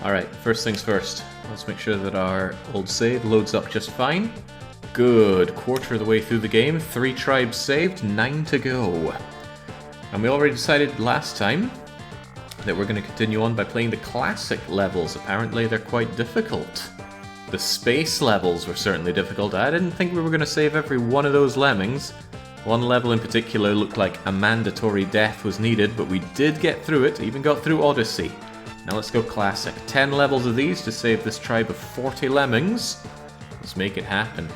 Alright, first things first. Let's make sure that our old save loads up just fine. Good. Quarter of the way through the game. 3 tribes saved, 9 to go. And we already decided last time that we're going to continue on by playing the classic levels. Apparently they're quite difficult. The space levels were certainly difficult. I didn't think we were going to save every one of those lemmings. One level in particular looked like a mandatory death was needed, but we did get through it, even got through Odyssey. Now let's go classic. 10 levels of these to save this tribe of 40 lemmings. Let's make it happen.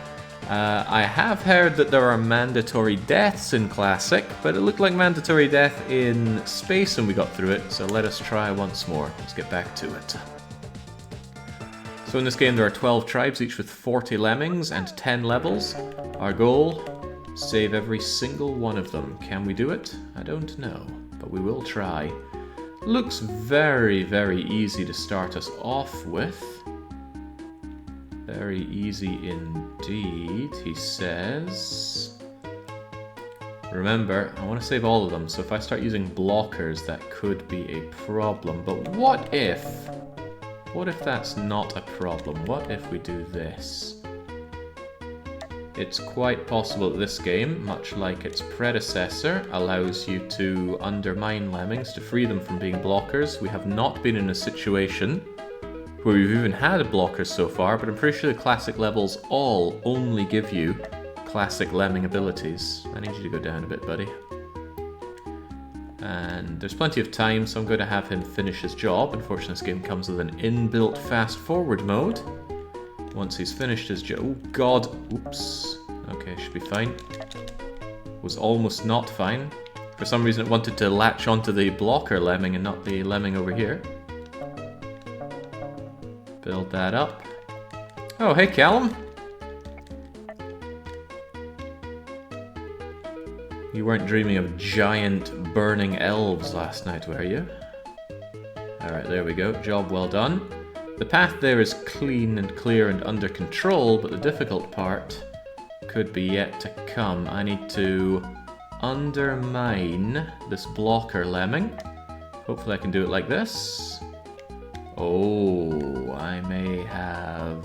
I have heard that there are mandatory deaths in classic, but it looked like mandatory death in space and we got through it, so let us try once more. Let's get back to it. So in this game there are 12 tribes, each with 40 lemmings and 10 levels. Our goal, save every single one of them. Can we do it? I don't know, but we will try. Looks very, very easy to start us off with. Very easy indeed, he says. Remember, I want to save all of them, so if I start using blockers, that could be a problem. But what if that's not a problem? What if we do this? It's quite possible that this game, much like its predecessor, allows you to undermine lemmings to free them from being blockers. We have not been in a situation where we've even had blockers so far, but I'm pretty sure the classic levels all only give you classic lemming abilities. I need you to go down a bit, buddy. And there's plenty of time, so I'm going to have him finish his job. Unfortunately, this game comes with an inbuilt fast-forward mode. Once he's finished his job... Oh, God! Oops. Okay, should be fine. Was almost not fine. For some reason it wanted to latch onto the blocker lemming and not the lemming over here. Build that up. Oh, hey, Callum! You weren't dreaming of giant burning elves last night, were you? Alright, there we go. Job well done. The path there is clean and clear and under control, but the difficult part could be yet to come. I need to undermine this blocker lemming. Hopefully I can do it like this. Oh, I may have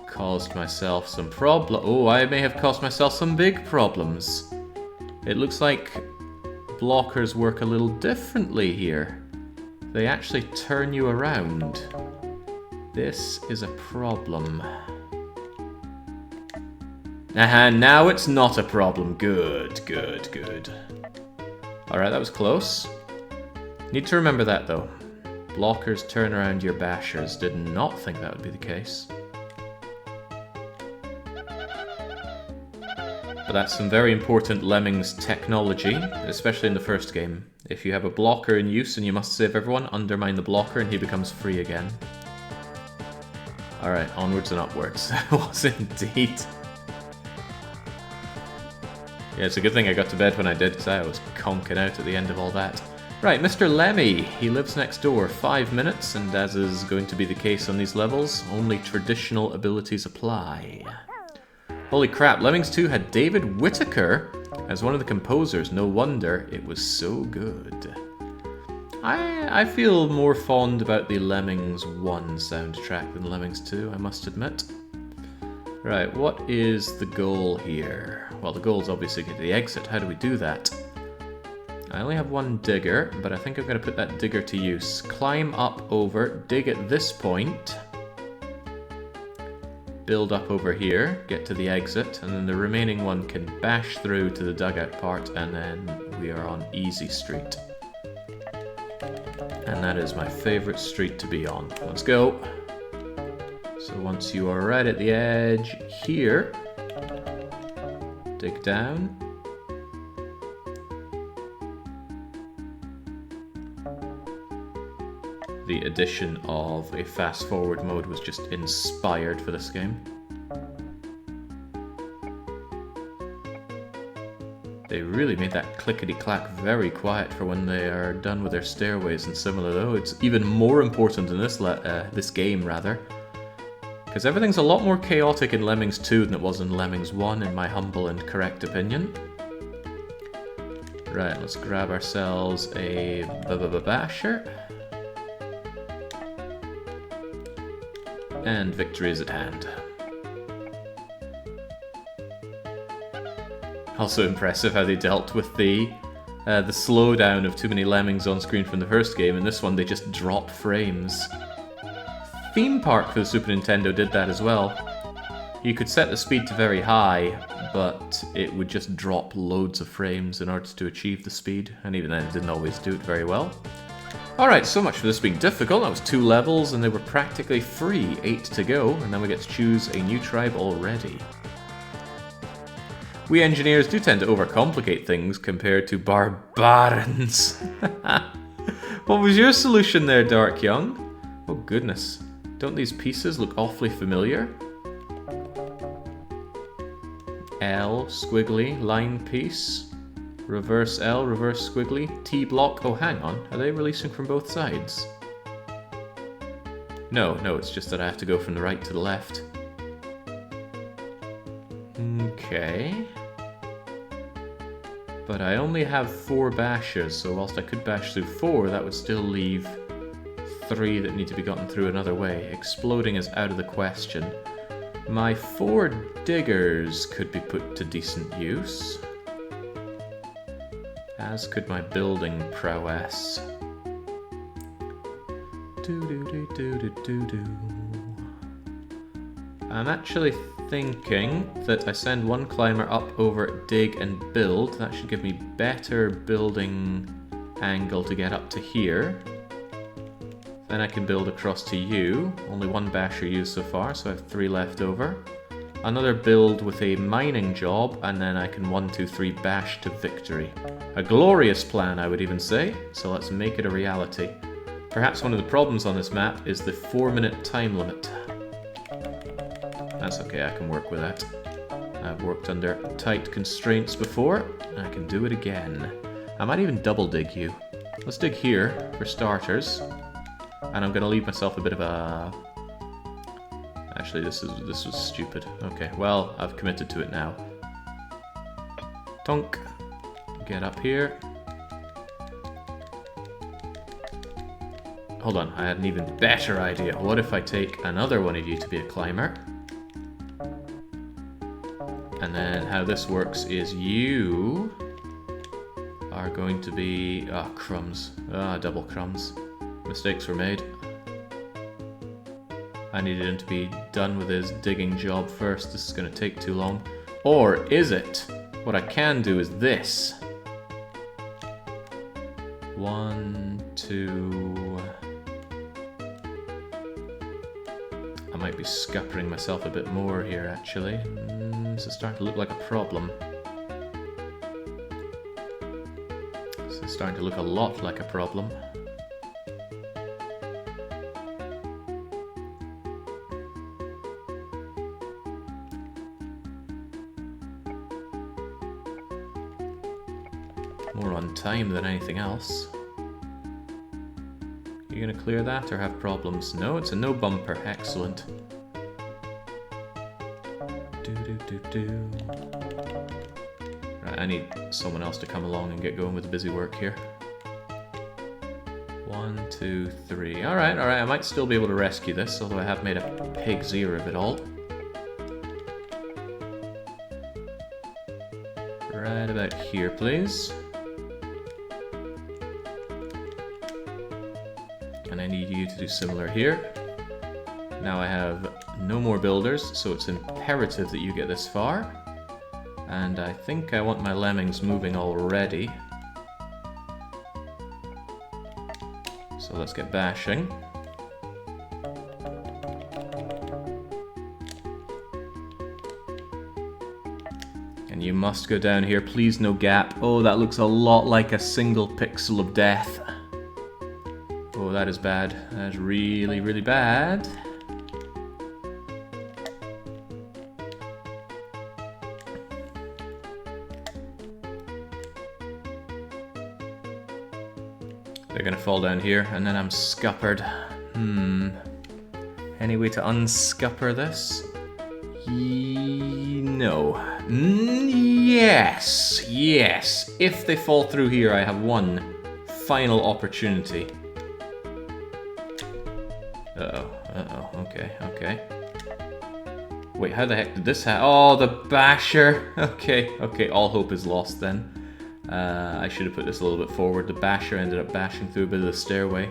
caused myself some I may have caused myself some big problems. It looks like blockers work a little differently here. They actually turn you around. This is a problem. Now it's not a problem. Good, good, good. Alright, that was close. Need to remember that though. Blockers turn around your bashers. Did not think that would be the case. But that's some very important Lemmings technology, especially in the first game. If you have a blocker in use and you must save everyone, undermine the blocker and he becomes free again. Alright, onwards and upwards. It was indeed. Yeah, it's a good thing I got to bed when I did, because I was conking out at the end of all that. Right, Mr. Lemmy. He lives next door. 5 minutes, and as is going to be the case on these levels, only traditional abilities apply. Holy crap, Lemmings 2 had David Whittaker as one of the composers. No wonder it was so good. I feel more fond about the Lemmings 1 soundtrack than Lemmings 2, I must admit. Right, what is the goal here? Well, the goal is obviously get to the exit. How do we do that? I only have one digger, but I think I'm going to put that digger to use. Climb up over, dig at this point. Build up over here, get to the exit, and then the remaining one can bash through to the dugout part, and then we are on Easy Street. And that is my favourite street to be on. Let's go! So once you are right at the edge here, dig down. The addition of a fast-forward mode was just inspired for this game. They really made that clickety-clack very quiet for when they are done with their stairways and similar, though. It's even more important in this game, rather. Because everything's a lot more chaotic in Lemmings 2 than it was in Lemmings 1, in my humble and correct opinion. Right, let's grab ourselves a basher. And victory is at hand. Also impressive how they dealt with the slowdown of too many lemmings on screen from the first game. In this one, they just drop frames. Theme Park for the Super Nintendo did that as well. You could set the speed to very high, but it would just drop loads of frames in order to achieve the speed, and even then it didn't always do it very well. Alright, so much for this being difficult. That was 2 levels and they were practically free. 8 to go, and then we get to choose a new tribe already. We engineers do tend to overcomplicate things compared to barbarians. What was your solution there, Dark Young? Oh goodness, don't these pieces look awfully familiar? L, squiggly, line piece. Reverse L, reverse squiggly, T block. Oh, hang on. Are they releasing from both sides? No, it's just that I have to go from the right to the left. Okay. But I only have 4 bashes, so whilst I could bash through 4, that would still leave 3 that need to be gotten through another way. Exploding is out of the question. My 4 diggers could be put to decent use. As could my building prowess. I'm actually thinking that I send one climber up over dig and build. That should give me better building angle to get up to here. Then I can build across to you. Only 1 basher used so far, so I have 3 left over. Another build with a mining job, and then I can 1, 2, 3 bash to victory. A glorious plan, I would even say, so let's make it a reality. Perhaps one of the problems on this map is the 4-minute time limit. That's okay, I can work with that. I've worked under tight constraints before, and I can do it again. I might even double dig you. Let's dig here, for starters. And I'm going to leave myself a bit of a... Actually, this was stupid. Okay, well, I've committed to it now. Tonk. Get up here. Hold on, I had an even better idea. What if I take another one of you to be a climber? And then how this works is you are going to be... Ah, crumbs. Ah, double crumbs. Mistakes were made. I needed him to be done with his digging job first. This is going to take too long. Or is it? What I can do is this. 1, 2... I might be scuppering myself a bit more here, actually. This is starting to look like a problem. This is starting to look a lot like a problem. More on time than anything else. You gonna clear that or have problems? No, it's a no bumper. Excellent. Right, I need someone else to come along and get going with the busy work here. 1, 2, 3. Alright, I might still be able to rescue this, although I have made a pig's ear of it all. Right about here, please. And I need you to do similar here. Now I have no more builders, so it's imperative that you get this far. And I think I want my lemmings moving already. So let's get bashing. And you must go down here, please no gap. Oh, that looks a lot like a single pixel of death. Oh, that is bad. That is really, really bad. They're gonna fall down here, and then I'm scuppered. Any way to unscupper this? No. Yes! Yes! If they fall through here, I have one final opportunity. Okay. Wait, how the heck did this happen? Oh, the basher! Okay, all hope is lost then. I should have put this a little bit forward. The basher ended up bashing through a bit of the stairway.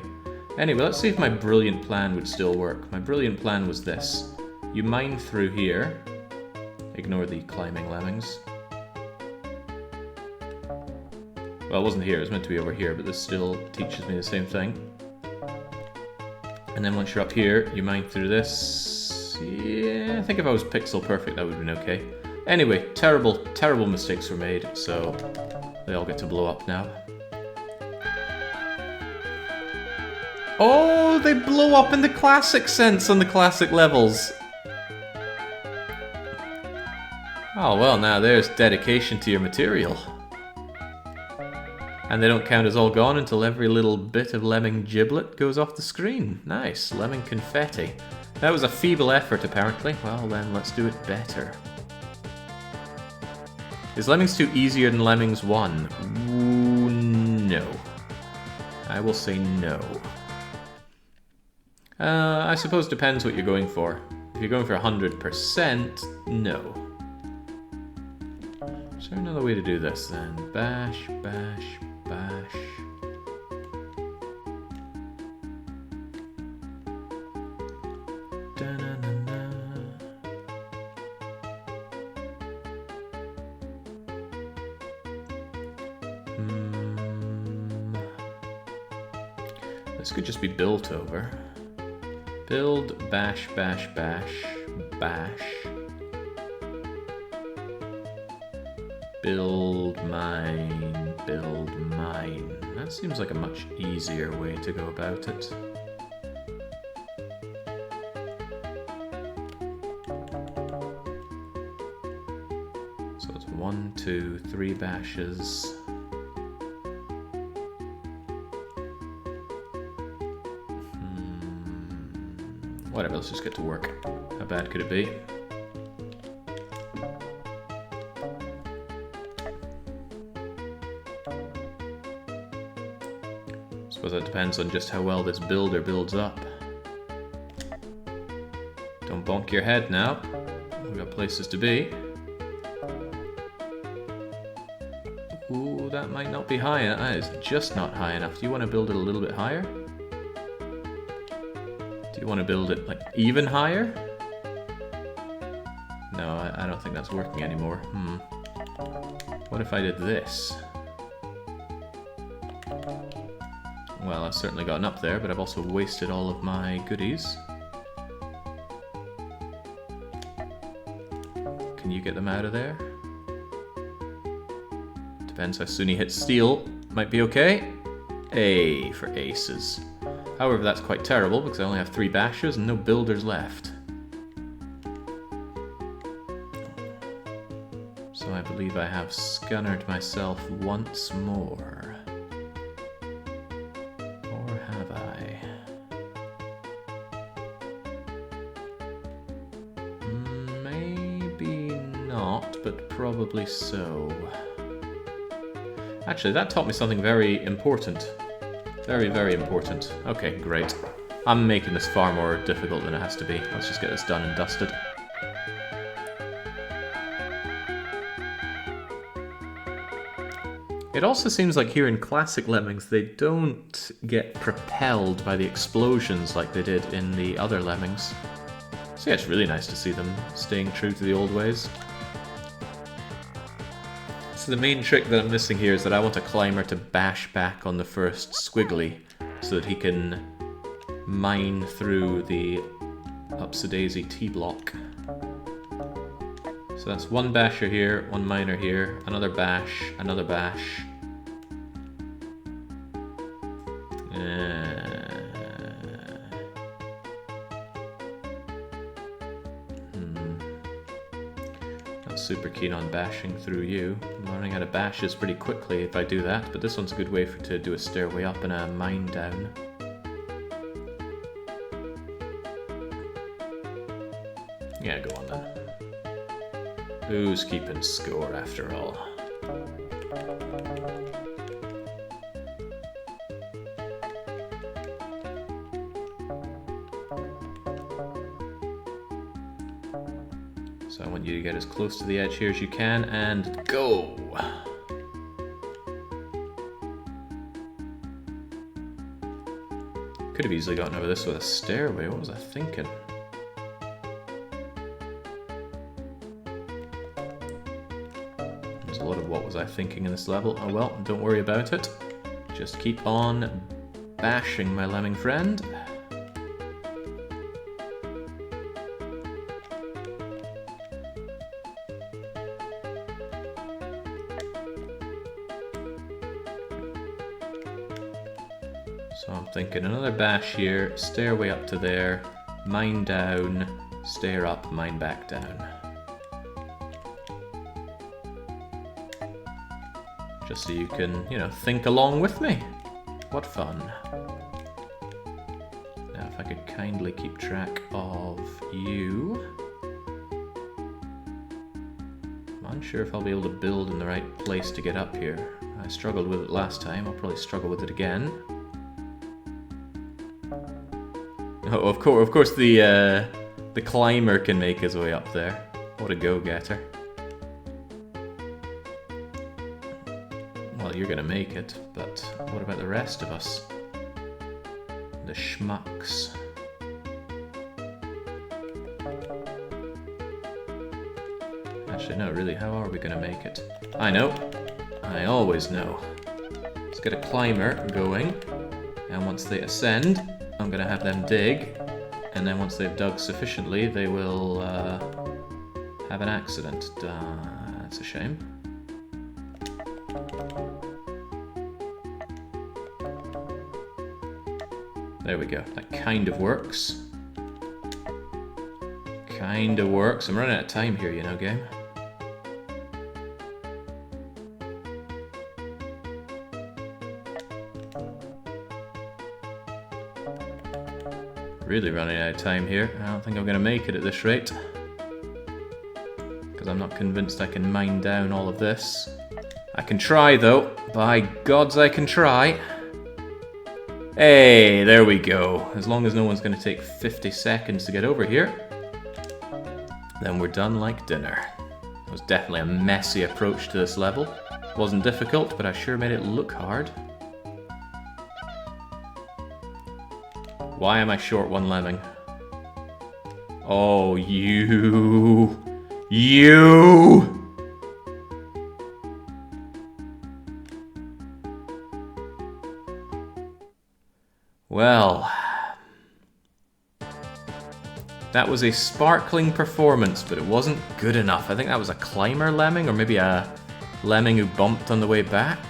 Anyway, let's see if my brilliant plan would still work. My brilliant plan was this. You mine through here. Ignore the climbing lemmings. Well, it wasn't here, it was meant to be over here, but this still teaches me the same thing. And then once you're up here, you mine through this. Yeah, I think if I was pixel perfect, that would have been okay. Anyway, terrible mistakes were made, so they all get to blow up now. Oh, they blow up in the classic sense on the classic levels. Oh, well, now there's dedication to your material. And they don't count as all gone until every little bit of lemming giblet goes off the screen. Nice, lemming confetti. That was a feeble effort, apparently. Well, then, let's do it better. Is Lemmings 2 easier than Lemmings 1? Ooh, no. I will say no. I suppose depends what you're going for. If you're going for 100%, no. Is there another way to do this then? Bash, bash, bash. Da-na-na-na. This could just be built over. Build, bash, bash, bash, bash. Build, mine, build, mine. That seems like a much easier way to go about it. So it's 1, 2, 3 bashes. Whatever, let's just get to work. How bad could it be? Suppose that depends on just how well this builder builds up. Don't bonk your head now. We've got places to be. Ooh, that might not be high enough. That is just not high enough. Do you want to build it a little bit higher? Do you want to build it like even higher? No, I don't think that's working anymore. What if I did this? Well, I've certainly gotten up there, but I've also wasted all of my goodies. Can you get them out of there? Depends how soon he hits steel. Might be okay. A for aces. However, that's quite terrible because I only have 3 bashers and no builders left. So I believe I have scunnered myself once more. Or have I? Maybe not, but probably so. Actually, that taught me something very important. Very, very important. Okay, great. I'm making this far more difficult than it has to be. Let's just get this done and dusted. It also seems like here in classic Lemmings, they don't get propelled by the explosions like they did in the other Lemmings. So yeah, it's really nice to see them staying true to the old ways. So the main trick that I'm missing here is that I want a climber to bash back on the first squiggly so that he can mine through the Upsy-daisy T-block. So that's 1 basher here, 1 miner here, another bash, another bash. Not super keen on bashing through you. I'm learning how to bashes pretty quickly if I do that, but this one's a good way to do a stairway up and a mine down. Yeah, go on then. Who's keeping score after all? So I want you to get as close to the edge here as you can, and go! Could have easily gotten over this with a stairway, what was I thinking? There's a lot of what was I thinking in this level. Oh well, don't worry about it. Just keep on bashing, my lemming friend. So I'm thinking another bash here, stairway up to there, mine down, stair up, mine back down. Just so you can, you know, think along with me. What fun. Now if I could kindly keep track of you. I'm unsure if I'll be able to build in the right place to get up here. I struggled with it last time, I'll probably struggle with it again. Oh, of course the climber can make his way up there. What a go-getter. Well, you're gonna make it, but what about the rest of us? The schmucks. Actually, no, really, how are we gonna make it? I know. I always know. Let's get a climber going, and once they ascend, I'm gonna have them dig, and then once they've dug sufficiently, they will have an accident. That's a shame. There we go. That kind of works. Kind of works. I'm running out of time here, you know, game. Really running out of time here. I don't think I'm going to make it at this rate. Because I'm not convinced I can mine down all of this. I can try though. By gods I can try. Hey, there we go. As long as no one's going to take 50 seconds to get over here, then we're done like dinner. It was definitely a messy approach to this level. It wasn't difficult, but I sure made it look hard. Why am I short one lemming? Oh, you! Well, that was a sparkling performance, but it wasn't good enough. I think that was a climber lemming, or maybe a lemming who bumped on the way back.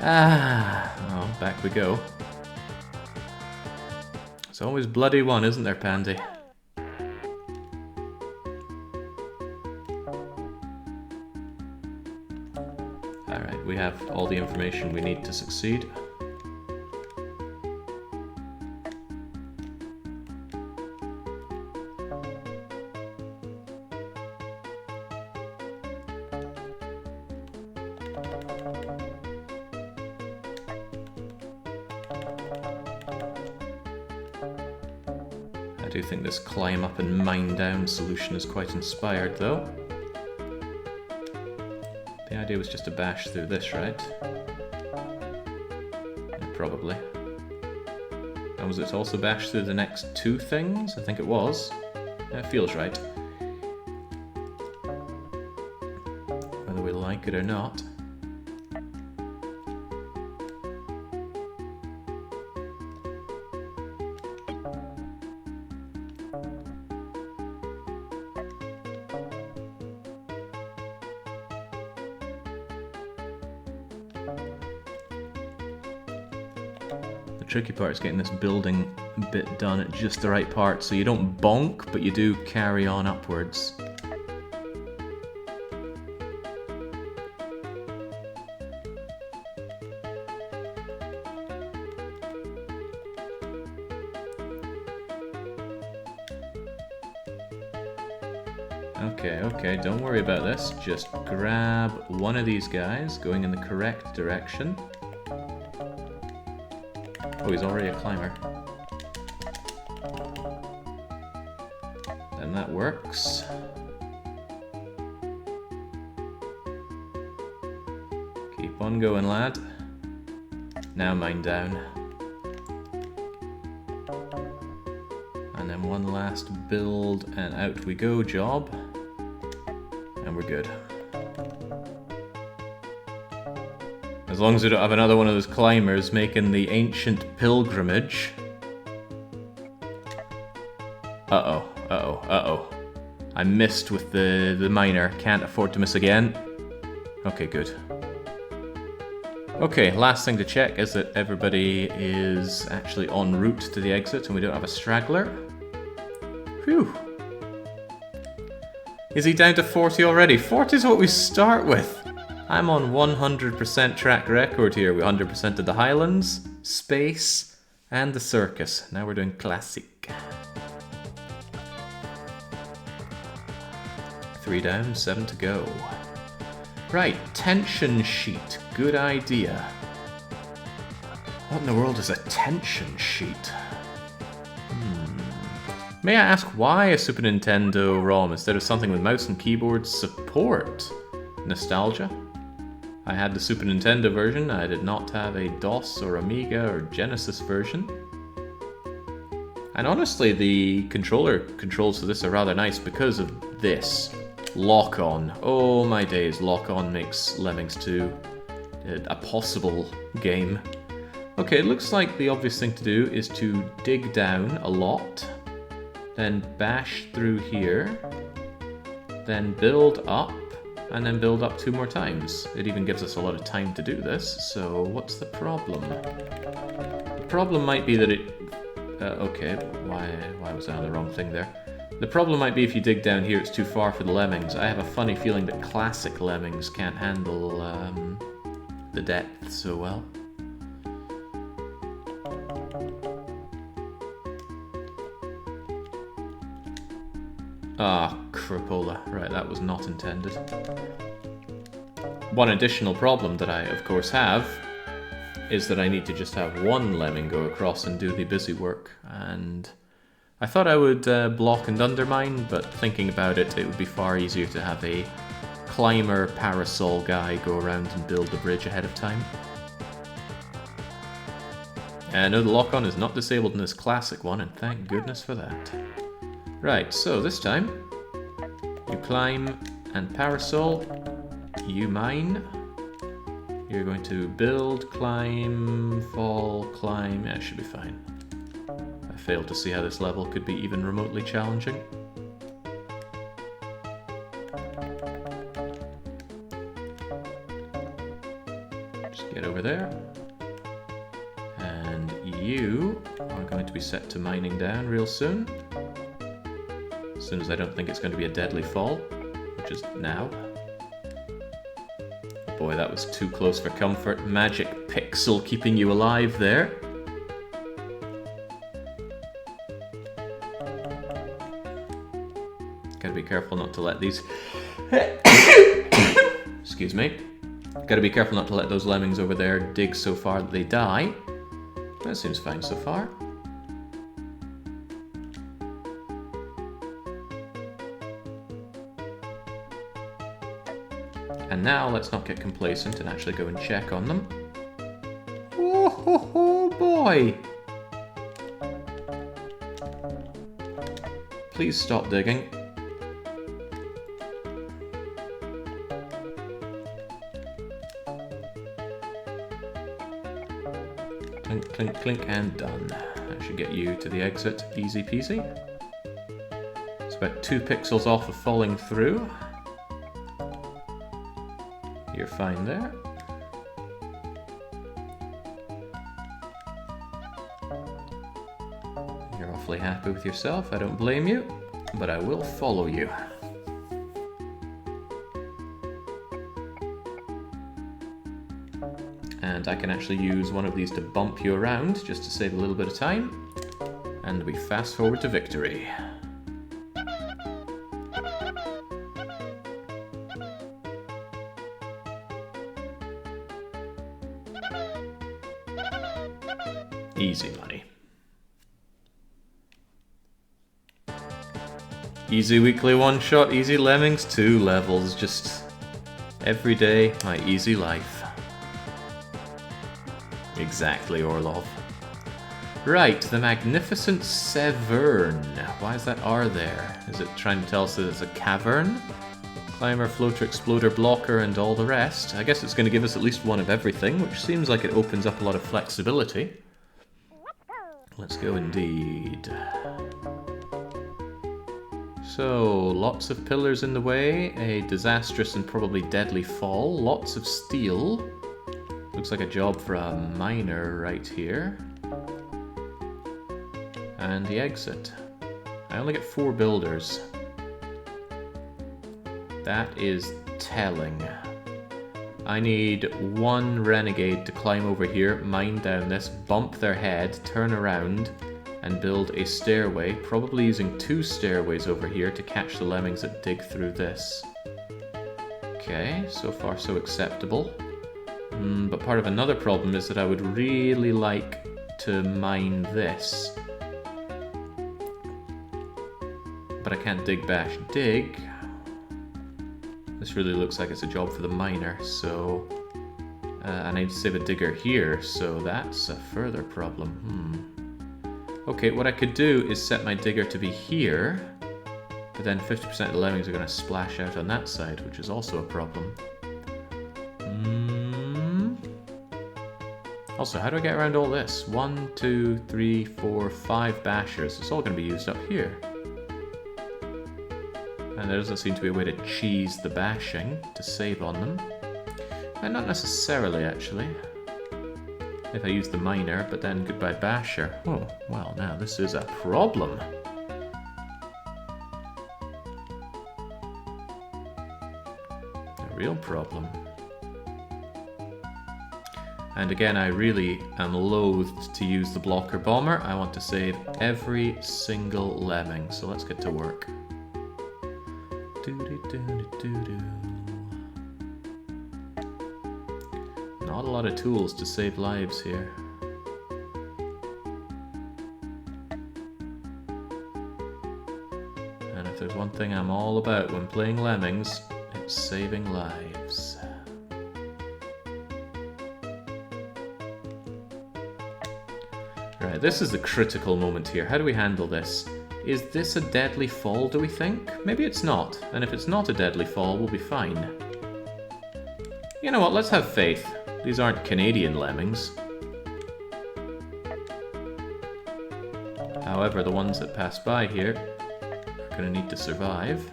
Oh, back we go. It's always bloody one, isn't there, Pandy? Alright, we have all the information we need to succeed. I do think this climb up and mine down solution is quite inspired, though. The idea was just to bash through this, right? Yeah, probably. And was it to also bash through the next two things? I think it was. Yeah, it feels right. Whether we like it or not. The tricky part is getting this building bit done at just the right part, so you don't bonk, but you do carry on upwards. Okay, don't worry about this. Just grab one of these guys going in the correct direction. Oh, he's already a climber. And that works. On going, lad. Now mine down. And then one last build, and out we go job. And we're good. As long as we don't have another one of those climbers making the ancient pilgrimage. Uh-oh, uh-oh, uh-oh. I missed with the miner. Can't afford to miss again. Okay, good. Okay, last thing to check is that everybody is actually en route to the exit and we don't have a straggler. Whew. Is he down to 40 already? 40 is what we start with. I'm on 100% track record here. We 100% of the Highlands, Space, and the Circus. Now we're doing Classic. 3 down, 7 to go. Right, tension sheet. Good idea. What in the world is a tension sheet? May I ask why a Super Nintendo ROM instead of something with mouse and keyboard support? Nostalgia? I had the Super Nintendo version, I did not have a DOS or Amiga or Genesis version. And honestly, the controller controls for this are rather nice because of this. Lock-on. Oh my days, Lock-on makes Lemmings 2 a possible game. Okay, it looks like the obvious thing to do is to dig down a lot, then bash through here, then build up, and then build up 2 more times. It even gives us a lot of time to do this, so what's the problem? The problem might be that it... okay, why was I on the wrong thing there? The problem might be if you dig down here, it's too far for the Lemmings. I have a funny feeling that classic Lemmings can't handle the depth so well. Ah, crapola. Right, that was not intended. One additional problem that I, of course, have is that I need to just have one Lemming go across and do the busy work. And I thought I would block and undermine, but thinking about it, it would be far easier to have a climber parasol guy go around and build the bridge ahead of time. No, the lock-on is not disabled in this classic one, and thank goodness for that. Right, so this time, you climb and parasol, you mine, you're going to build, climb, fall, climb, yeah, it should be fine. I failed to see how this level could be even remotely challenging. Just get over there. And you are going to be set to mining down real soon. As soon as I don't think it's going to be a deadly fall, which is now. Boy, that was too close for comfort. Magic pixel keeping you alive there. Gotta be careful not to let these... Excuse me. Gotta be careful not to let those Lemmings over there dig so far that they die. That seems fine so far. And now let's not get complacent and actually go and check on them. Oh, ho, ho, boy! Please stop digging. Clink, clink, clink, and done. That should get you to the exit easy peasy. It's about 2 pixels off of falling through. You're fine there. You're awfully happy with yourself, I don't blame you, but I will follow you. And I can actually use one of these to bump you around, just to save a little bit of time. And we fast forward to victory. Easy money. Easy weekly one-shot, easy Lemmings 2 levels, just every day, my easy life. Exactly, Orlov. Right, the Magnificent Severn. Why is that R there? Is it trying to tell us that it's a cavern? Climber, floater, exploder, blocker, and all the rest. I guess it's going to give us at least one of everything, which seems like it opens up a lot of flexibility. Let's go indeed. So, lots of pillars in the way, a disastrous and probably deadly fall, lots of steel. Looks like a job for a miner right here. And the exit. I only get 4 builders. That is telling. I need 1 renegade to climb over here, mine down this, bump their head, turn around, and build a stairway, probably using 2 stairways over here to catch the lemmings that dig through this. Okay, so far so acceptable. But part of another problem is that I would really like to mine this. But I can't dig bash dig. This really looks like it's a job for the miner, so... I need to save a digger here, so that's a further problem. Okay, what I could do is set my digger to be here, but then 50% of the lemmings are going to splash out on that side, which is also a problem. Also, how do I get around all this? 1, 2, 3, 4, 5 bashers. It's all going to be used up here. And there doesn't seem to be a way to cheese the bashing to save on them. And not necessarily, actually. If I use the miner, but then goodbye basher. Oh, well, now this is a problem. A real problem. And again, I really am loath to use the blocker bomber. I want to save every single lemming, so let's get to work. Not a lot of tools to save lives here. And if there's one thing I'm all about when playing Lemmings, it's saving lives. Right, this is the critical moment here. How do we handle this? Is this a deadly fall, do we think? Maybe it's not. And if it's not a deadly fall, we'll be fine. You know what, let's have faith. These aren't Canadian lemmings. However, the ones that pass by here are going to need to survive.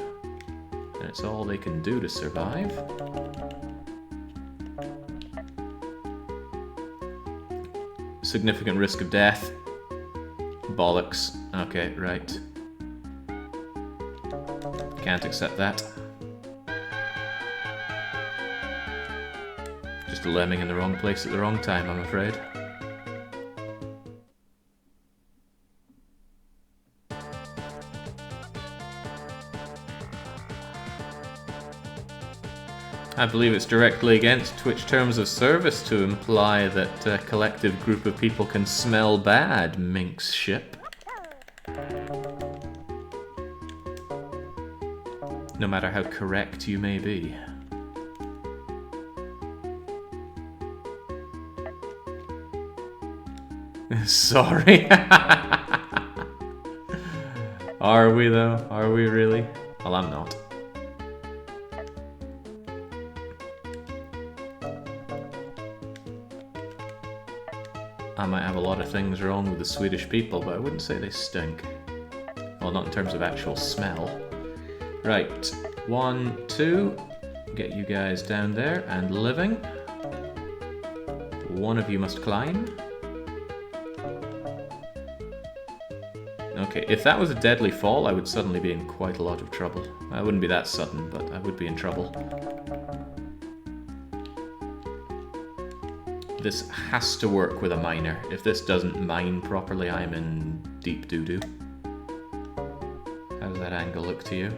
And it's all they can do to survive. Significant risk of death. Bollocks. Okay, right. Can't accept that. Just a lemming in the wrong place at the wrong time, I'm afraid. I believe it's directly against Twitch terms of service to imply that a collective group of people can smell bad, minx ship. No matter how correct you may be. Sorry. Are we though? Are we really? Well, I'm not. I might have a lot of things wrong with the Swedish people, but I wouldn't say they stink. Well, not in terms of actual smell. Right, 1, 2, get you guys down there and living. One of you must climb. Okay, if that was a deadly fall, I would suddenly be in quite a lot of trouble. I wouldn't be that sudden, but I would be in trouble. This has to work with a miner. If this doesn't mine properly, I'm in deep doo-doo. How does that angle look to you?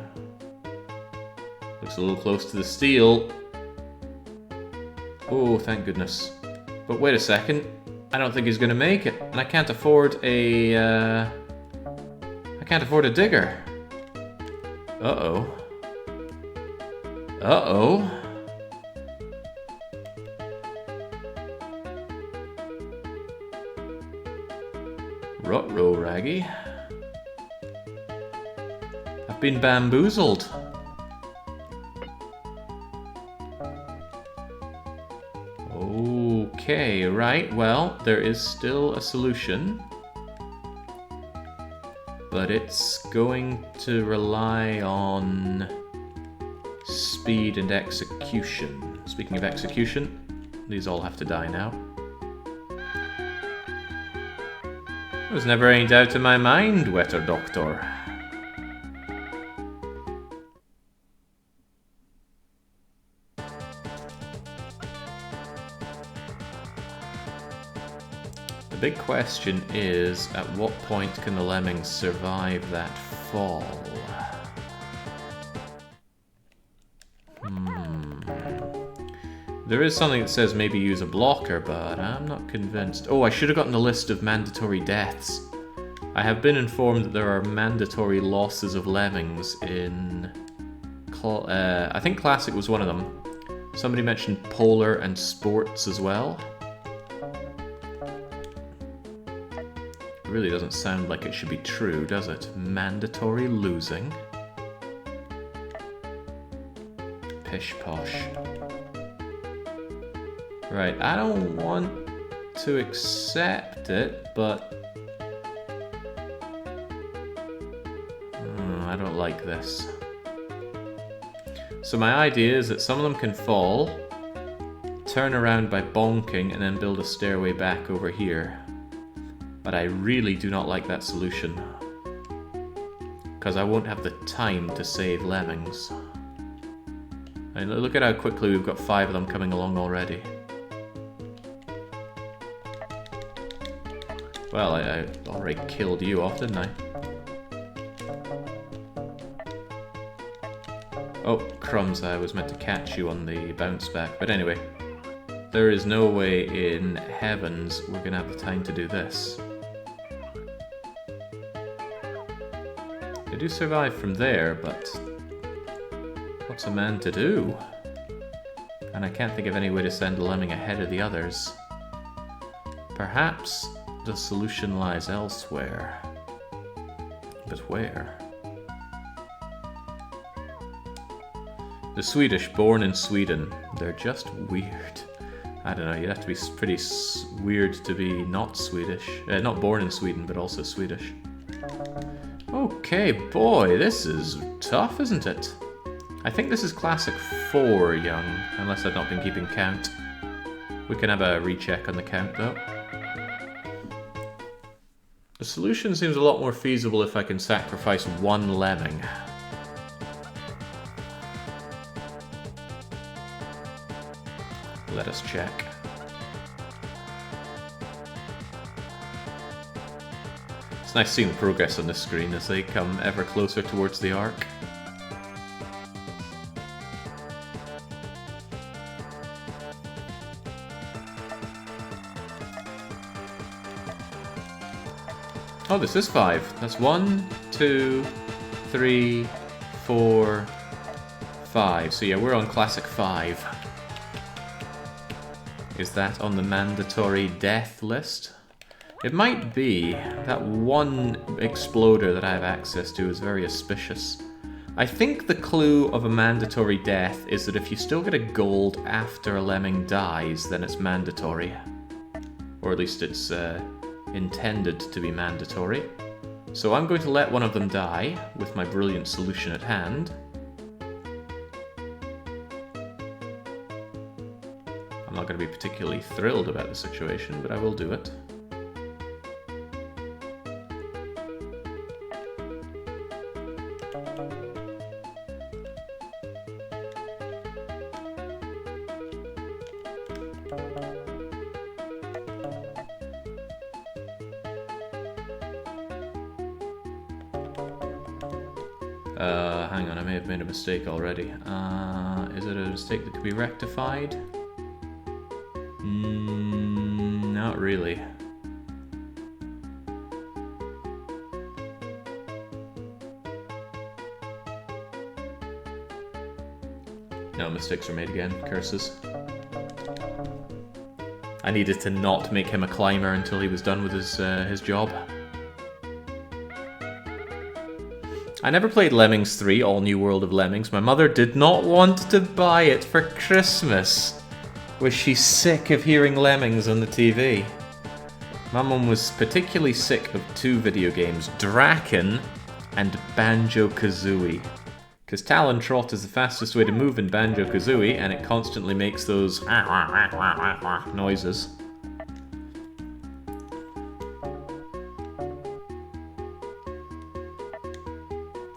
Looks a little close to the steel. Oh, thank goodness. But wait a second. I don't think he's going to make it. And I can't afford a... I can't afford a digger. Uh-oh. Uh-oh. Swaggy. I've been bamboozled. Okay, right, well, there is still a solution. But it's going to rely on speed and execution. Speaking of execution, these all have to die now. There was never any doubt in my mind, Wetter Doctor. The big question is, at what point can the Lemmings survive that fall? There is something that says maybe use a blocker, but I'm not convinced. Oh, I should have gotten the list of mandatory deaths. I have been informed that there are mandatory losses of Lemmings in... I think Classic was one of them. Somebody mentioned Polar and Sports as well. It really doesn't sound like it should be true, does it? Mandatory losing. Pish posh. Right, I don't want to accept it, but... I don't like this. So my idea is that some of them can fall, turn around by bonking, and then build a stairway back over here. But I really do not like that solution. Because I won't have the time to save Lemmings. I mean, look at how quickly we've got 5 of them coming along already. Well, I already killed you off, didn't I? Oh, crumbs, I was meant to catch you on the bounce back. But anyway, there is no way in heavens we're going to have the time to do this. They do survive from there, but what's a man to do? And I can't think of any way to send a Lemming ahead of the others. Perhaps the solution lies elsewhere. But where? The Swedish, born in Sweden. They're just weird. I don't know, you'd have to be pretty weird to be not Swedish. Not born in Sweden, but also Swedish. Okay, boy, this is tough, isn't it? I think this is Classic 4, young, unless I've not been keeping count. We can have a recheck on the count, though. The solution seems a lot more feasible if I can sacrifice 1 Lemming. Let us check. It's nice seeing the progress on this screen as they come ever closer towards the arc. Oh, this is 5. That's 1, 2, 3, 4, 5. So yeah, we're on Classic 5. Is that on the mandatory death list? It might be. That one exploder that I have access to is very auspicious. I think the clue of a mandatory death is that if you still get a gold after a Lemming dies, then it's mandatory. Or at least it's intended to be mandatory. So I'm going to let one of them die with my brilliant solution at hand. I'm not going to be particularly thrilled about the situation, but I will do it. Hang on, I may have made a mistake already. Is it a mistake that could be rectified? Not really. No, mistakes were made again. Curses. I needed to not make him a climber until he was done with his job. I never played Lemmings 3, All New World of Lemmings. My mother did not want to buy it for Christmas. Was she sick of hearing Lemmings on the TV? My mum was particularly sick of 2 video games, Draken and Banjo-Kazooie. Because Talon Trot is the fastest way to move in Banjo-Kazooie, and it constantly makes those noises.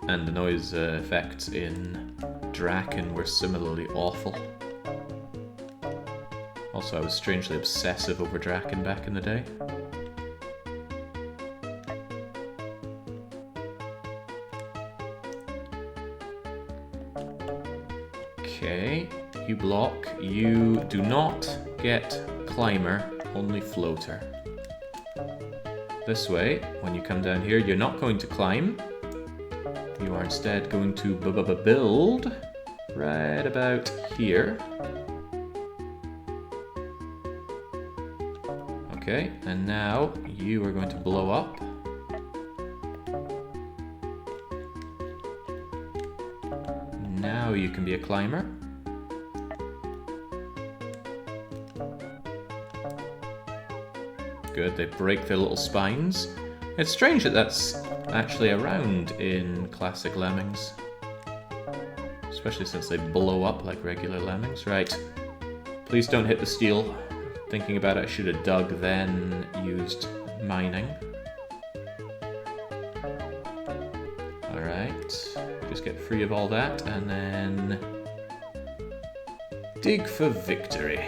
And the noise effects in Draken were similarly awful. Also, I was strangely obsessive over Draken back in the day. Okay, you block. You do not get climber, only floater. This way, when you come down here, you're not going to climb. You are instead going to build right about here. Okay, and now you are going to blow up. Now you can be a climber. Good, they break their little spines. It's strange that that's actually around in classic Lemmings. Especially since they blow up like regular Lemmings. Right. Please don't hit the steel. Thinking about it, I should have dug, then used mining. Alright. Just get free of all that, and then dig for victory.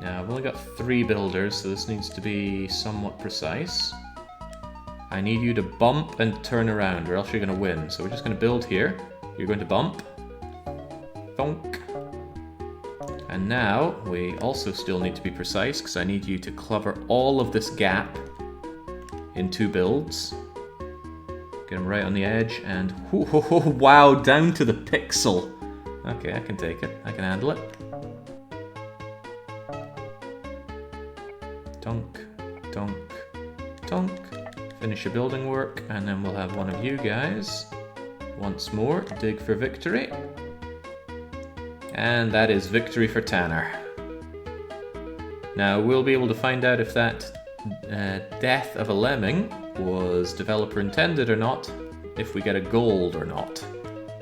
Now, I've only got 3 builders, so this needs to be somewhat precise. I need you to bump and turn around, or else you're going to win. So we're just going to build here. You're going to bump. Thonk. And now, we also still need to be precise, because I need you to cover all of this gap in 2 builds. Get them right on the edge, and wow, down to the pixel. Okay, I can take it. I can handle it. Dunk, dunk, dunk. Finish your building work, and then we'll have one of you guys once more dig for victory. And that is victory for Tanner. Now, we'll be able to find out if that death of a lemming was developer intended or not, if we get a gold or not.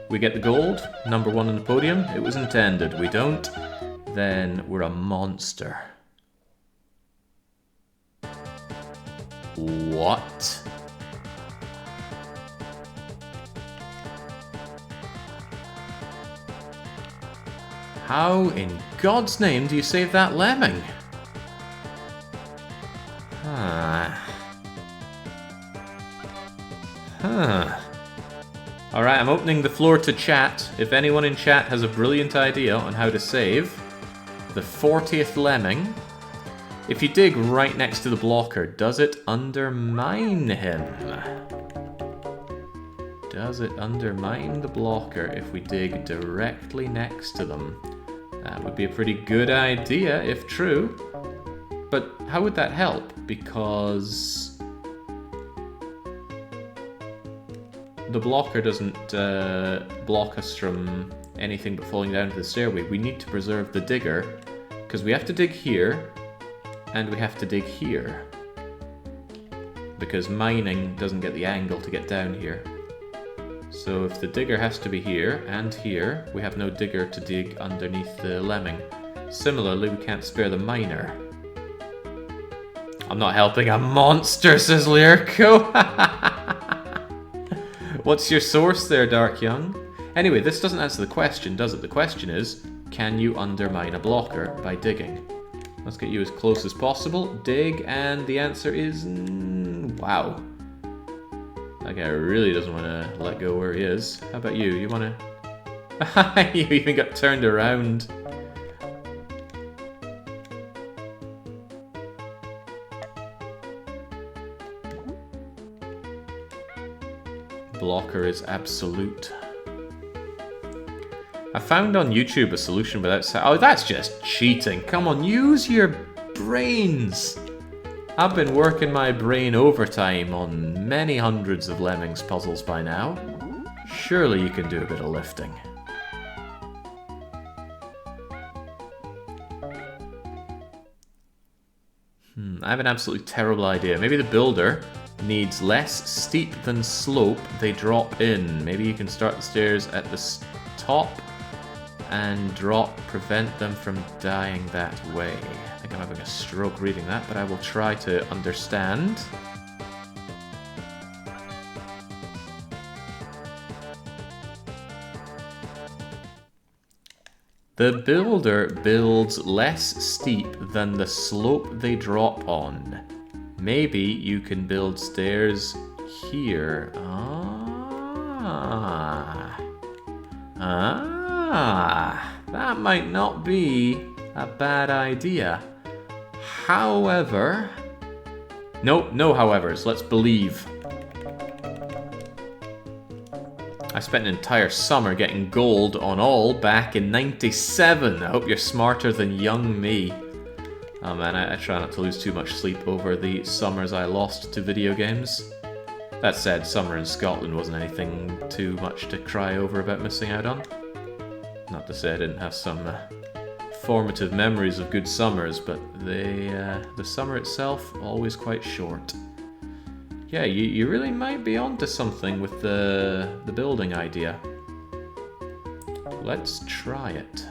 We get the gold, number 1 on the podium, it was intended. We don't, then we're a monster. What? How in God's name do you save that lemming? Alright, I'm opening the floor to chat. If anyone in chat has a brilliant idea on how to save the 40th lemming, if you dig right next to the blocker, does it undermine him? Does it undermine the blocker if we dig directly next to them? That would be a pretty good idea if true. But how would that help? Because the blocker doesn't block us from anything but falling down to the stairway. We need to preserve the digger, because we have to dig here, and we have to dig here. Because mining doesn't get the angle to get down here. So if the digger has to be here and here, we have no digger to dig underneath the lemming. Similarly, we can't spare the miner. I'm not helping a monster, says Lyrico. What's your source there, Dark Young? Anyway, this doesn't answer the question, does it? The question is, can you undermine a blocker by digging? Let's get you as close as possible. Dig, and the answer is... wow. That guy really doesn't want to let go where he is. How about you? You want to... You even got turned around. Blocker is absolute. I found on YouTube a solution without... Oh, that's just cheating. Come on, use your brains. I've been working my brain overtime on many hundreds of Lemmings puzzles by now. Surely you can do a bit of lifting. I have an absolutely terrible idea. Maybe the builder needs less steep than slope they drop in. Maybe you can start the stairs at the top and prevent them from dying that way. I think I'm having a stroke reading that, but I will try to understand. The builder builds less steep than the slope they drop on. Maybe you can build stairs here. That might not be a bad idea. However... No howevers, let's believe. I spent an entire summer getting gold on all back in '97. I hope you're smarter than young me. Oh man, I try not to lose too much sleep over the summers I lost to video games. That said, summer in Scotland wasn't anything too much to cry over about missing out on. Not to say I didn't have some formative memories of good summers, but the summer itself, always quite short. Yeah, you really might be onto something with the building idea. Let's try it.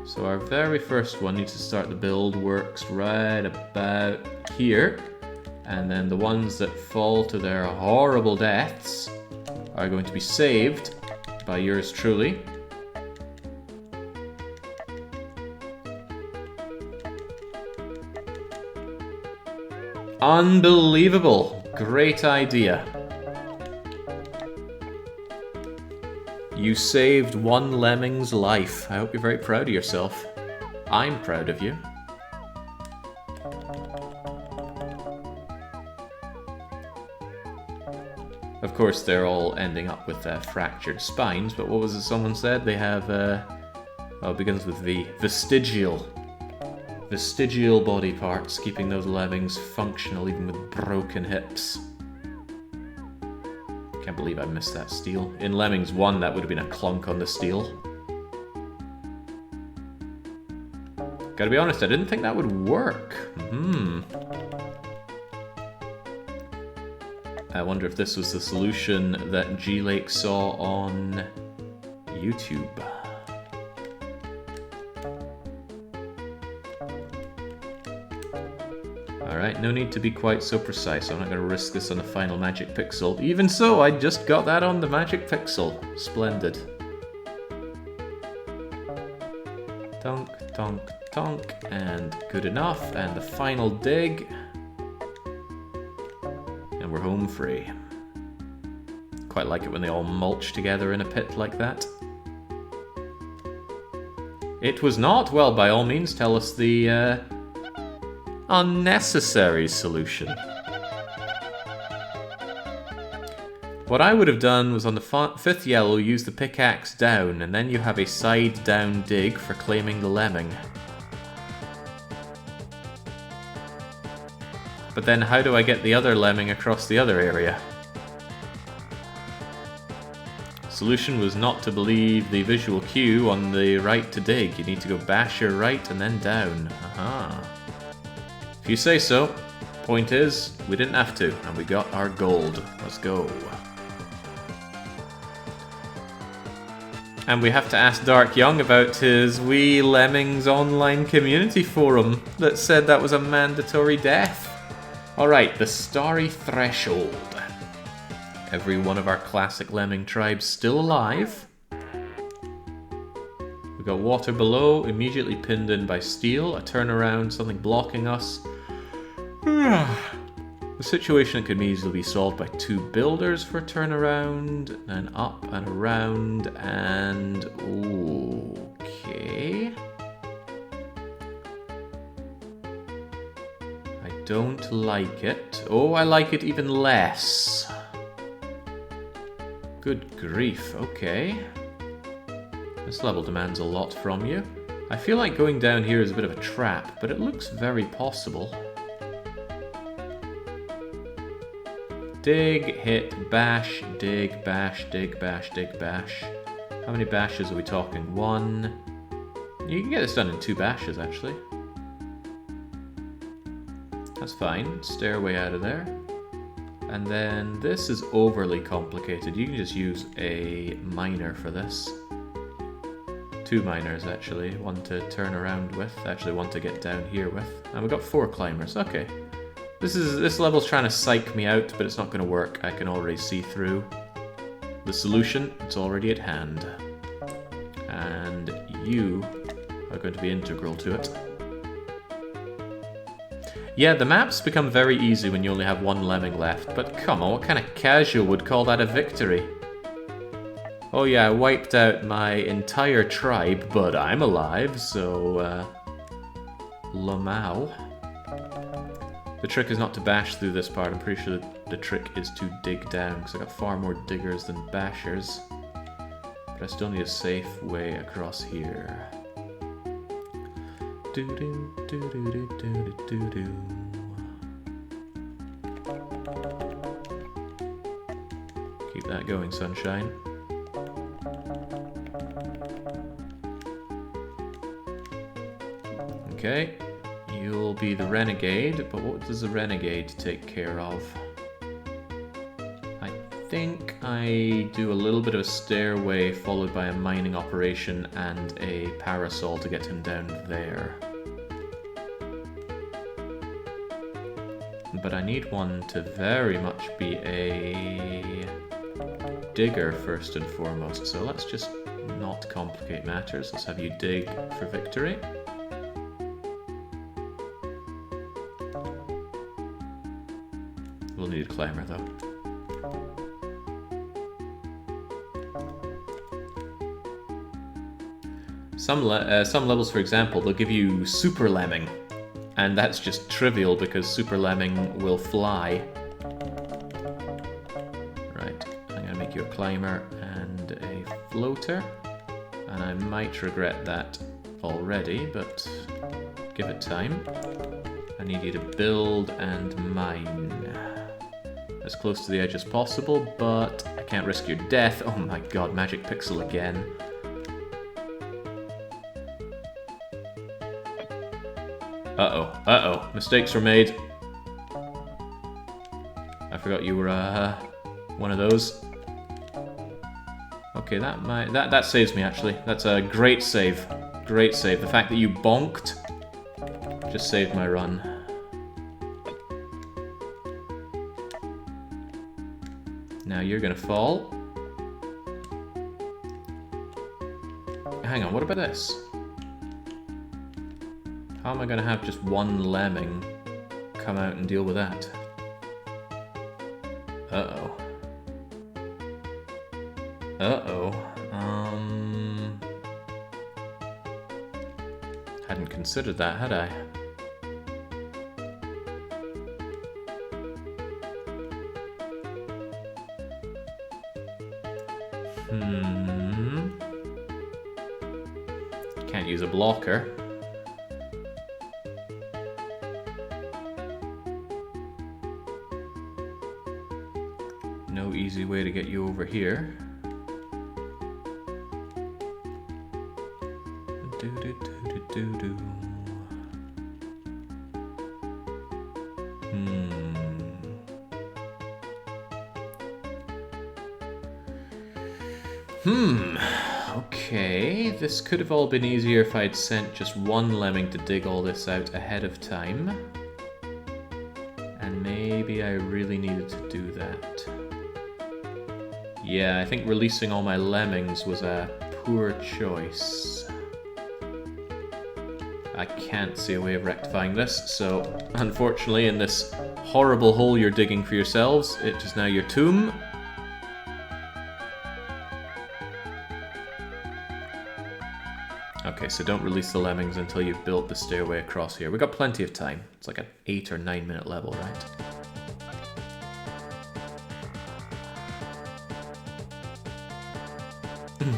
So our very first one needs to start the build works right about here. And then the ones that fall to their horrible deaths are going to be saved by yours truly. Unbelievable! Great idea. You saved one lemming's life. I hope you're very proud of yourself. I'm proud of you. Of course, they're all ending up with fractured spines, but what was it someone said? They have, well, it begins with V. Vestigial body parts, keeping those lemmings functional even with broken hips. Can't believe I missed that steel. In Lemmings 1, that would have been a clunk on the steel. Gotta be honest, I didn't think that would work. I wonder if this was the solution that G-Lake saw on YouTube. Alright, no need to be quite so precise. I'm not going to risk this on the final magic pixel. Even so, I just got that on the magic pixel. Splendid. Tonk, tonk, tonk, and good enough. And the final dig. And we're home free. Quite like it when they all mulch together in a pit like that. It was not? Well, by all means, tell us the unnecessary solution. What I would have done was on the fifth yellow, use the pickaxe down, and then you have a side down dig for claiming the lemming. But then how do I get the other lemming across the other area? Solution was not to believe the visual cue on the right to dig. You need to go bash your right and then down. Aha. If you say so. Point is, we didn't have to, and we got our gold. Let's go. And we have to ask Dark Young about his wee Lemmings online community forum that said that was a mandatory death. Alright, the Starry Threshold. Every one of our classic lemming tribes still alive. We got water below, immediately pinned in by steel, a turnaround, something blocking us. The situation could easily be solved by 2 builders for a turnaround, and up and around, and okay. I don't like it. Oh, I like it even less. Good grief, okay. This level demands a lot from you. I feel like going down here is a bit of a trap, but it looks very possible. Dig, hit, bash, dig, bash, dig, bash, dig, bash. How many bashes are we talking? 1. You can get this done in 2 bashes, actually. That's fine. Stairway out of there. And then this is overly complicated. You can just use a miner for this. 2 miners, actually. 1 to turn around with. Actually, 1 to get down here with. And we've got 4 climbers. Okay. This level's trying to psych me out, but it's not going to work. I can already see through the solution. It's already at hand. And you are going to be integral to it. Yeah, the maps become very easy when you only have 1 lemming left, but come on, what kind of casual would call that a victory? Oh yeah, I wiped out my entire tribe, but I'm alive, so... Lamau. The trick is not to bash through this part. I'm pretty sure the trick is to dig down, because I got far more diggers than bashers. But I still need a safe way across here. Keep that going, sunshine. Okay. You'll be the renegade, but what does the renegade take care of? I think I do a little bit of a stairway followed by a mining operation and a parasol to get him down there. But I need one to very much be a digger first and foremost, so let's just not complicate matters. Let's have you dig for victory. We'll need a climber, though. Some levels, for example, they'll give you Super Lemming, and that's just trivial because Super Lemming will fly. Right, I'm going to make you a climber and a floater, and I might regret that already, but give it time. I need you to build and mine. As close to the edge as possible, but I can't risk your death. Oh my god, magic pixel again. Uh-oh, mistakes were made. I forgot you were one of those. Okay, that saves me actually. That's a great save. Great save. The fact that you bonked just saved my run. Now you're gonna fall. Hang on, what about this? How am I gonna have just 1 lemming come out and deal with that? Uh-oh. Uh-oh. Hadn't considered that, had I? Can't use a blocker. No easy way to get you over here. Okay, this could have all been easier if I'd sent just 1 lemming to dig all this out ahead of time. And maybe I really needed to do that. Yeah, I think releasing all my lemmings was a poor choice. I can't see a way of rectifying this, so unfortunately in this horrible hole you're digging for yourselves, it is now your tomb. Okay, so don't release the lemmings until you've built the stairway across here. We've got plenty of time. It's like an 8 or 9 minute level, right?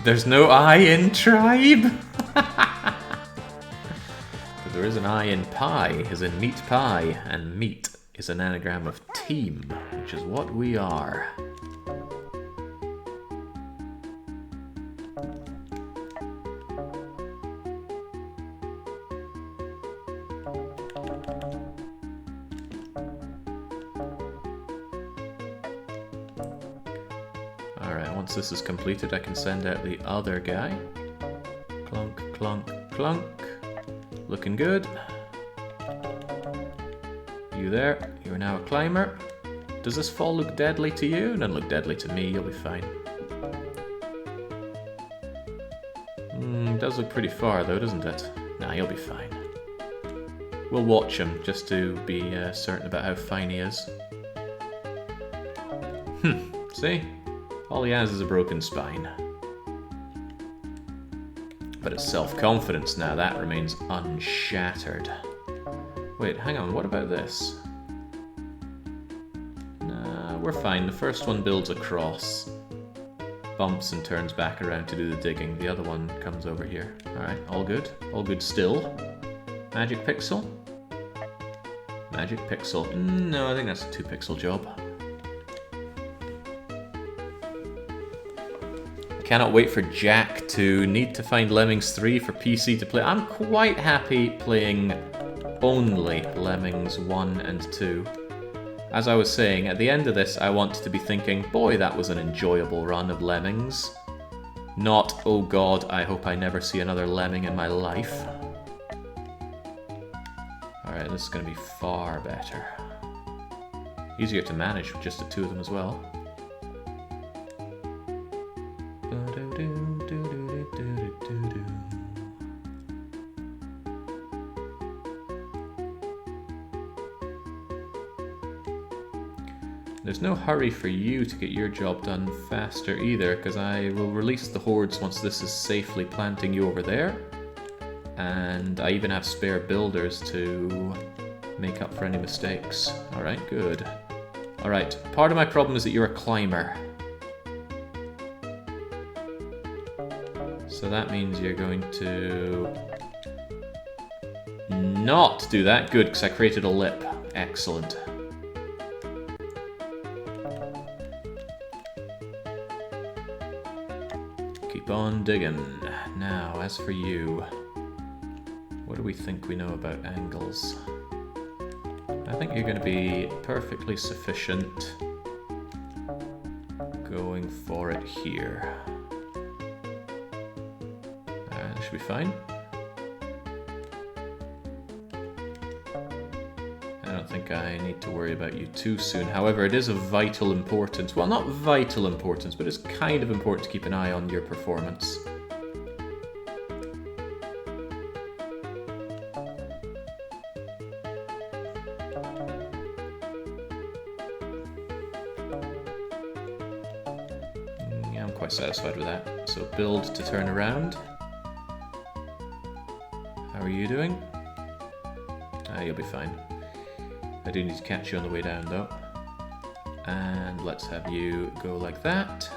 There's no I in tribe? there is an I in pie, as in meat pie, and meat is an anagram of team, which is what we are. Alright, once this is completed, I can send out the other guy. Clunk, clunk, clunk. Looking good. You there, you're now a climber. Does this fall look deadly to you? Doesn't look deadly to me, you'll be fine. It does look pretty far though, doesn't it? Nah, you'll be fine. We'll watch him, just to be certain about how fine he is. See? All he has is a broken spine. But his self-confidence now, that remains unshattered. Wait, hang on, what about this? Nah, we're fine. The first one builds across, bumps and turns back around to do the digging. The other one comes over here. Alright, all good. All good still. Magic pixel? Magic pixel. No, I think that's a 2-pixel job. Cannot wait for Jack to need to find Lemmings 3 for PC to play. I'm quite happy playing only Lemmings 1 and 2. As I was saying, at the end of this, I want to be thinking, boy, that was an enjoyable run of Lemmings. Not, oh god, I hope I never see another Lemming in my life. Alright, this is going to be far better. Easier to manage with just the two of them as well. There's no hurry for you to get your job done faster either, because I will release the hordes once this is safely planting you over there. And I even have spare builders to make up for any mistakes. Alright, good. Alright, part of my problem is that you're a climber. So that means you're going to not do that. Good, because I created a lip. Excellent. Keep on digging. Now, as for you, what do we think we know about angles? I think you're going to be perfectly sufficient going for it here. That should be fine. I don't think I need to worry about you too soon. However, it is of vital importance. Well, not vital importance, but it's kind of important to keep an eye on your performance. Yeah, I'm quite satisfied with that. So build to turn around. How are you doing? You'll be fine. I do need to catch you on the way down though. And let's have you go like that.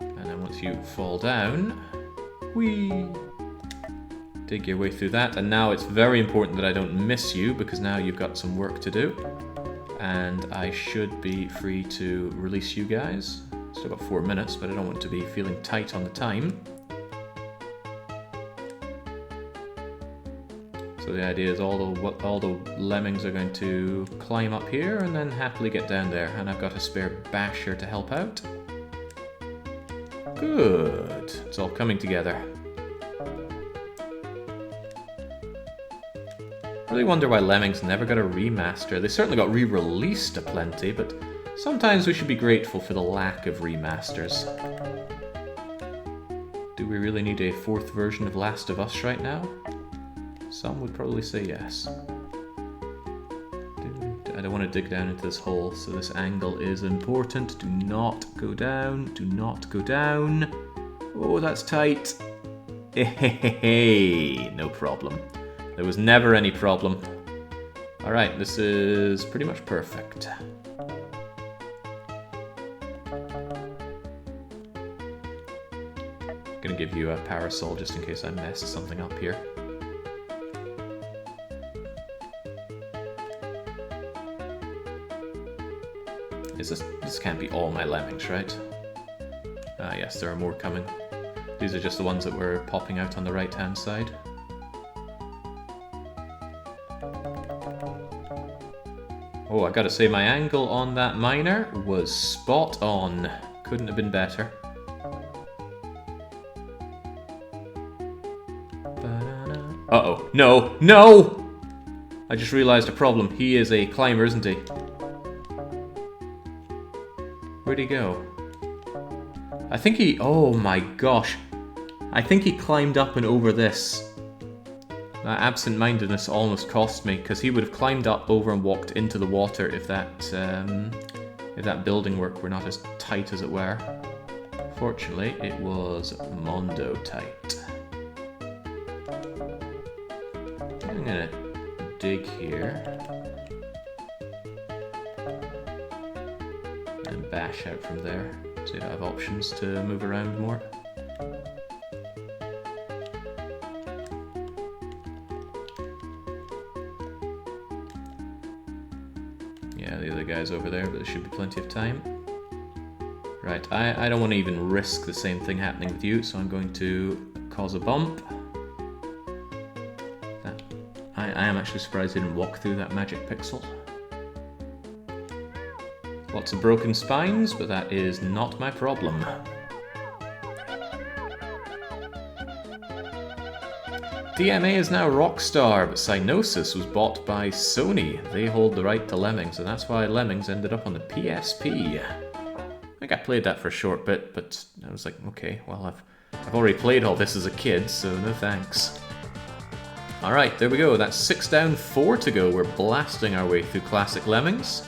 And then once you fall down, whee! Dig your way through that. And now it's very important that I don't miss you, because now you've got some work to do. And I should be free to release you guys. Still got 4 minutes, but I don't want to be feeling tight on the time. So the idea is all the lemmings are going to climb up here and then happily get down there. And I've got a spare basher to help out. Good. It's all coming together. I really wonder why Lemmings never got a remaster. They certainly got re-released aplenty, but sometimes we should be grateful for the lack of remasters. Do we really need a 4th version of Last of Us right now? Some would probably say yes. I don't want to dig down into this hole, so this angle is important. Do not go down. Do not go down. Oh, that's tight. Hey, no problem. There was never any problem. Alright, this is pretty much perfect. Gonna didn't give you a parasol just in case I messed something up here. This can't be all my lemmings, right? Ah yes, there are more coming. These are just the ones that were popping out on the right-hand side. Oh, I gotta say, my angle on that miner was spot on. Couldn't have been better. Uh-oh. No! No! I just realized a problem. He is a climber, isn't he? Where'd he go? I think he... Oh my gosh. I think he climbed up and over this. That absent-mindedness almost cost me, because he would have climbed up, over, and walked into the water if that building work were not as tight as it were. Fortunately, it was mondo tight. I'm gonna dig here. And bash out from there, so I have options to move around more. Yeah, the other guy's over there, but there should be plenty of time. Right, I don't want to even risk the same thing happening with you, so I'm going to cause a bump. I am actually surprised I didn't walk through that magic pixel. Lots of broken spines, but that is not my problem. DMA is now Rockstar, but Cynosis was bought by Sony. They hold the right to Lemmings, and that's why Lemmings ended up on the PSP. I think I played that for a short bit, but I was like, okay, well, I've already played all this as a kid, so no thanks. Alright, there we go. That's 6 down, 4 to go. We're blasting our way through classic Lemmings.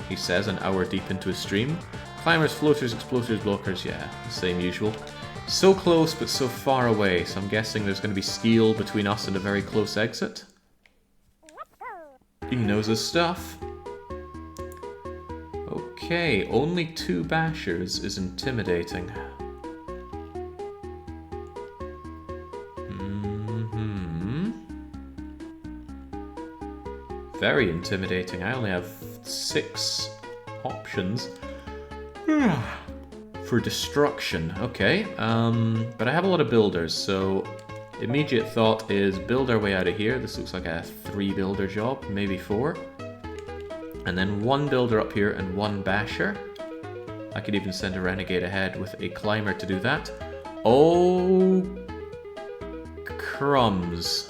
He says, an hour deep into his stream. Climbers, floaters, exploders, blockers, yeah, the same usual. So close, but so far away, so I'm guessing there's going to be steel between us and a very close exit. He knows his stuff. Okay, only 2 bashers is intimidating. Very intimidating. I only have 6 options for destruction. Okay, but I have a lot of builders, so immediate thought is build our way out of here. This looks like a 3 builder job, maybe 4. And then 1 builder up here and 1 basher. I could even send a renegade ahead with a climber to do that. Oh, crumbs.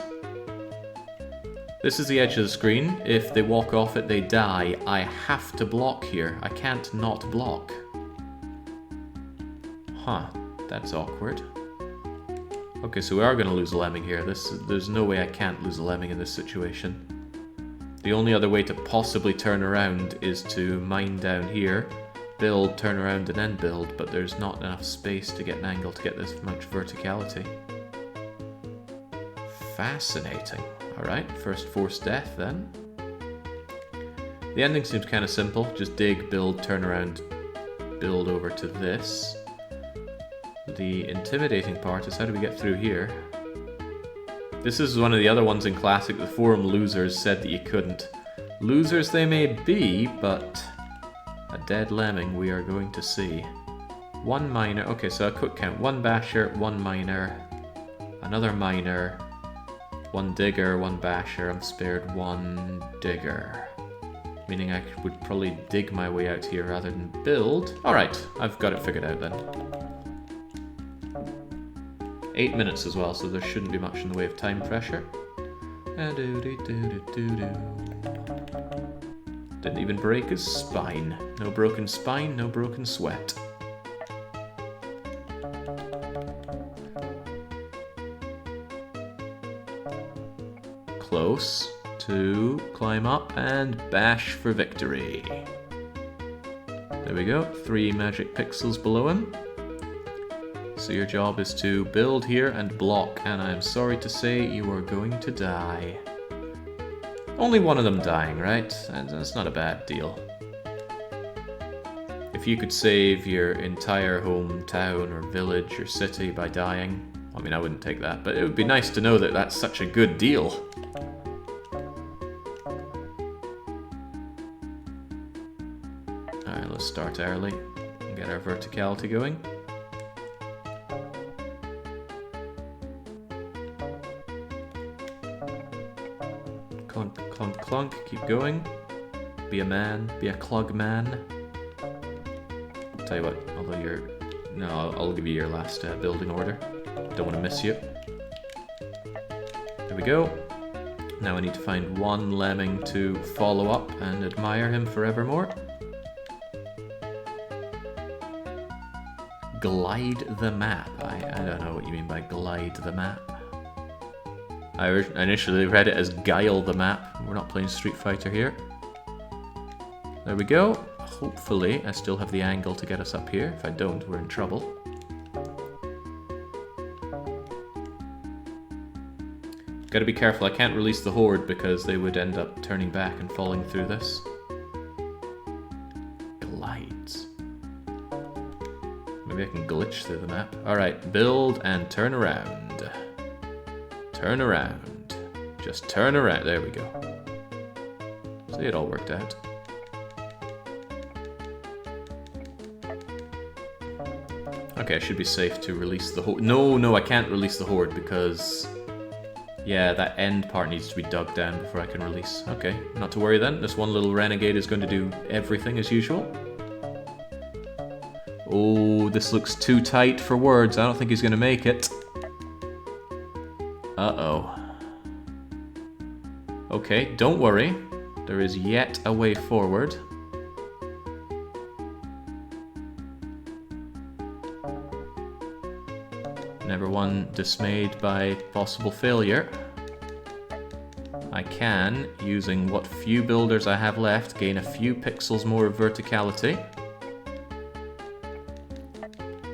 This is the edge of the screen. If they walk off it, they die. I have to block here. I can't not block. Huh, that's awkward. Okay, so we are going to lose a lemming here. There's no way I can't lose a lemming in this situation. The only other way to possibly turn around is to mine down here, build, turn around, and then build, but there's not enough space to get an angle to get this much verticality. Fascinating. Alright, first forced death then. The ending seems kind of simple. Just dig, build, turn around, build over to this. The intimidating part is how do we get through here? This is one of the other ones in Classic. The forum losers said that you couldn't. Losers they may be, but a dead lemming we are going to see. 1 miner. Okay, so a quick count. 1 basher, 1 miner, another miner, 1 digger, 1 basher. I'm spared 1 digger. Meaning I would probably dig my way out here rather than build. Alright, I've got it figured out then. 8 minutes as well, so there shouldn't be much in the way of time pressure. Didn't even break his spine. No broken spine, no broken sweat. Close to climb up and bash for victory. There we go, 3 magic pixels below him. So your job is to build here and block, and I'm sorry to say you are going to die. Only one of them dying, right? And that's not a bad deal. If if you could save your entire hometown or village or city by dying, I mean, I wouldn't take that, but it would be nice to know that that's such a good deal. Alright, let's start early and get our verticality going. Clunk, clunk, clunk, keep going. Be a man, be a clog man. Tell you what, although you're... No, I'll give you your last building order. Don't want to miss you. There we go. Now I need to find one lemming to follow up and admire him forevermore. Glide the map. I don't know what you mean by glide the map. I initially read it as guile the map. We're not playing Street Fighter here. There we go. Hopefully I still have the angle to get us up here. If I don't, we're in trouble. Gotta be careful, I can't release the horde because they would end up turning back and falling through this. Glides. Maybe I can glitch through the map. Alright, build and turn around. Turn around. Just turn around. There we go. See, it all worked out. Okay, I should be safe to release the horde. No, I can't release the horde because... Yeah, that end part needs to be dug down before I can release. Okay, not to worry then. This one little renegade is going to do everything as usual. Oh, this looks too tight for words. I don't think he's going to make it. Uh-oh. Okay, don't worry. There is yet a way forward. Never one dismayed by possible failure. I can, using what few builders I have left, gain a few pixels more of verticality.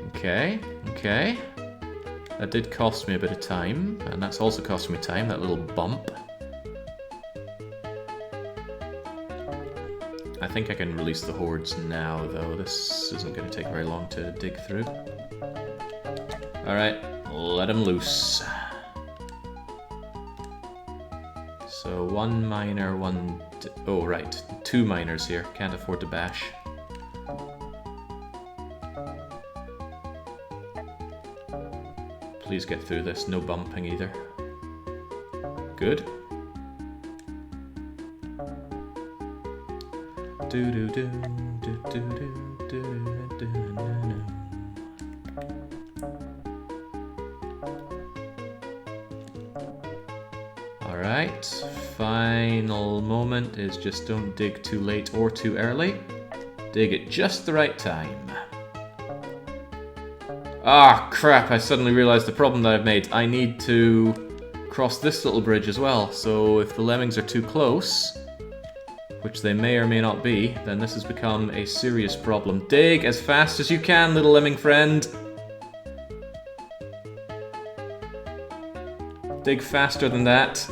Okay, okay. That did cost me a bit of time, and that's also cost me time, that little bump. I think I can release the hordes now, though. This isn't going to take very long to dig through. Alright, let him loose. So one miner, oh right, 2 miners here. Can't afford to bash. Please get through this, no bumping either. Good. Do do do do do do do do do. Alright, final moment is just don't dig too late or too early. Dig at just the right time. Ah, crap, I suddenly realized the problem that I've made. I need to cross this little bridge as well, so if the lemmings are too close, which they may or may not be, then this has become a serious problem. Dig as fast as you can, little lemming friend. Dig faster than that.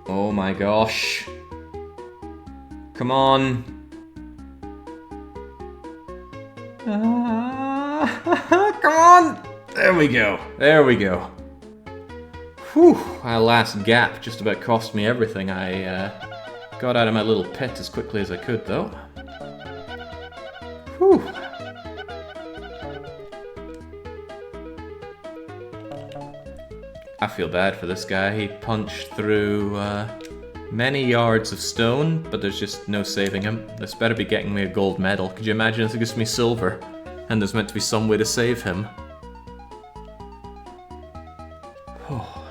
Oh my gosh. Come on. Come on! There we go. There we go. Whew. That last gap just about cost me everything. I got out of my little pit as quickly as I could, though. Whew. I feel bad for this guy. He punched through many yards of stone, but there's just no saving him. This better be getting me a gold medal. Could you imagine if it gives me silver? And there's meant to be some way to save him. Oh.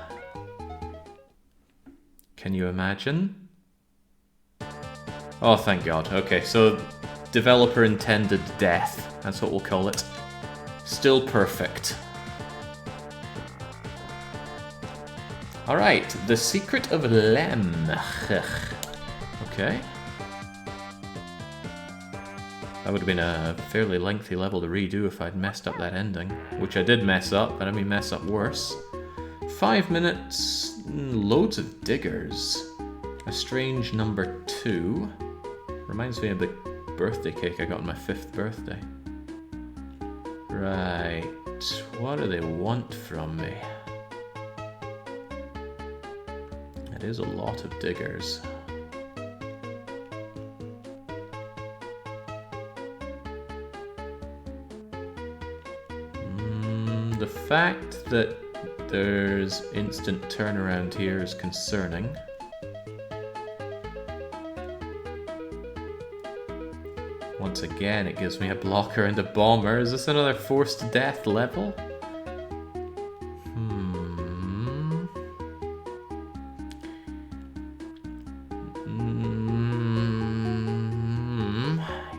Can you imagine? Oh, thank God. Okay, so developer intended death. That's what we'll call it. Still perfect. Alright, the secret of Lem. Okay. That would have been a fairly lengthy level to redo if I'd messed up that ending. Which I did mess up, but I mean mess up worse. 5 minutes, loads of diggers. A strange number 2. Reminds me of the birthday cake I got on my 5th birthday. Right, what do they want from me? It is a lot of diggers. The fact that there's instant turnaround here is concerning. Once again, it gives me a blocker and a bomber. Is this another forced death level?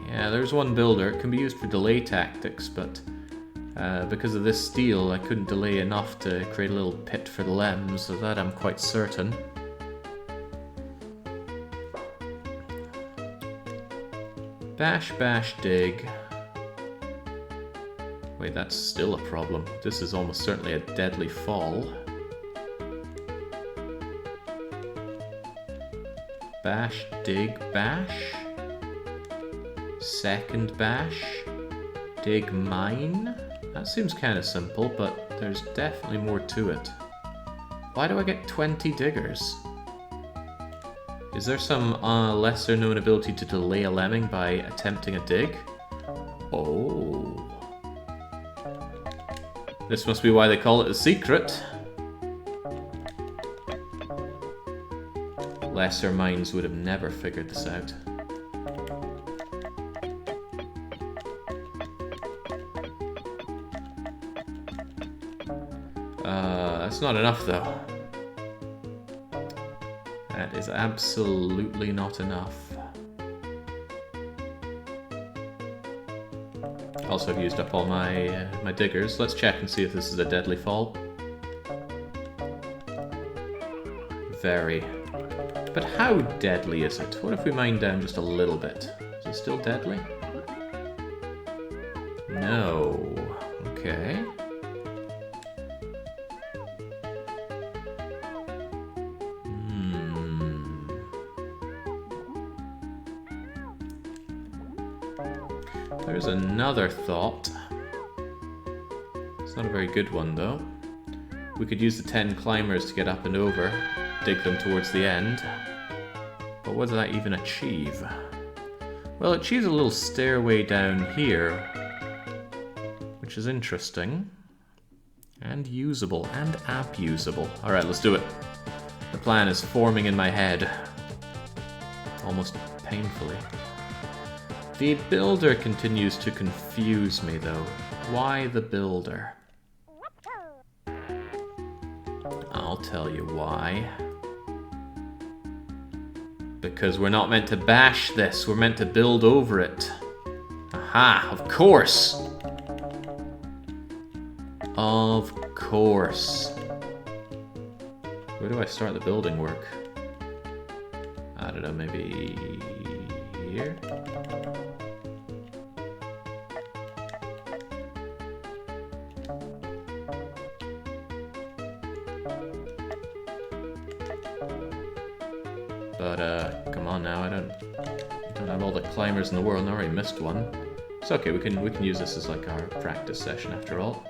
Yeah, there's one builder. It can be used for delay tactics, but because of this steel, I couldn't delay enough to create a little pit for the Lemmings, of that I'm quite certain. Bash, bash, dig. Wait, that's still a problem. This is almost certainly a deadly fall. Bash, dig, bash. Second bash. Dig, mine. That seems kind of simple, but there's definitely more to it. Why do I get 20 diggers? Is there some lesser known ability to delay a lemming by attempting a dig? Oh. This must be why they call it a secret. Lesser minds would have never figured this out. That's not enough though. That is absolutely not enough. Also, I've used up all my my diggers. Let's check and see if this is a deadly fall. Very. But how deadly is it? What if we mine down just a little bit? Is it still deadly? No. Okay. There's another thought. It's not a very good one though. We could use the 10 climbers to get up and over, dig them towards the end. But what does that even achieve? Well, it achieves a little stairway down here, which is interesting. And usable, and abusable. Alright, let's do it. The plan is forming in my head. Almost painfully. The builder continues to confuse me though. Why the builder? I'll tell you why. Because we're not meant to bash this, we're meant to build over it. Aha, of course! Of course. Where do I start the building work? I don't know, maybe here? But come on now, I don't have all the climbers in the world, and I already missed one. It's okay, we can use this as like our practice session after all.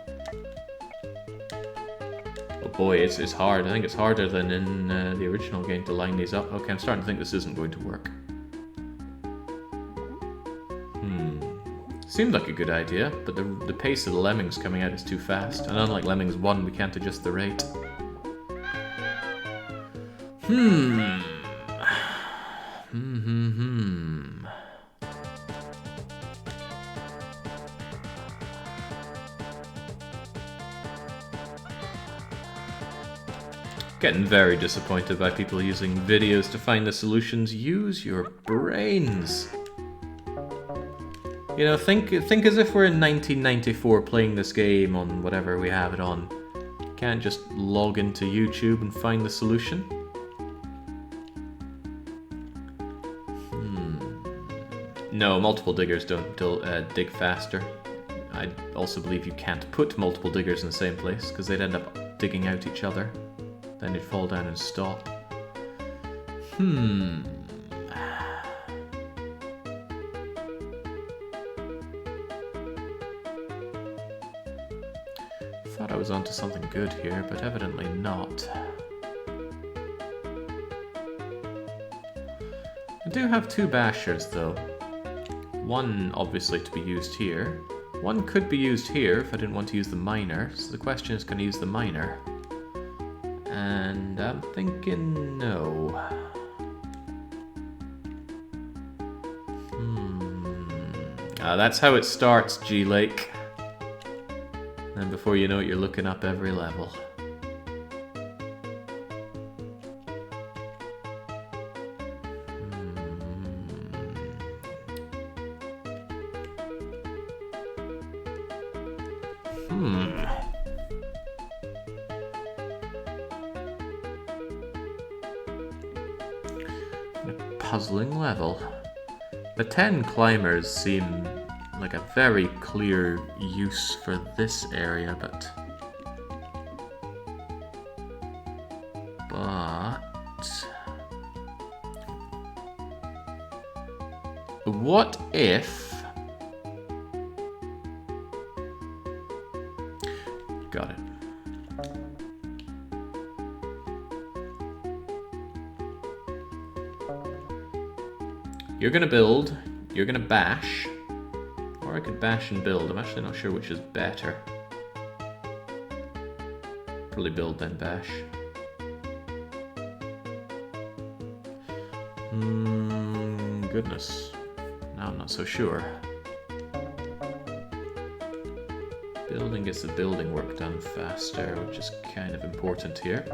Oh boy, it's hard. I think it's harder than in the original game to line these up. Okay, I'm starting to think this isn't going to work. Seemed like a good idea, but the pace of the Lemmings coming out is too fast, and unlike Lemmings 1, we can't adjust the rate. Getting very disappointed by people using videos to find the solutions. Use your brains. You know, think as if we're in 1994 playing this game on whatever we have it on. Can't just log into YouTube and find the solution. No, multiple diggers don't dig faster. I also believe you can't put multiple diggers in the same place, because they'd end up digging out each other. Then they'd fall down and stop. Thought I was onto something good here, but evidently not. I do have 2 bashers though. One obviously to be used here. One could be used here if I didn't want to use the miner. So the question is, can I use the miner? And I'm thinking no. That's how it starts, G-Lake. And before you know it, you're looking up every level. A puzzling level. The 10 climbers seem like a very clear use for this area, but what if... Got it. You're gonna build, you're gonna bash, or I could bash and build. I'm actually not sure which is better. Probably build then bash. Goodness. Now I'm not so sure. Building gets the building work done faster, which is kind of important here.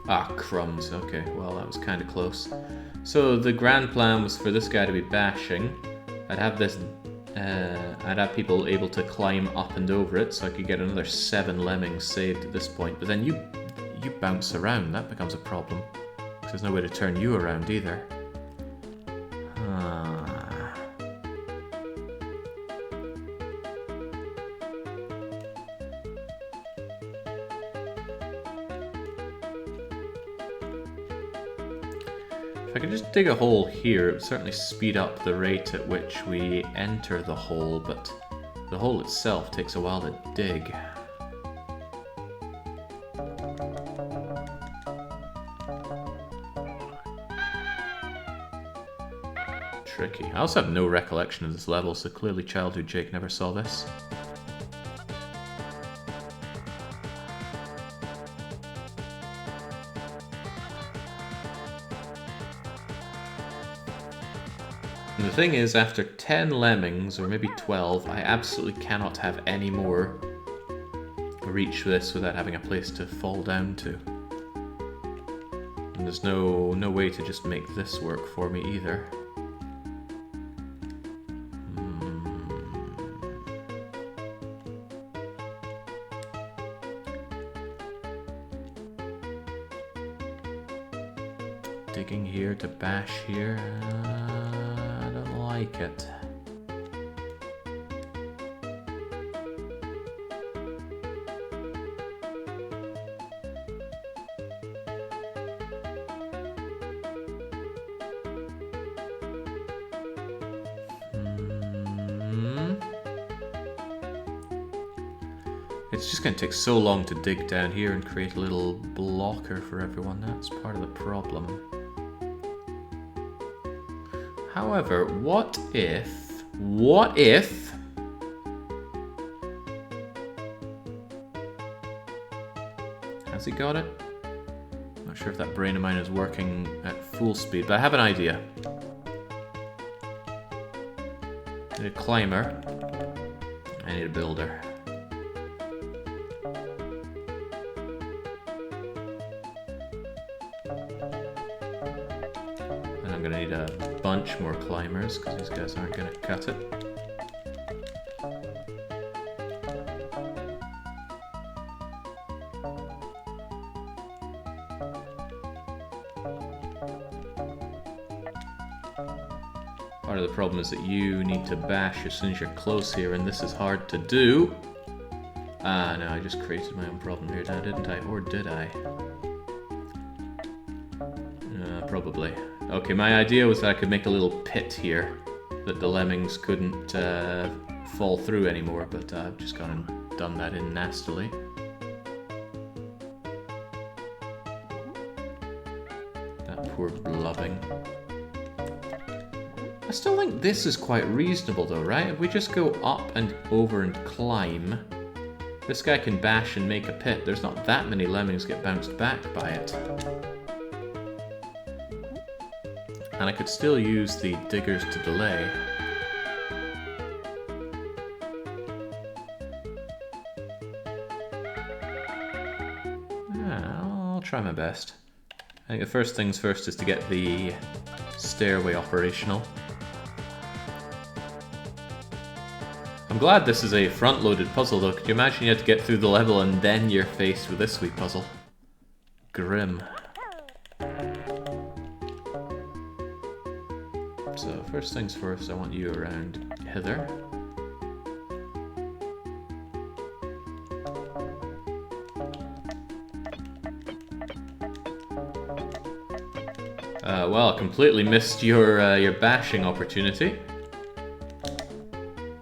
Ah, crumbs. Okay, well that was kind of close. So the grand plan was for this guy to be bashing. I'd have this, I'd have people able to climb up and over it, so I could get another 7 lemmings saved at this point. But then you bounce around, that becomes a problem. Because there's no way to turn you around either. If I could just dig a hole here, it would certainly speed up the rate at which we enter the hole, but the hole itself takes a while to dig. Tricky. I also have no recollection of this level, so clearly childhood Jake never saw this. And the thing is, after 10 lemmings, or maybe 12, I absolutely cannot have any more reach this without having a place to fall down to. And there's no way to just make this work for me either. Digging here to bash here. I don't like it. It's just going to take so long to dig down here and create a little blocker for everyone. That's part of the problem. However, what if... Has he got it? Not sure if that brain of mine is working at full speed, but I have an idea. I need a climber. I need a builder. And I'm gonna need a bunch more climbers, because these guys aren't gonna cut it. Part of the problem is that you need to bash as soon as you're close here, and this is hard to do. Ah, no, I just created my own problem here now, didn't I? Or did I? Probably. Okay, my idea was that I could make a little pit here that the lemmings couldn't fall through anymore, but I've just gone and done that in nastily. That poor blubbing. I still think this is quite reasonable though, right? If we just go up and over and climb, this guy can bash and make a pit. There's not that many lemmings get bounced back by it. And I could still use the diggers to delay. Yeah, I'll try my best. I think the first things first is to get the stairway operational. I'm glad this is a front-loaded puzzle though. Could you imagine you had to get through the level and then you're faced with this sweet puzzle? Grim. So first things first, I want you around hither. Well, I completely missed your bashing opportunity.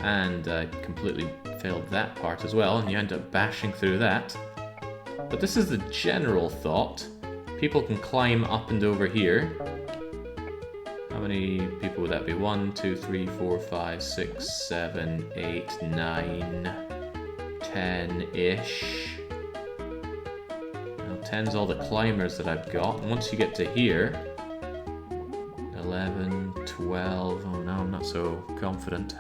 And I completely failed that part as well, and you end up bashing through that. But this is the general thought. People can climb up and over here. How many people would that be? 1, 2, 3, 4, 5, 6, 7, 8, 9, 10-ish. Now 10's all the climbers that I've got. And once you get to here, 11, 12, oh no, I'm not so confident.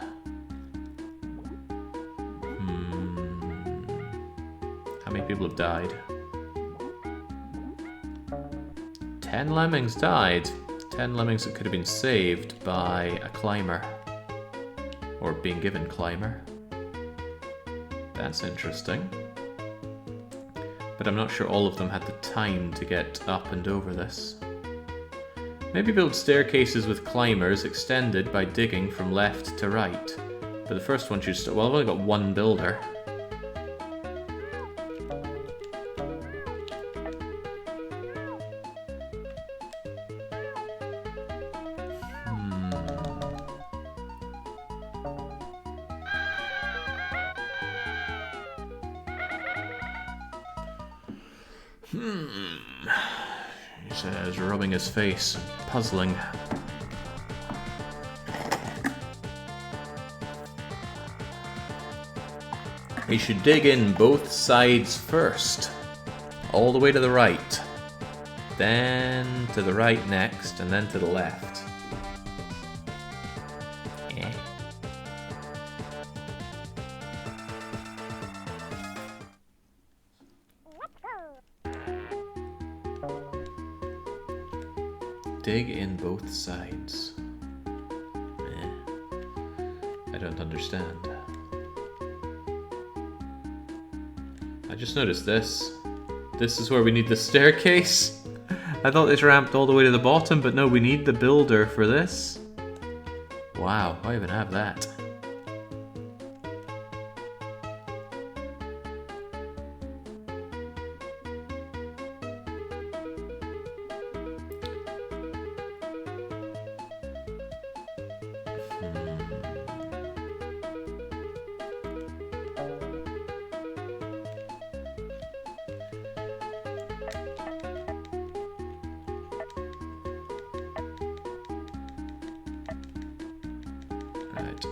How many people have died? 10 lemmings died. 10 lemmings that could have been saved by a climber. Or being given climber. That's interesting. But I'm not sure all of them had the time to get up and over this. Maybe build staircases with climbers extended by digging from left to right. But the first one should start. Well, I've only got one builder. He says, rubbing his face, puzzling. We should dig in both sides first, all the way to the right, then to the right next, and then to the left. Dig in both sides. I don't understand. I just noticed this. This is where we need the staircase. I thought this ramped all the way to the bottom, but no, we need the builder for this. Wow, I even have that.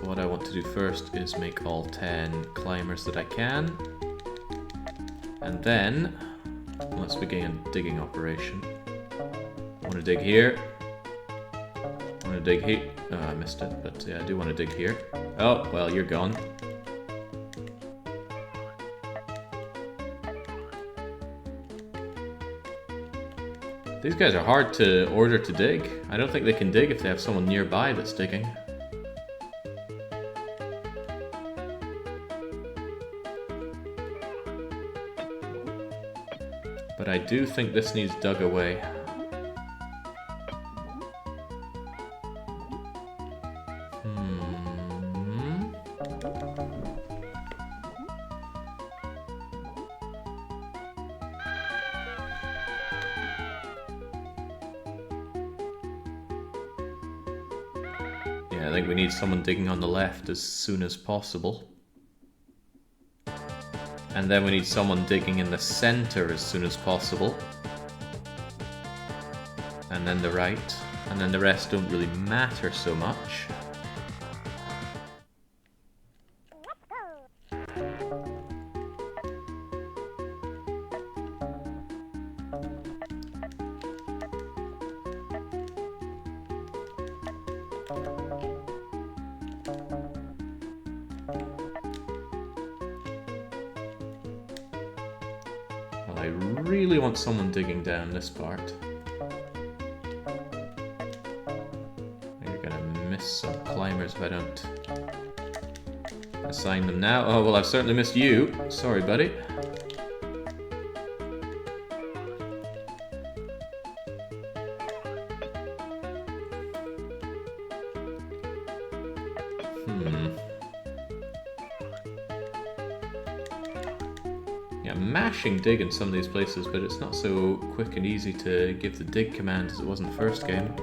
What I want to do first is make all 10 climbers that I can. And then, let's begin a digging operation. I want to dig here. I want to dig here. Oh, I missed it, but yeah, I do want to dig here. Oh, well, you're gone. These guys are hard to order to dig. I don't think they can dig if they have someone nearby that's digging. But I do think this needs dug away. Yeah, I think we need someone digging on the left as soon as possible. And then we need someone digging in the center as soon as possible. And then the right. And then the rest don't really matter so much. Well, I really want someone digging down this part. Some climbers if I don't assign them now. Oh, well, I've certainly missed you. Sorry, buddy. Yeah, mashing dig in some of these places, but it's not so quick and easy to give the dig command as it was in the first game.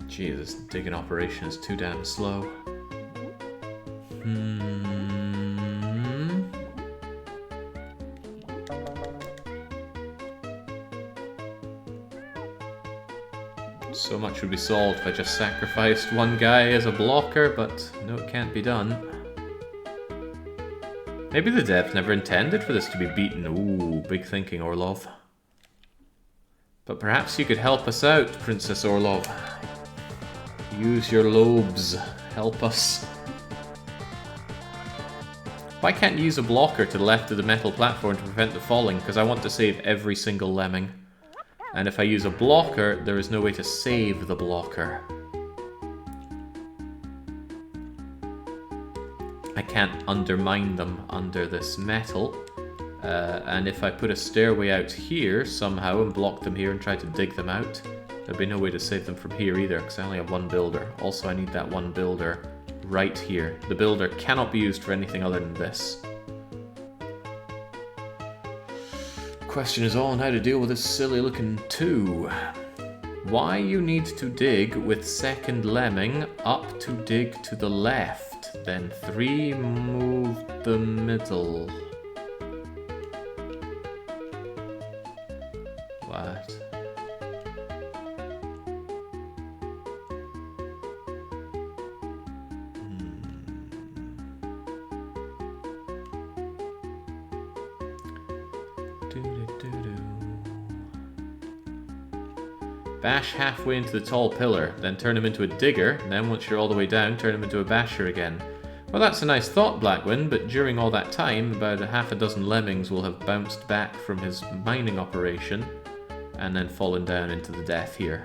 Gee, this digging operation is too damn slow. So much would be solved if I just sacrificed one guy as a blocker, but no, it can't be done. Maybe the devs never intended for this to be beaten. Ooh, big thinking, Orlov. But perhaps you could help us out, Princess Orlov. Use your lobes. Help us. Why can't you use a blocker to the left of the metal platform to prevent the falling? Because I want to save every single lemming. And if I use a blocker, there is no way to save the blocker. I can't undermine them under this metal. And if I put a stairway out here somehow and block them here and try to dig them out, there'd be no way to save them from here either, because I only have one builder. Also, I need that one builder right here. The builder cannot be used for anything other than this. Question is all on how to deal with this silly looking 2. Why you need to dig with second lemming up to dig to the left, then 3 move the middle. What? Bash halfway into the tall pillar, then turn him into a digger, and then once you're all the way down, turn him into a basher again. Well, that's a nice thought, Blackwind, but during all that time, about a half a dozen lemmings will have bounced back from his mining operation, and then fallen down into the death here.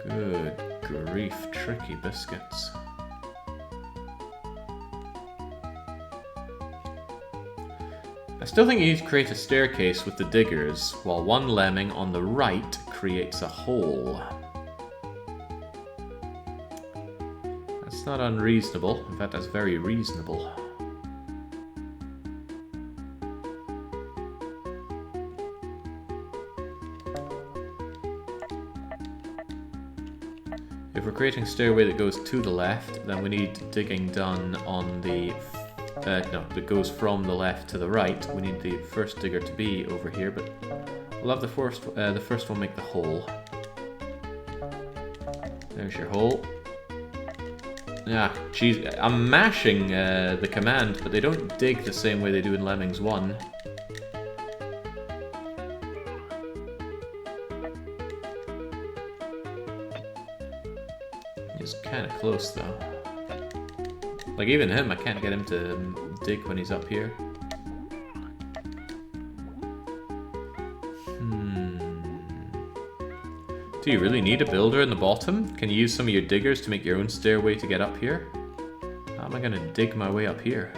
Good grief, tricky biscuits. I still think you need to create a staircase with the diggers, while one lemming on the right creates a hole. That's not unreasonable. In fact, that's very reasonable. If we're creating a stairway that goes to the left, then we need digging done on the... no, that goes from the left to the right. We need the first digger to be over here, but we'll have the first one make the hole. There's your hole. Yeah, geez, I'm mashing the command, but they don't dig the same way they do in Lemmings 1. He's kind of close, though. Like, even him, I can't get him to dig when he's up here. Do you really need a builder in the bottom? Can you use some of your diggers to make your own stairway to get up here? How am I going to dig my way up here?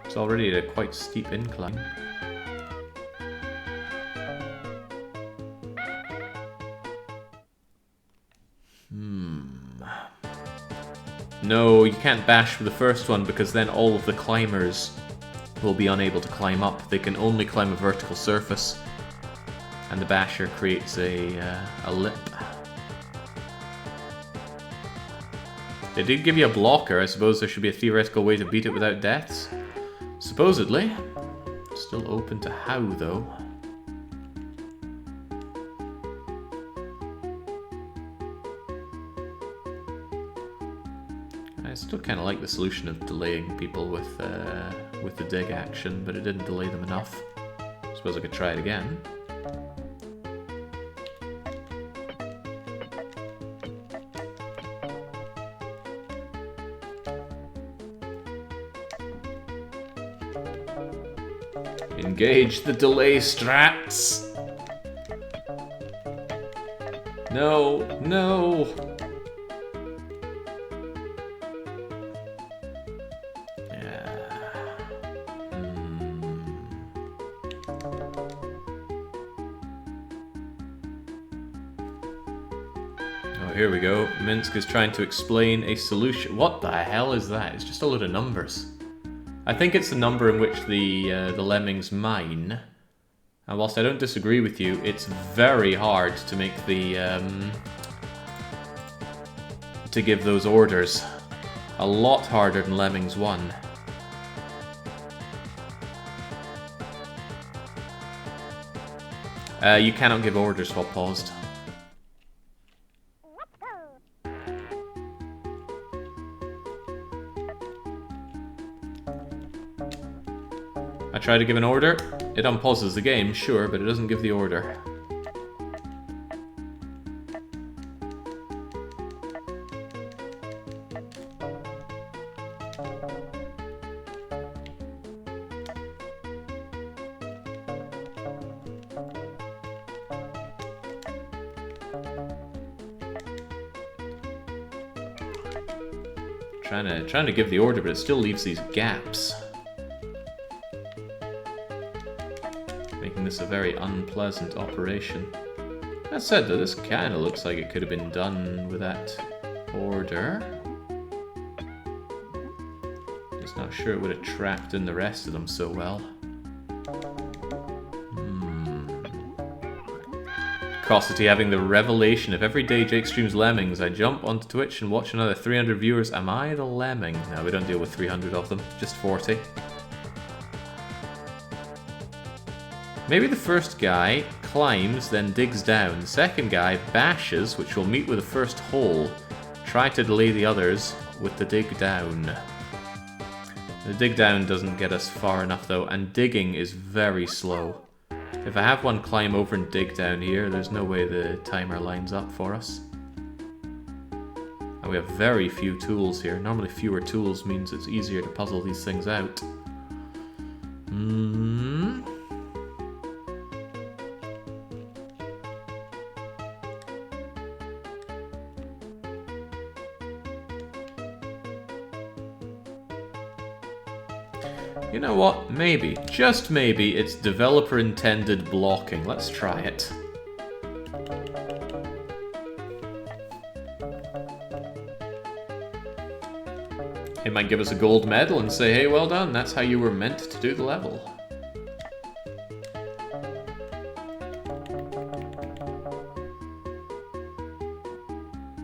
It's already at a quite steep incline. No, you can't bash for the first one because then all of the climbers will be unable to climb up. They can only climb a vertical surface. And the basher creates a lip. They did give you a blocker. I suppose there should be a theoretical way to beat it without deaths. Supposedly. Still open to how, though. I still kind of like the solution of delaying people with the dig action, but it didn't delay them enough. I suppose I could try it again. Engage the delay strats! No, no! Oh, here we go. Minsk is trying to explain a solution. What the hell is that? It's just a load of numbers. I think it's the number in which the Lemmings mine. And whilst I don't disagree with you, it's very hard to make the to give those orders. A lot harder than Lemmings 1. You cannot give orders while paused. I try to give an order, it unpauses the game, sure, but it doesn't give the order. Trying to give the order, but it still leaves these gaps. Making this a very unpleasant operation. That said, though, this kind of looks like it could have been done with that order. Just not sure it would have trapped in the rest of them so well. Costity having the revelation. If every day Jake streams Lemmings, I jump onto Twitch and watch another 300 viewers. Am I the Lemming? No, we don't deal with 300 of them, just 40. Maybe the first guy climbs, then digs down. The second guy bashes, which will meet with the first hole. Try to delay the others with the dig down. The dig down doesn't get us far enough though, and digging is very slow. If I have one climb over and dig down here, there's no way the timer lines up for us. And we have very few tools here. Normally fewer tools means it's easier to puzzle these things out. You know what? Maybe, just maybe, it's developer-intended blocking. Let's try it. It might give us a gold medal and say, hey, well done, that's how you were meant to do the level.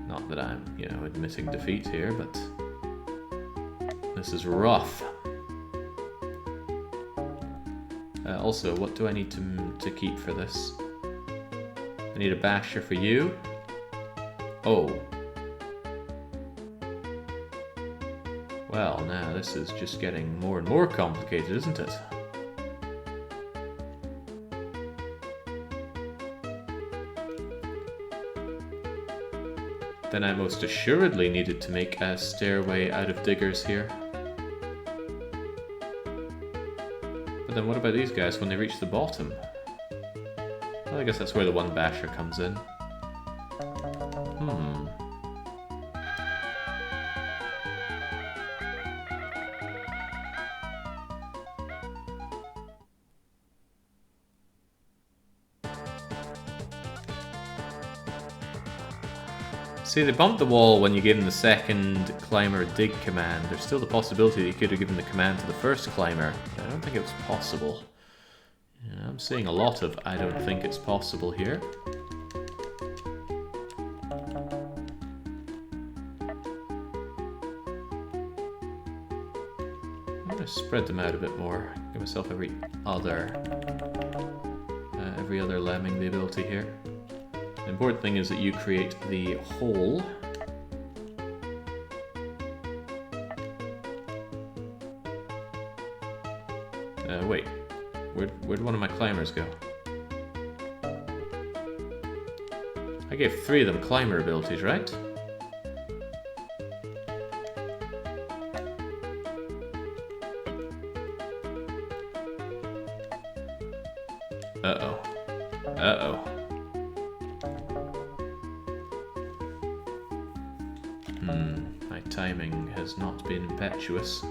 Not that I'm, you know, admitting defeat here, but this is rough. Also, what do I need to keep for this? I need a basher for you. Oh. Well, now this is just getting more and more complicated, isn't it? Then I most assuredly needed to make a stairway out of diggers here. Then what about these guys when they reach the bottom? Well, I guess that's where the one basher comes in. See, they bumped the wall when you gave him the second climber dig command. There's still the possibility that you could have given the command to the first climber. I don't think it was possible. Yeah, I'm seeing a lot of I don't think it's possible here. I'm going to spread them out a bit more. Give myself every other lemming the ability here. The important thing is that you create the hole. Wait. Where'd one of my climbers go? I gave 3 of them climber abilities, right? Uh-oh. Uh-oh. My timing has not been impetuous.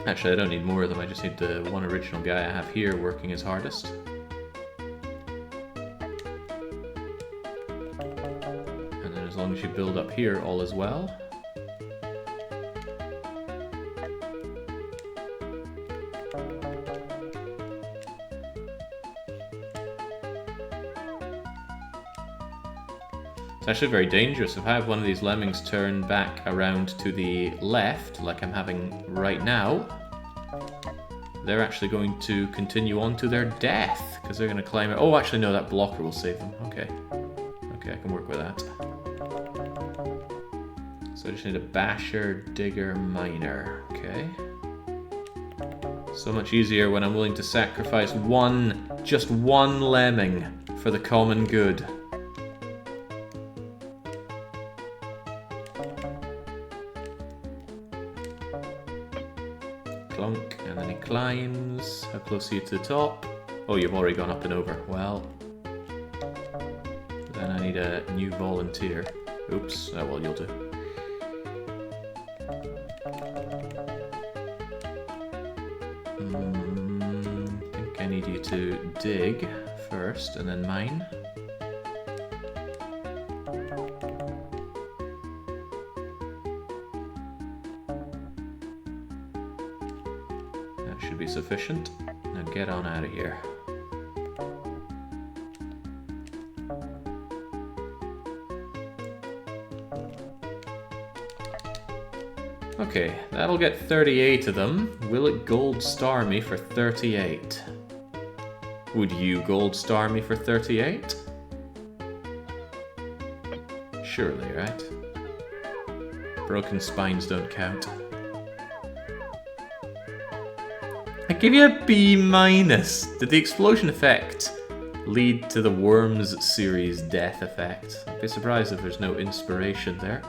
Actually, I don't need more of them, I just need the one original guy I have here working his hardest. And then as long as you build up here, all is well. It's actually very dangerous. If I have one of these lemmings turn back around to the left, like I'm having right now, they're actually going to continue on to their death, because they're going to climb it. Oh, actually, no, that blocker will save them. Okay. Okay, I can work with that. So I just need a basher, digger, miner. Okay. So much easier when I'm willing to sacrifice just one lemming for the common good. Clunk, and then he climbs. How close are you to the top? Oh, you've already gone up and over. Well, then I need a new volunteer. Oops, oh well, you'll do. I think I need you to dig first, and then mine. Should be sufficient. Now get on out of here. Okay, that'll get 38 of them. Will it gold star me for 38? Would you gold star me for 38? Surely, right? Broken spines don't count. I give you a B-. Did the explosion effect lead to the Worms series death effect? I'd be surprised if there's no inspiration there.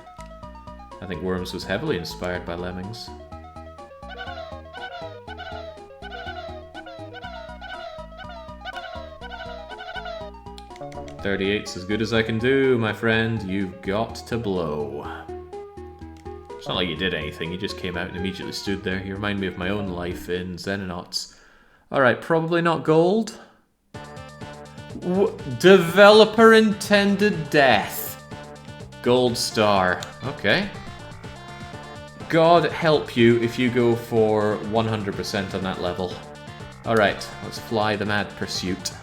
I think Worms was heavily inspired by Lemmings. .38's as good as I can do, my friend. You've got to blow. It's not like you did anything, you just came out and immediately stood there. You remind me of my own life in Xenonauts. Alright, probably not gold. Developer intended death. Gold star. Okay. God help you if you go for 100% on that level. Alright, let's fly the mad pursuit.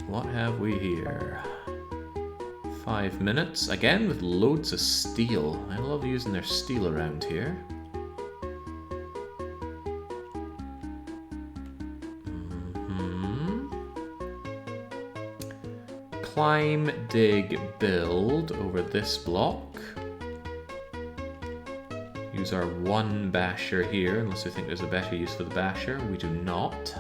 What have we here? 5 minutes, again with loads of steel. I love using their steel around here. Climb, dig, build over this block. Use our one basher here, unless we think there's a better use for the basher. We do not.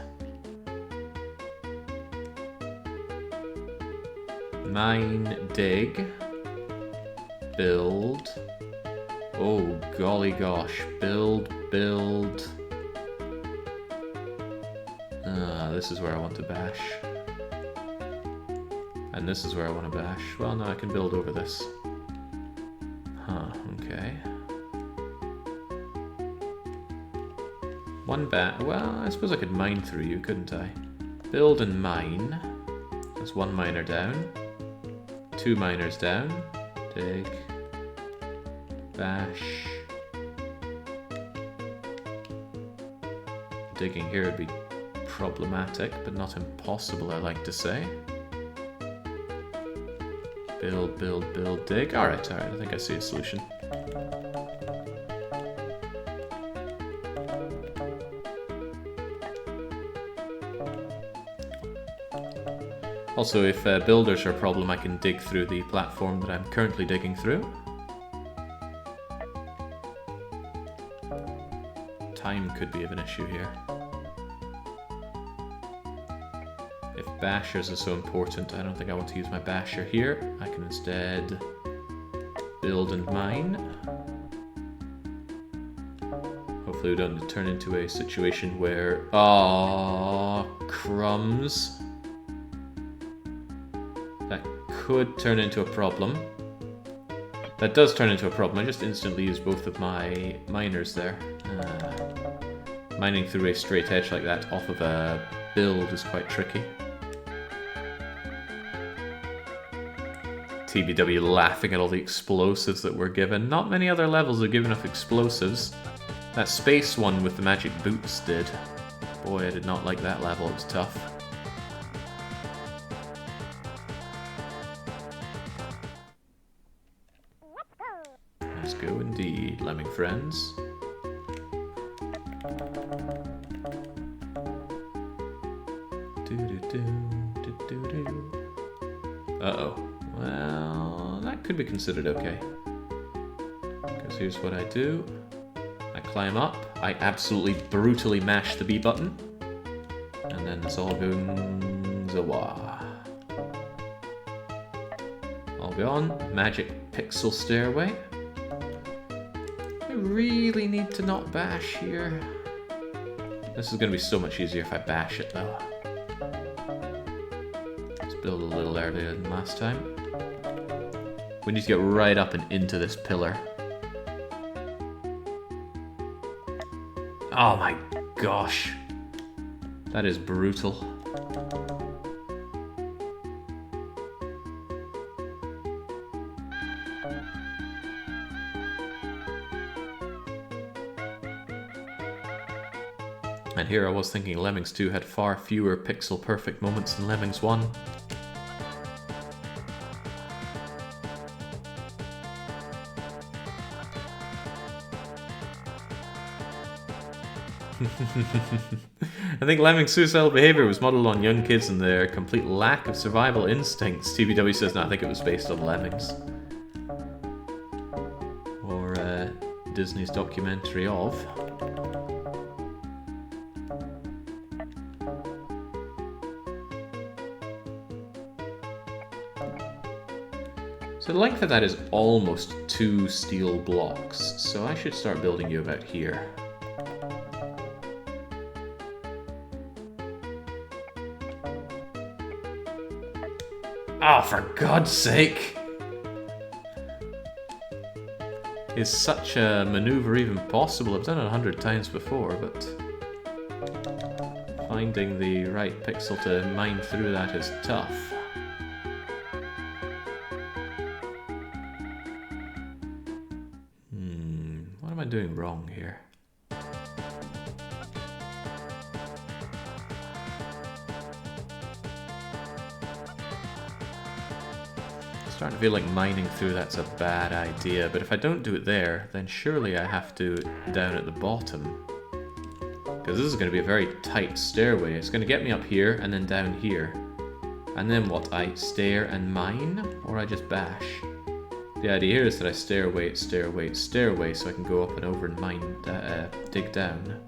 Mine, dig, build. Oh, golly gosh. Build, build. This is where I want to bash. And this is where I want to bash. Well, no, I can build over this. Huh, okay. One well, I suppose I could mine through you, couldn't I? Build and mine. That's one miner down. 2 miners down. Dig. Bash. Digging here would be problematic, but not impossible, I like to say. Build, build, build, dig. Alright, I think I see a solution. Also, if builders are a problem, I can dig through the platform that I'm currently digging through. Time could be of an issue here. If bashers are so important, I don't think I want to use my basher here. I can instead build and mine. Hopefully we don't turn into a situation where... Aww, crumbs. That could turn into a problem. That does turn into a problem. I just instantly used both of my miners there. Mining through a straight edge like that off of a build is quite tricky. TBW laughing at all the explosives that were given. Not many other levels are given enough explosives. That space one with the magic boots did. Boy, I did not like that level. It was tough. Let's go indeed, lemming friends. Uh-oh. Well, that could be considered okay. Because here's what I do. I climb up. I absolutely brutally mash the B button. And then this all goes away. All gone. Magic pixel stairway. I really need to not bash here. This is going to be so much easier if I bash it, though. Let's build a little earlier than last time. We need to get right up and into this pillar. Oh my gosh. That is brutal. And here I was thinking Lemmings 2 had far fewer pixel perfect moments than Lemmings 1. I think Lemmings' suicidal behavior was modeled on young kids and their complete lack of survival instincts. TBW says, no, I think it was based on Lemmings. Or Disney's documentary of. So the length of that is almost 2 steel blocks, so I should start building you about here. Oh, for God's sake! Is such a maneuver even possible? I've done it 100 times before, but finding the right pixel to mine through that is tough. What am I doing wrong here? Starting to feel like mining through that's a bad idea, but if I don't do it there, then surely I have to down at the bottom. Because this is going to be a very tight stairway. It's going to get me up here and then down here. And then what, I stair and mine? Or I just bash? The idea here is that I stairway, stairway, stairway, so I can go up and over and mine, dig down.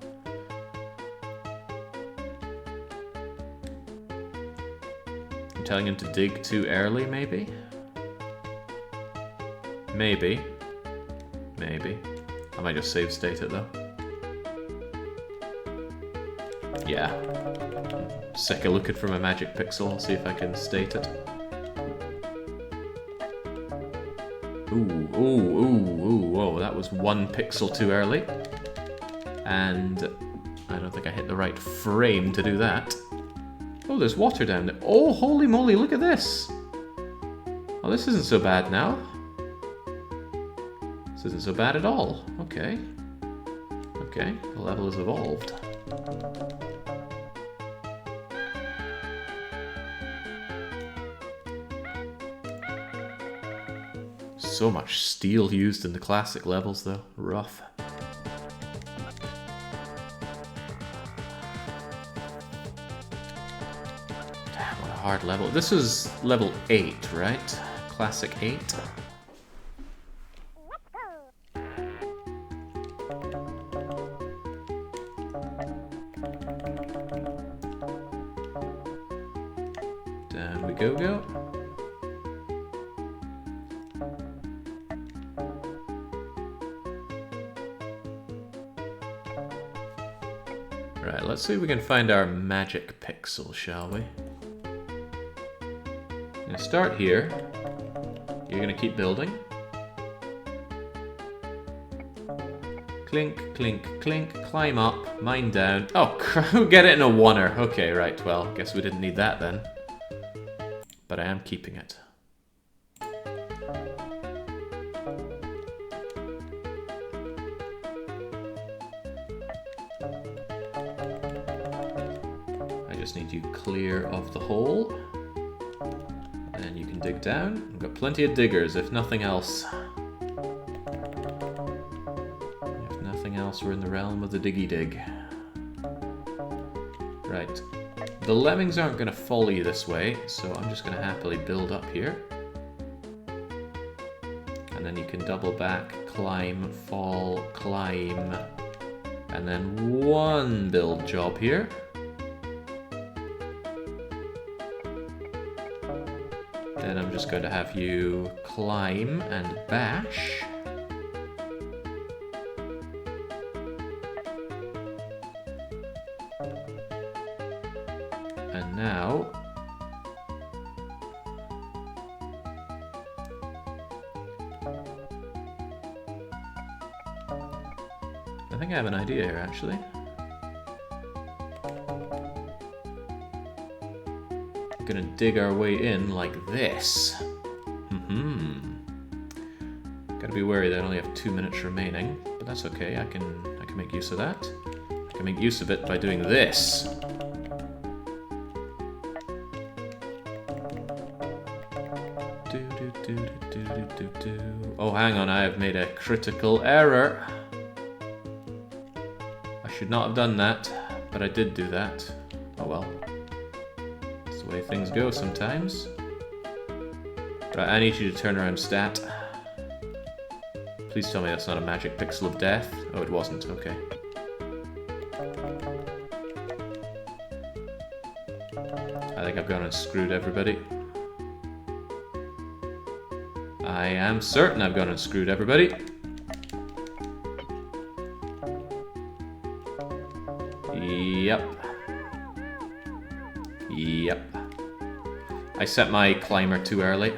I'm telling him to dig too early, maybe? Maybe. Maybe. I might just save state it though. Yeah. Sick of looking for my magic pixel. I'll see if I can state it. Ooh, ooh, ooh, ooh, whoa, that was 1 pixel too early. And I don't think I hit the right frame to do that. Oh, there's water down there. Oh, holy moly, look at this! Oh, this isn't so bad now. This isn't so bad at all. Okay. Okay, the level has evolved. So much steel used in the classic levels, though. Rough. Damn, what a hard level. This is level 8, right? Classic 8. Down we go. Right, let's see if we can find our magic pixel, shall we? I'm gonna start here. You're gonna keep building. Clink, clink, clink, climb up, mine down. Oh, get it in a oneer. Okay, right, well, guess we didn't need that then. But I am keeping it. Just need you clear of the hole. Then you can dig down. We've got plenty of diggers, if nothing else. If nothing else, we're in the realm of the diggy dig. Right. The lemmings aren't going to follow you this way, so I'm just going to happily build up here. And then you can double back, climb, fall, climb. And then 1 build job here. Then I'm just going to have you climb and bash. And now... I think I have an idea here, actually. Gonna dig our way in like this. Gotta be wary that I only have 2 minutes remaining, but that's okay. I can make use of that. I can make use of it by doing this. Oh, hang on! I have made a critical error. I should not have done that, but I did do that. Oh well. The way things go sometimes. Right, I need you to turn around stat. Please tell me that's not a magic pixel of death. Oh, it wasn't. Okay. I think I've gone and screwed everybody. I am certain I've gone and screwed everybody. Yep. Yep. I set my climber too early.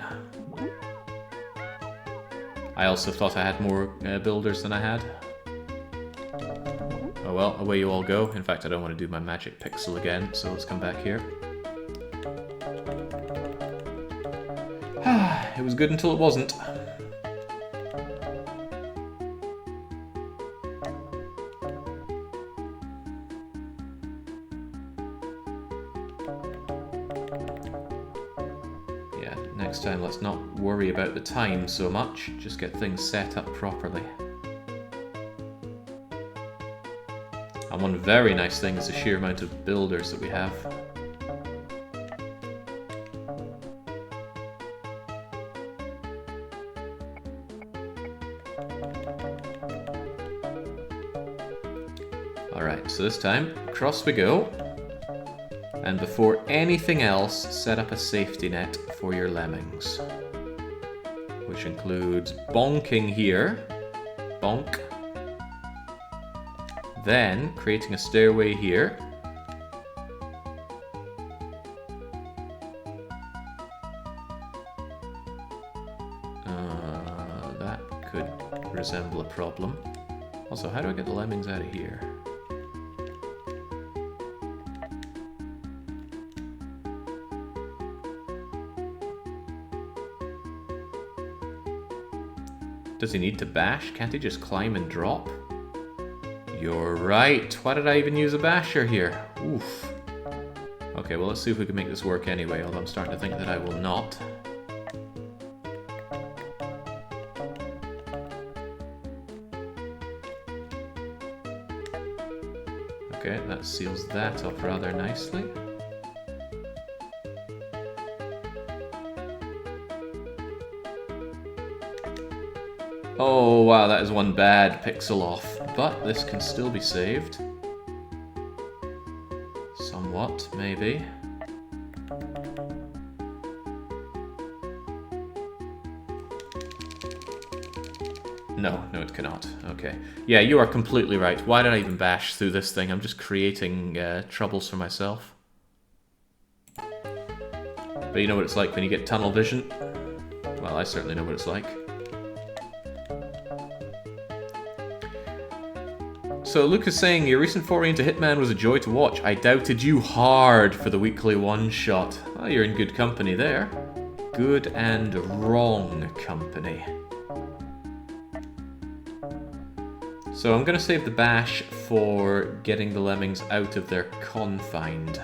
I also thought I had more builders than I had. Oh well, away you all go. In fact, I don't want to do my magic pixel again, so let's come back here. It was good until it wasn't. Next time, let's not worry about the time so much, just get things set up properly. And one very nice thing is the sheer amount of builders that we have. Alright, so this time, across we go. And before anything else, set up a safety net for your lemmings. Which includes bonking here. Bonk. Then creating a stairway here. That could resemble a problem. Also, how do I get the lemmings out of here? Does he need to bash? Can't he just climb and drop? You're right. Why did I even use a basher here? Oof. Okay, well, let's see if we can make this work anyway, although I'm starting to think that I will not. Okay, that seals that up rather nicely. Oh wow, that is one bad pixel off, but this can still be saved. Somewhat, maybe. No, it cannot. Okay. Yeah, you are completely right. Why did I even bash through this thing? I'm just creating troubles for myself. But you know what it's like when you get tunnel vision? Well, I certainly know what it's like. So Luke is saying, your recent foray into Hitman was a joy to watch. I doubted you hard for the weekly one-shot. Well, you're in good company there. Good and wrong company. So I'm going to save the bash for getting the lemmings out of their confined.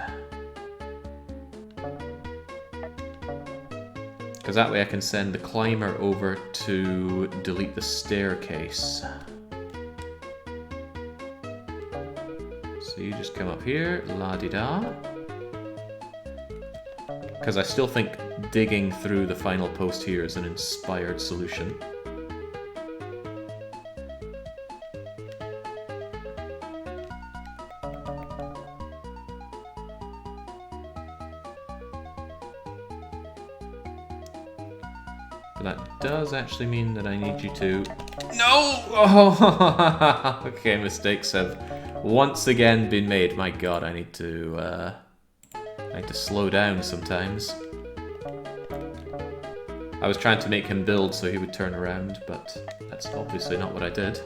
Because that way I can send the climber over to delete the staircase. So you just come up here, la-di-da. Because I still think digging through the final post here is an inspired solution. But that does actually mean that I need you to... No! Oh! Okay, mistakes have once again been made. My god, I need to slow down sometimes. I was trying to make him build so he would turn around, but that's obviously not what I did.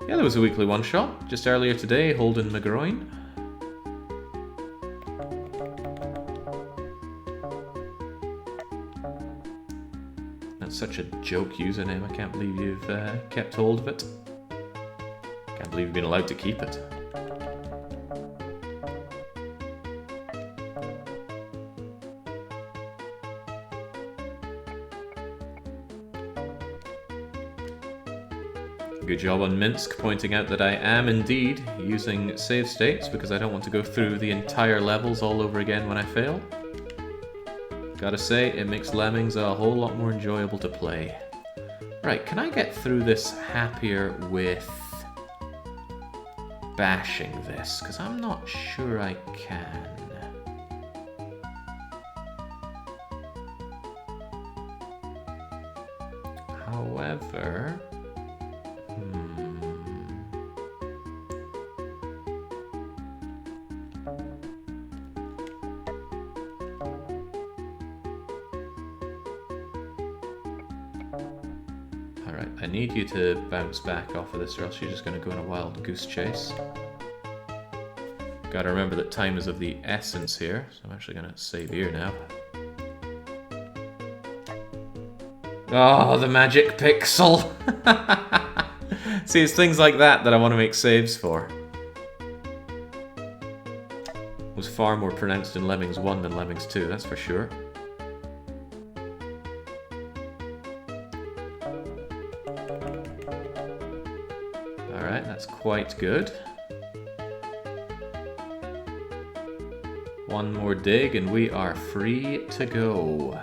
Yeah, there was a weekly one-shot just earlier today, Holden McGroin. That's such a joke username, I can't believe you've kept hold of it. Can't believe you've been allowed to keep it. Good job on Minsk pointing out that I am indeed using save states because I don't want to go through the entire levels all over again when I fail. Gotta say, it makes Lemmings a whole lot more enjoyable to play. Right, can I get through this happier with bashing this? Because I'm not sure I can. However... Alright, I need you to bounce back off of this or else you're just going to go on a wild goose chase. Gotta remember that time is of the essence here, so I'm actually going to save here now. Oh, the magic pixel! See, it's things like that that I want to make saves for. It was far more pronounced in Lemmings 1 than Lemmings 2, that's for sure. Alright, that's quite good. One more dig and we are free to go.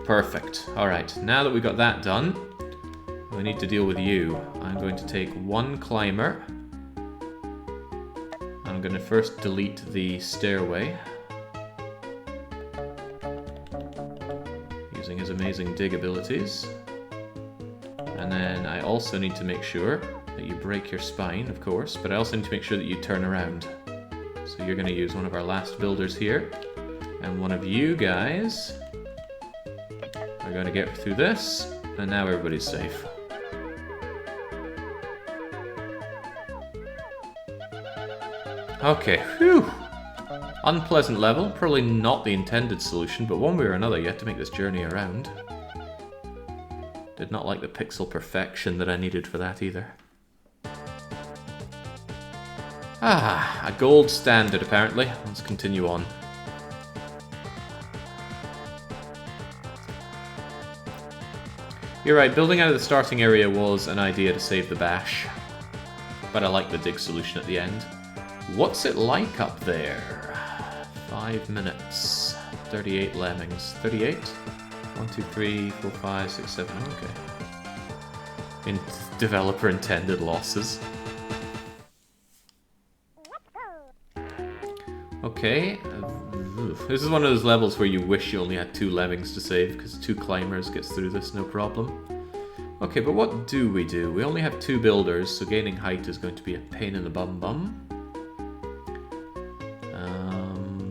Perfect. Alright, now that we got that done, we need to deal with you. I'm going to take one climber. I'm going to first delete the stairway. Using his amazing dig abilities. And then I also need to make sure, that you break your spine, of course, but I also need to make sure that you turn around. So you're going to use one of our last builders here, and one of you guys are going to get through this, and now everybody's safe. Okay, whew! Unpleasant level, probably not the intended solution, but one way or another you have to make this journey around. Did not like the pixel perfection that I needed for that either. Ah, a gold standard apparently. Let's continue on. You're right, building out of the starting area was an idea to save the bash. But I like the dig solution at the end. What's it like up there? 5 minutes. 38 lemmings. 38? 1, 2, 3, 4, 5, 6, 7. Okay. In developer intended losses. Okay. This is one of those levels where you wish you only had 2 lemmings to save, because 2 climbers gets through this no problem. Okay, but what do? We only have 2 builders, so gaining height is going to be a pain in the bum.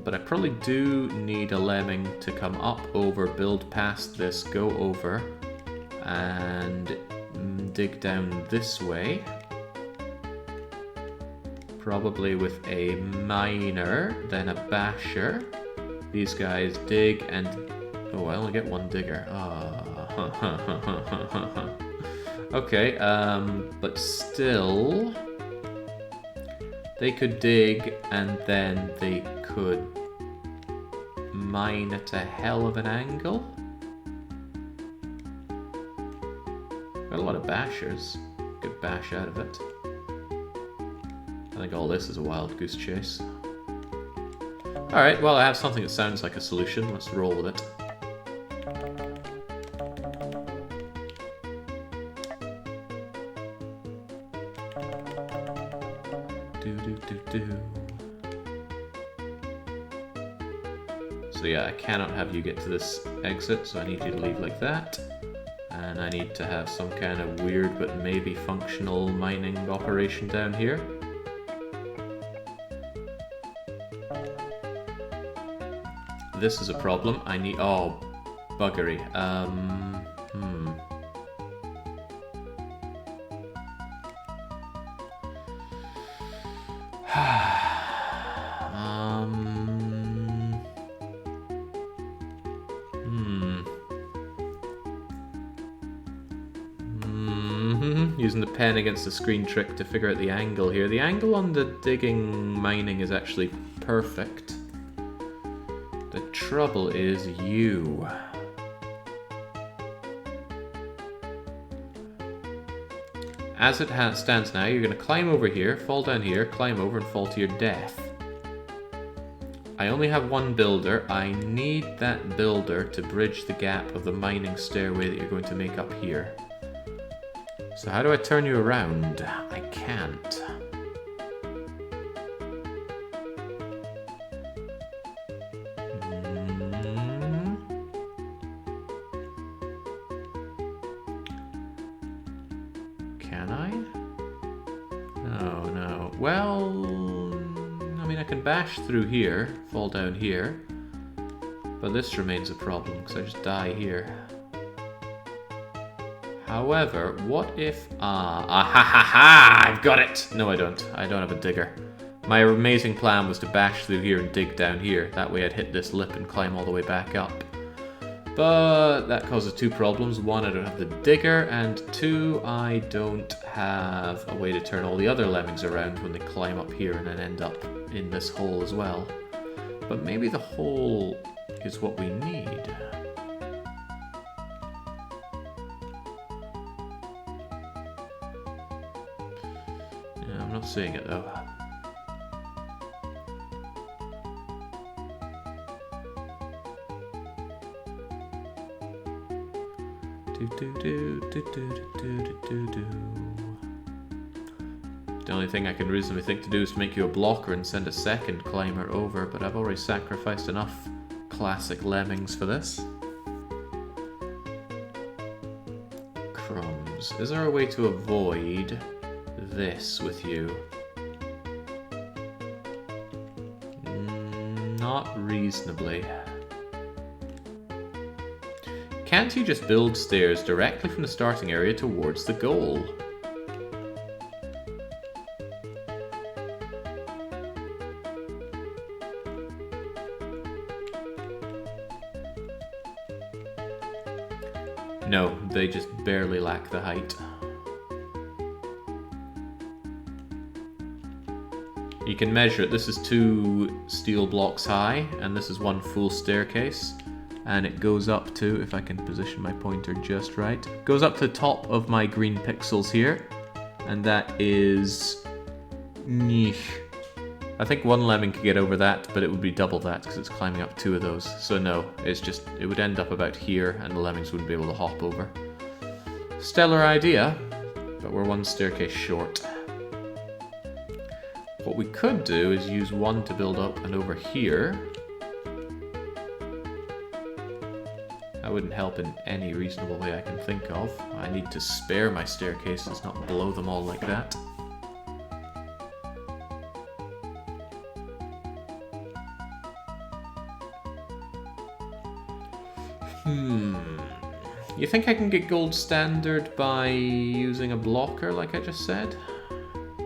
But I probably do need a lemming to come up, over, build past this, go over, and dig down this way. Probably with a miner, then a basher. These guys dig and... Oh, I only get 1 digger. Okay, but still... They could dig, and then they could mine at a hell of an angle. Got a lot of bashers. Good bash out of it. I think all this is a wild goose chase. Alright, well I have something that sounds like a solution. Let's roll with it. So yeah, I cannot have you get to this exit, so I need you to leave like that. And I need to have some kind of weird but maybe functional mining operation down here. This is a problem. I need... Oh, buggery. Using the pen against the screen trick to figure out the angle here. The angle on the digging mining is actually perfect. The trouble is you. As it stands now, you're going to climb over here, fall down here, climb over and fall to your death. I only have 1 builder. I need that builder to bridge the gap of the mining stairway that you're going to make up here. So how do I turn you around? I can't. Can I? No. Well, I mean I can bash through here, fall down here, but this remains a problem because I just die here. However, what if... I've got it! No, I don't. I don't have a digger. My amazing plan was to bash through here and dig down here. That way I'd hit this lip and climb all the way back up. But that causes 2 problems. 1, I don't have the digger, and 2, I don't have a way to turn all the other lemmings around when they climb up here and then end up in this hole as well. But maybe the hole is what we need. I'm not seeing it though. The only thing I can reasonably think to do is to make you a blocker and send a second climber over, but I've already sacrificed enough classic lemmings for this. Crumbs. Is there a way to avoid this with you? Not reasonably. Can't you just build stairs directly from the starting area towards the goal? No, they just barely lack the height. You can measure it. This is 2 steel blocks high, and this is 1 full staircase. And it goes up to, if I can position my pointer just right, goes up to the top of my green pixels here. And that is... I think 1 lemming could get over that, but it would be double that because it's climbing up 2 of those. So no, it's just, it would end up about here and the lemmings wouldn't be able to hop over. Stellar idea, but we're 1 staircase short. What we could do is use 1 to build up and over here. That wouldn't help in any reasonable way I can think of. I need to spare my staircases, not blow them all like that. You think I can get gold standard by using a blocker like I just said?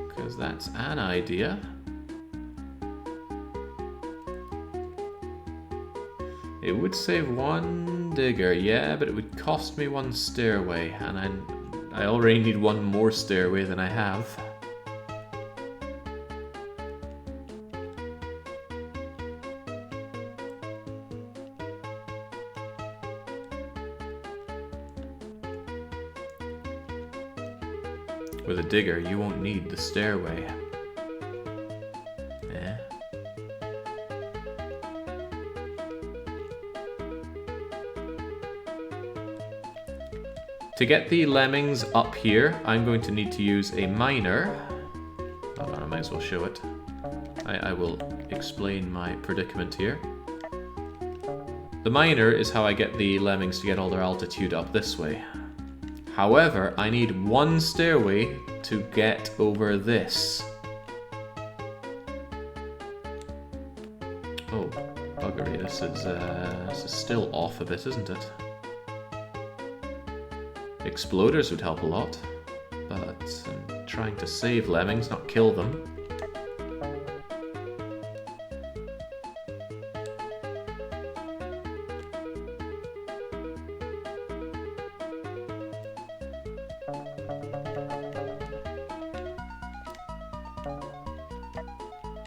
Because that's an idea. It would save 1 digger, yeah, but it would cost me 1 stairway, and I already need 1 more stairway than I have. With a digger, you won't need the stairway. Eh? To get the lemmings up here, I'm going to need to use a miner. Hold on, I might as well show it. I will explain my predicament here. The miner is how I get the lemmings to get all their altitude up this way. However, I need 1 stairway to get over this. Oh, buggery, this is still off a bit, isn't it? Exploders would help a lot, but I'm trying to save lemmings, not kill them.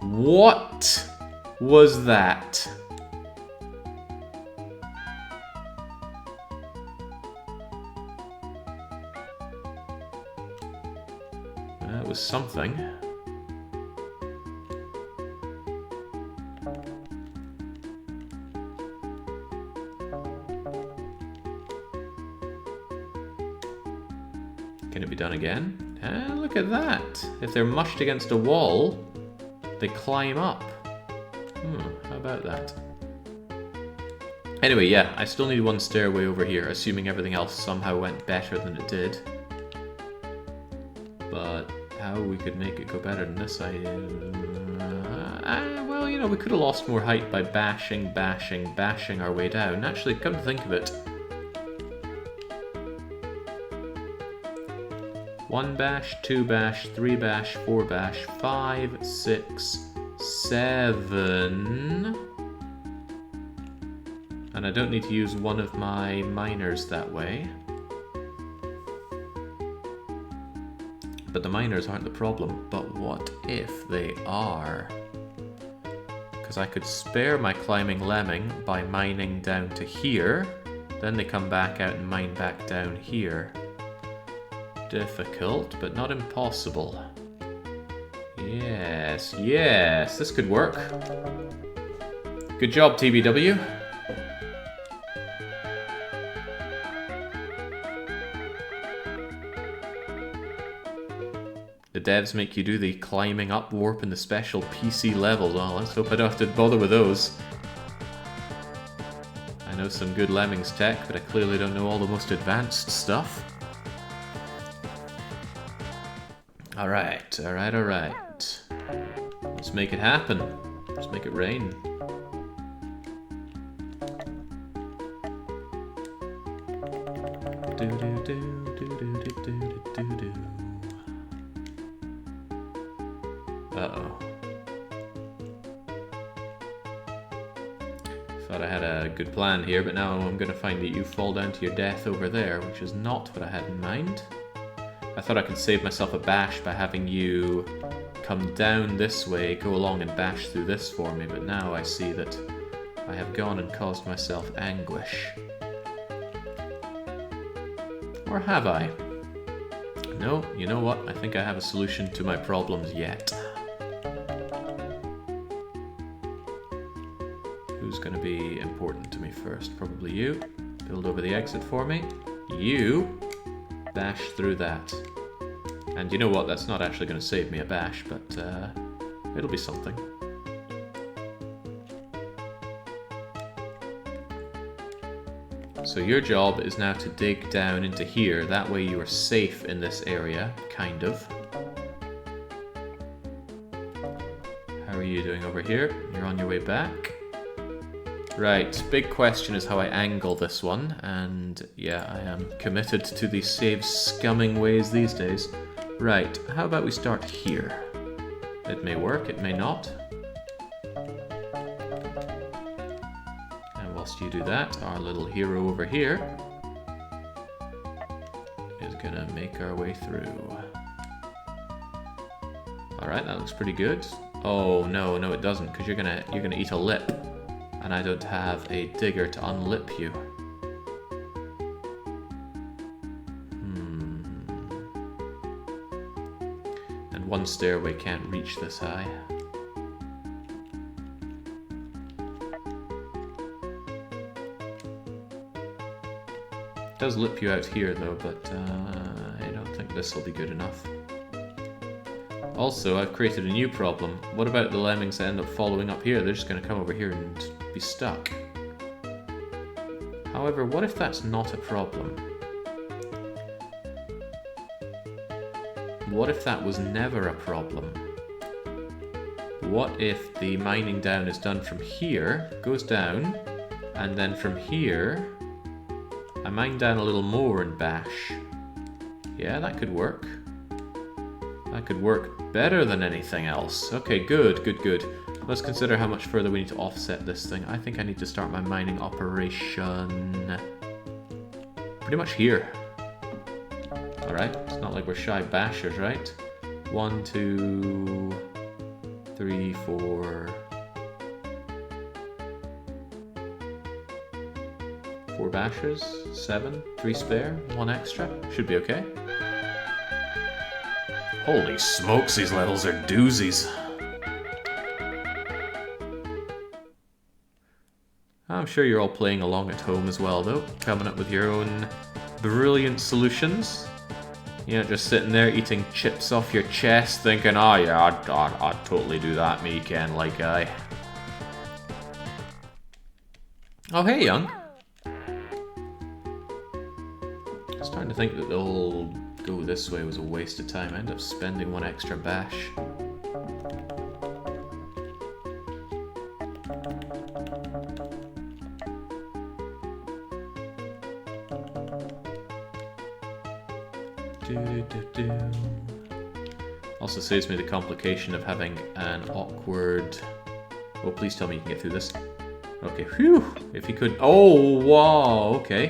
What was that? That was something. Can it be done again? Look at that. If they're mushed against a wall, they climb up. How about that? Anyway, yeah, I still need 1 stairway over here, assuming everything else somehow went better than it did. But how we could make it go better than this, well, you know, we could have lost more height by bashing our way down. Actually, come to think of it, 1 bash, 2 bash, 3 bash, 4 bash, 5, 6, 7... And I don't need to use 1 of my miners that way. But the miners aren't the problem. But what if they are? Because I could spare my climbing lemming by mining down to here. Then they come back out and mine back down here. Difficult, but not impossible. Yes, yes, this could work. Good job, TBW. The devs make you do the climbing up warp in the special PC levels. Oh, let's hope I don't have to bother with those. I know some good Lemmings tech, but I clearly don't know all the most advanced stuff. Alright, alright, alright. Let's make it happen. Let's make it rain. Uh-oh. Thought I had a good plan here, but now I'm going to find that you fall down to your death over there, which is not what I had in mind. I thought I could save myself a bash by having you come down this way, go along and bash through this for me, but now I see that I have gone and caused myself anguish. Or have I? No, you know what? I think I have a solution to my problems yet. Who's going to be important to me first? Probably you. Build over the exit for me. You bash through that. And you know what? That's not actually going to save me a bash, but it'll be something. So your job is now to dig down into here. That way you are safe in this area, kind of. How are you doing over here? You're on your way back. Right, big question is how I angle this one, and yeah, I am committed to these save scumming ways these days. Right, how about we start here? It may work, it may not. And whilst you do that, our little hero over here is gonna make our way through. Alright, that looks pretty good. Oh no, no it doesn't, because you're gonna eat a lip. And I don't have a digger to unlip you. And one stairway can't reach this high. It does lip you out here though, but I don't think this will be good enough. Also, I've created a new problem. What about the lemmings that end up following up here? They're just going to come over here and be stuck. However, what if that's not a problem? What if that was never a problem? What if the mining down is done from here, goes down, and then from here, I mine down a little more and bash? Yeah, that could work. That could work better than anything else. Okay, good, good, good. Let's consider how much further we need to offset this thing. I think I need to start my mining operation pretty much here. Alright, it's not like we're shy bashers, right? 1, 2, 3, 4. 4 bashers, 7, 3 spare, 1 extra. Should be okay. Holy smokes, these levels are doozies. I'm sure you're all playing along at home as well, though, coming up with your own brilliant solutions. You're not just sitting there eating chips off your chest thinking, oh yeah, I'd totally do that, me, Ken, like I. Oh, hey, young. I was starting to think that the whole go this way was a waste of time. I ended up spending 1 extra bash. Also saves me the complication of having an awkward... Oh, please tell me you can get through this. Okay, whew! If you could... Oh, wow, okay.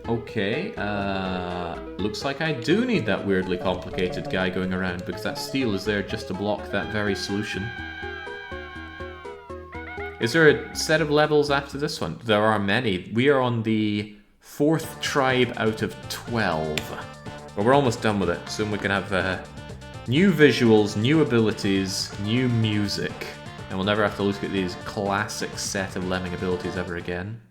Okay, looks like I do need that weirdly complicated guy going around, because that steel is there just to block that very solution. Is there a set of levels after this one? There are many. We are on the 4th tribe out of 12. But we're almost done with it. Soon we can have new visuals, new abilities, new music. And we'll never have to look at these classic set of lemming abilities ever again.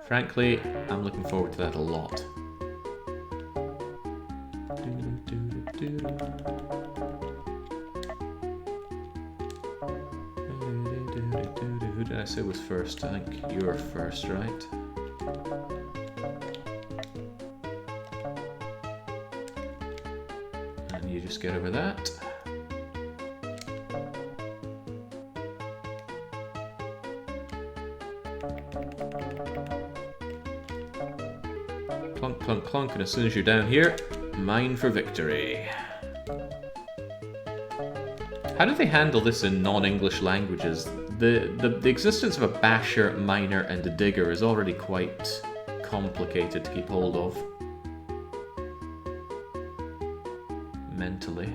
Frankly, I'm looking forward to that a lot. did I say was first? I think you're first, right? And you just get over that. Clunk, clunk, clunk, and as soon as you're down here, mine for victory. How do they handle this in non-English languages? The existence of a basher, miner, and a digger is already quite complicated to keep hold of. Mentally.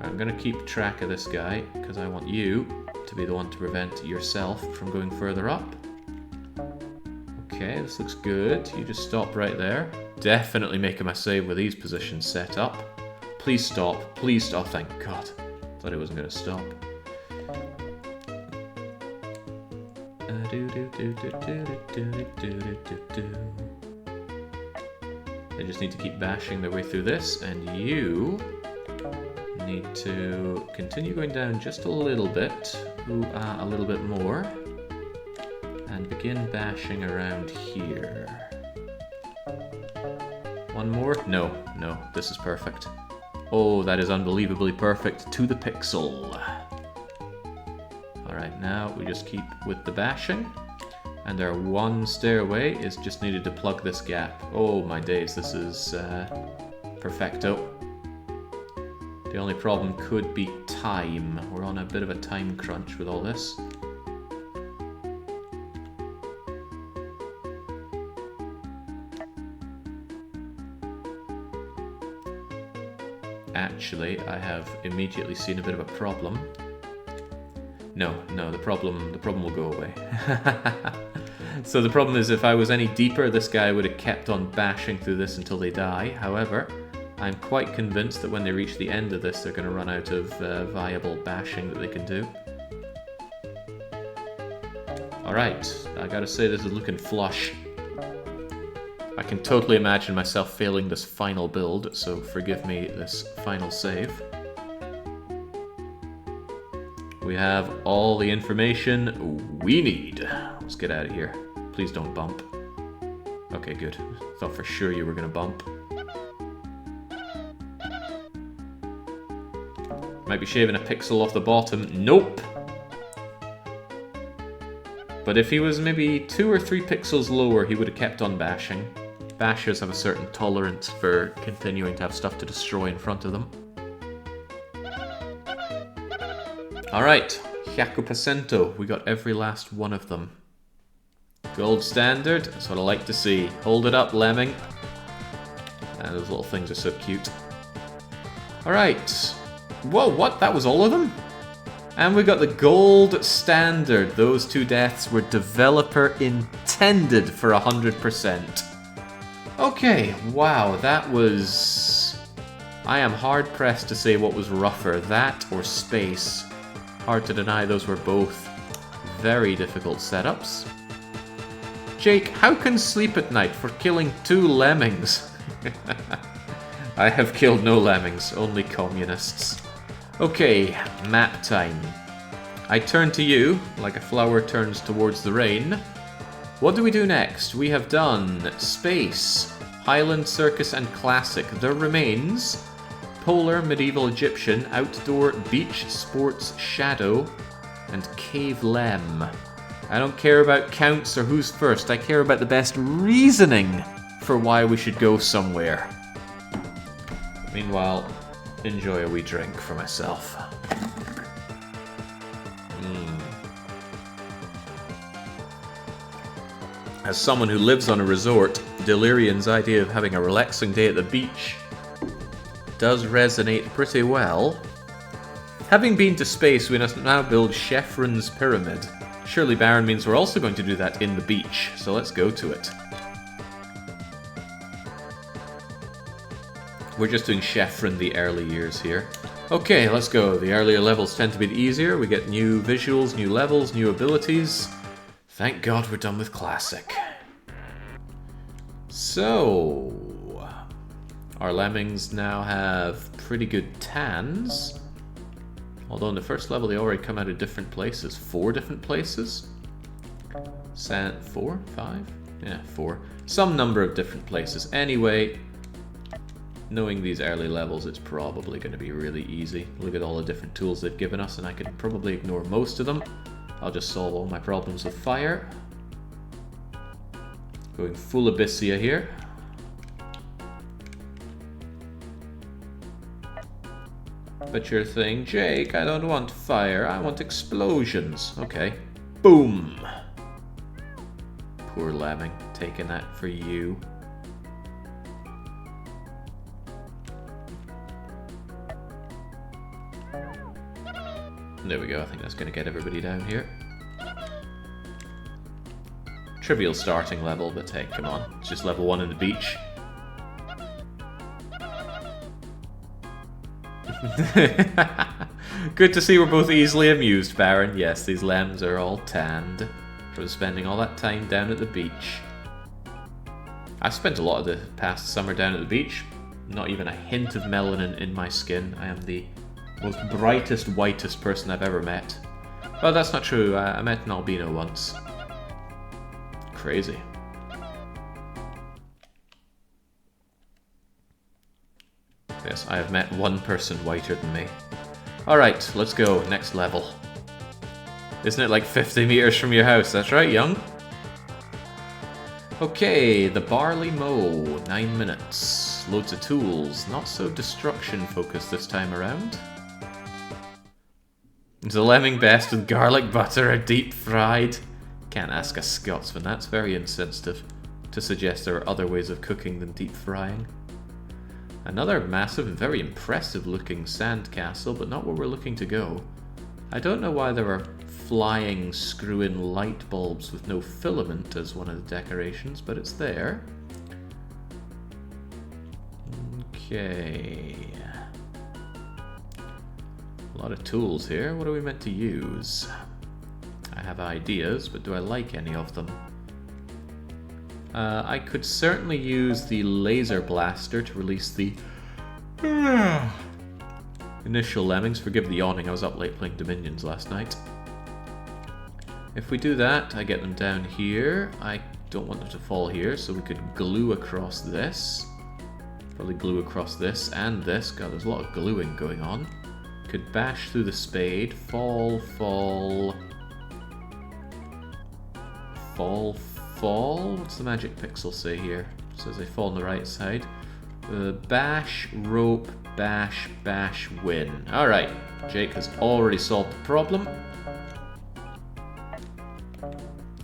I'm going to keep track of this guy, because I want you to be the one to prevent yourself from going further up. Okay, this looks good. You just stop right there. Definitely making my save with these positions set up. Please stop. Please stop. Thank God. Thought it wasn't going to stop. They just need to keep bashing their way through this, and you need to continue going down just a little bit. Ooh, a little bit more. And begin bashing around here. One more? No, no, this is perfect. Oh, that is unbelievably perfect to the pixel. Alright, now we just keep with the bashing. And our one stairway is just needed to plug this gap. Oh my days, this is perfecto. The only problem could be time. We're on a bit of a time crunch with all this. Actually, I have immediately seen a bit of a problem. No, the problem will go away. So the problem is if I was any deeper, this guy would have kept on bashing through this until they die. However, I'm quite convinced that when they reach the end of this, they're going to run out of viable bashing that they can do. Alright, I gotta say this is looking flush. I can totally imagine myself failing this final build, so forgive me this final save. We have all the information we need. Let's get out of here. Please don't bump. Okay, good. Thought for sure you were gonna bump. Might be shaving a pixel off the bottom. Nope! But if he was maybe 2 or 3 pixels lower, he would have kept on bashing. Bashers have a certain tolerance for continuing to have stuff to destroy in front of them. Alright, 100%. We got every last one of them. Gold standard, that's what I like to see. Hold it up, Lemming. And those little things are so cute. Alright. Whoa, what? That was all of them? And we got the gold standard. Those 2 deaths were developer intended for 100%. Okay, wow, that was... I am hard pressed to say what was rougher, that or space. Hard to deny those were both very difficult setups. Jake, how can sleep at night for killing 2 lemmings? I have killed no lemmings, only communists. Okay, map time. I turn to you, like a flower turns towards the rain. What do we do next? We have done Space, Highland Circus and Classic. There remains Polar, Medieval Egyptian, Outdoor, Beach, Sports, Shadow, and Cave Lem. I don't care about counts or who's first, I care about the best reasoning for why we should go somewhere. Meanwhile, enjoy a wee drink for myself. As someone who lives on a resort, Delirian's idea of having a relaxing day at the beach does resonate pretty well. Having been to space, we must now build Chefren's Pyramid. Surely Baron means we're also going to do that in the beach, so let's go to it. We're just doing Chefren the early years here. Okay, let's go. The earlier levels tend to be the easier. We get new visuals, new levels, new abilities. Thank God we're done with Classic. So, our lemmings now have pretty good tans. Although in the first level they already come out of different places. 4 different places? 4? 5? Yeah, 4. Some number of different places. Anyway, knowing these early levels, it's probably going to be really easy. Look at all the different tools they've given us, and I can probably ignore most of them. I'll just solve all my problems with fire. Going full Abyssia here. But you're saying, Jake, I don't want fire, I want explosions. Okay. Boom! Poor Lemming, taking that for you. There we go, I think that's going to get everybody down here. Trivial starting level, but hey, come on. It's just level 1 in the beach. Good to see we're both easily amused, Baron. Yes, these lems are all tanned from spending all that time down at the beach. I've spent a lot of the past summer down at the beach. Not even a hint of melanin in my skin. I am the most brightest, whitest person I've ever met. Well, that's not true. I met an albino once. Crazy. Yes, I have met one person whiter than me. Alright, let's go. Next level. Isn't it like 50 meters from your house? That's right, young. Okay, the barley mow. 9 minutes. Loads of tools. Not so destruction focused this time around. The lemming best with garlic butter or deep fried. Can't ask a Scotsman. That's very insensitive to suggest there are other ways of cooking than deep frying. Another massive and very impressive looking sand castle, but not where we're looking to go. I don't know why there are flying screw-in light bulbs with no filament as one of the decorations, but it's there. Okay. A lot of tools here. What are we meant to use? I have ideas, but do I like any of them? I could certainly use the laser blaster to release the initial lemmings. Forgive the yawning, I was up late playing Dominions last night. If we do that, I get them down here. I don't want them to fall here, so we could glue across this. Probably glue across this and this. God, there's a lot of gluing going on. Could bash through the spade. Fall, fall. Fall, fall? What's the magic pixel say here? It says they fall on the right side. Bash, rope, bash, bash, win. Alright, Jake has already solved the problem.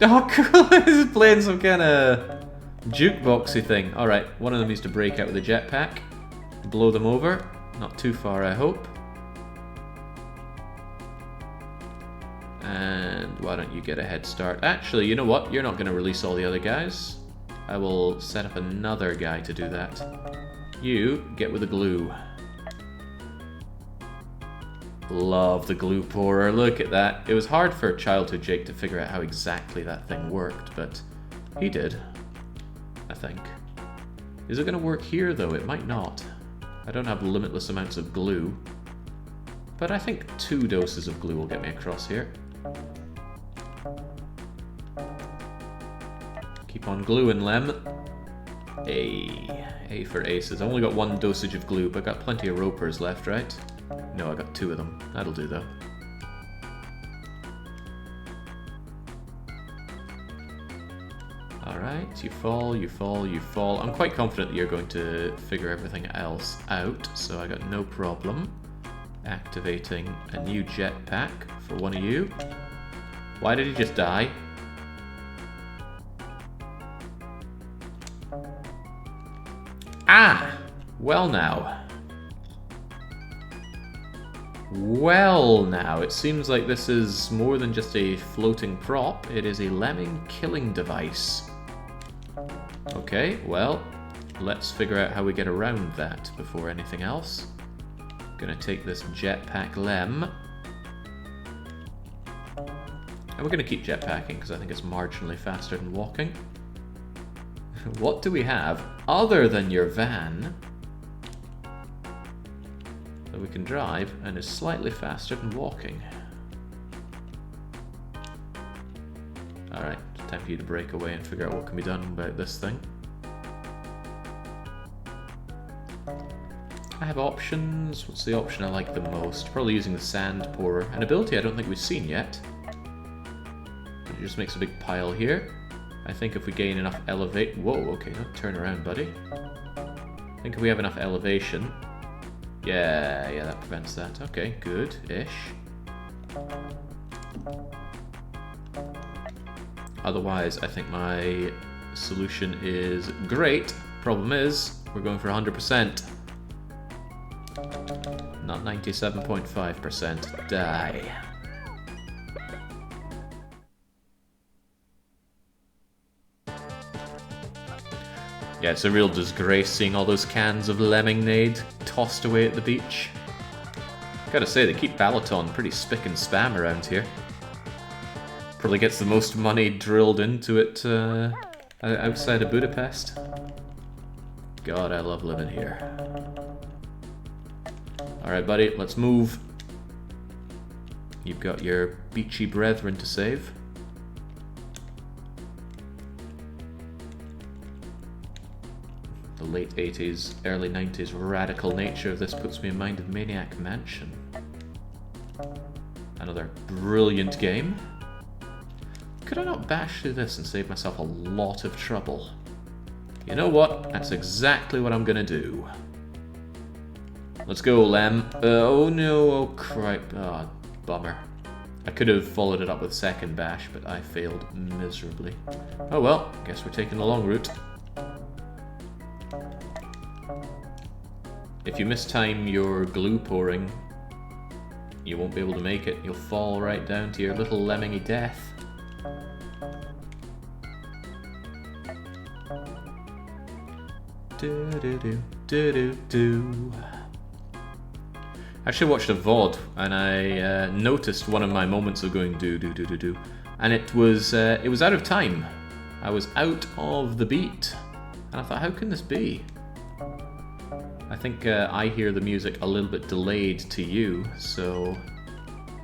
Oh cool, he's playing some kind of jukeboxy thing. Alright, one of them needs to break out with a jetpack. Blow them over. Not too far, I hope. And why don't you get a head start? Actually, you know what? You're not going to release all the other guys. I will set up another guy to do that. You get with the glue. Love the glue pourer. Look at that. It was hard for childhood Jake to figure out how exactly that thing worked, but he did, I think. Is it going to work here, though? It might not. I don't have limitless amounts of glue. But I think 2 doses of glue will get me across here. Keep on gluing, Lem. A for aces. I only got 1 dosage of glue, but I got plenty of ropers left, right? No, I got 2 of them. That'll do, though. Alright, you fall, you fall, you fall. I'm quite confident that you're going to figure everything else out, so I got no problem activating a new jetpack for one of you. Why did he just die? Ah! Well now. Well now, it seems like this is more than just a floating prop, it is a lemming killing device. Okay, well, let's figure out how we get around that before anything else. Gonna take this jetpack lem. And we're gonna keep jetpacking because I think it's marginally faster than walking. What do we have other than your van? we can drive and is slightly faster than walking. Alright, time for you to break away and figure out what can be done about this thing. I have options. What's the option I like the most? Probably using the sand pourer. An ability I don't think we've seen yet. It just makes a big pile here. I think if we gain enough elevate... Whoa, okay, don't turn around, buddy. I think if we have enough elevation... Yeah, that prevents that. Okay, good-ish. Otherwise, I think my solution is great. Problem is, we're going for 100%. Not 97.5%. Die. Yeah, it's a real disgrace seeing all those cans of lemonade tossed away at the beach. Gotta say, they keep Balaton pretty spick and spam around here. Probably gets the most money drilled into it outside of Budapest. God, I love living here. Alright, buddy, let's move. You've got your beachy brethren to save. The late 80s, early 90s radical nature of this puts me in mind of Maniac Mansion. Another brilliant game. Could I not bash through this and save myself a lot of trouble? You know what? That's exactly what I'm gonna do. Let's go, Lem. Oh no, oh cripe. Oh, bummer. I could have followed it up with second bash, but I failed miserably. Oh well, guess we're taking the long route. If you mistime your glue pouring, you won't be able to make it. You'll fall right down to your little lemmingy death. Do-do-do, I actually watched a VOD and I noticed one of my moments of going do-do-do-do-do, and it was out of time. I was out of the beat, and I thought, how can this be? I think I hear the music a little bit delayed to you, so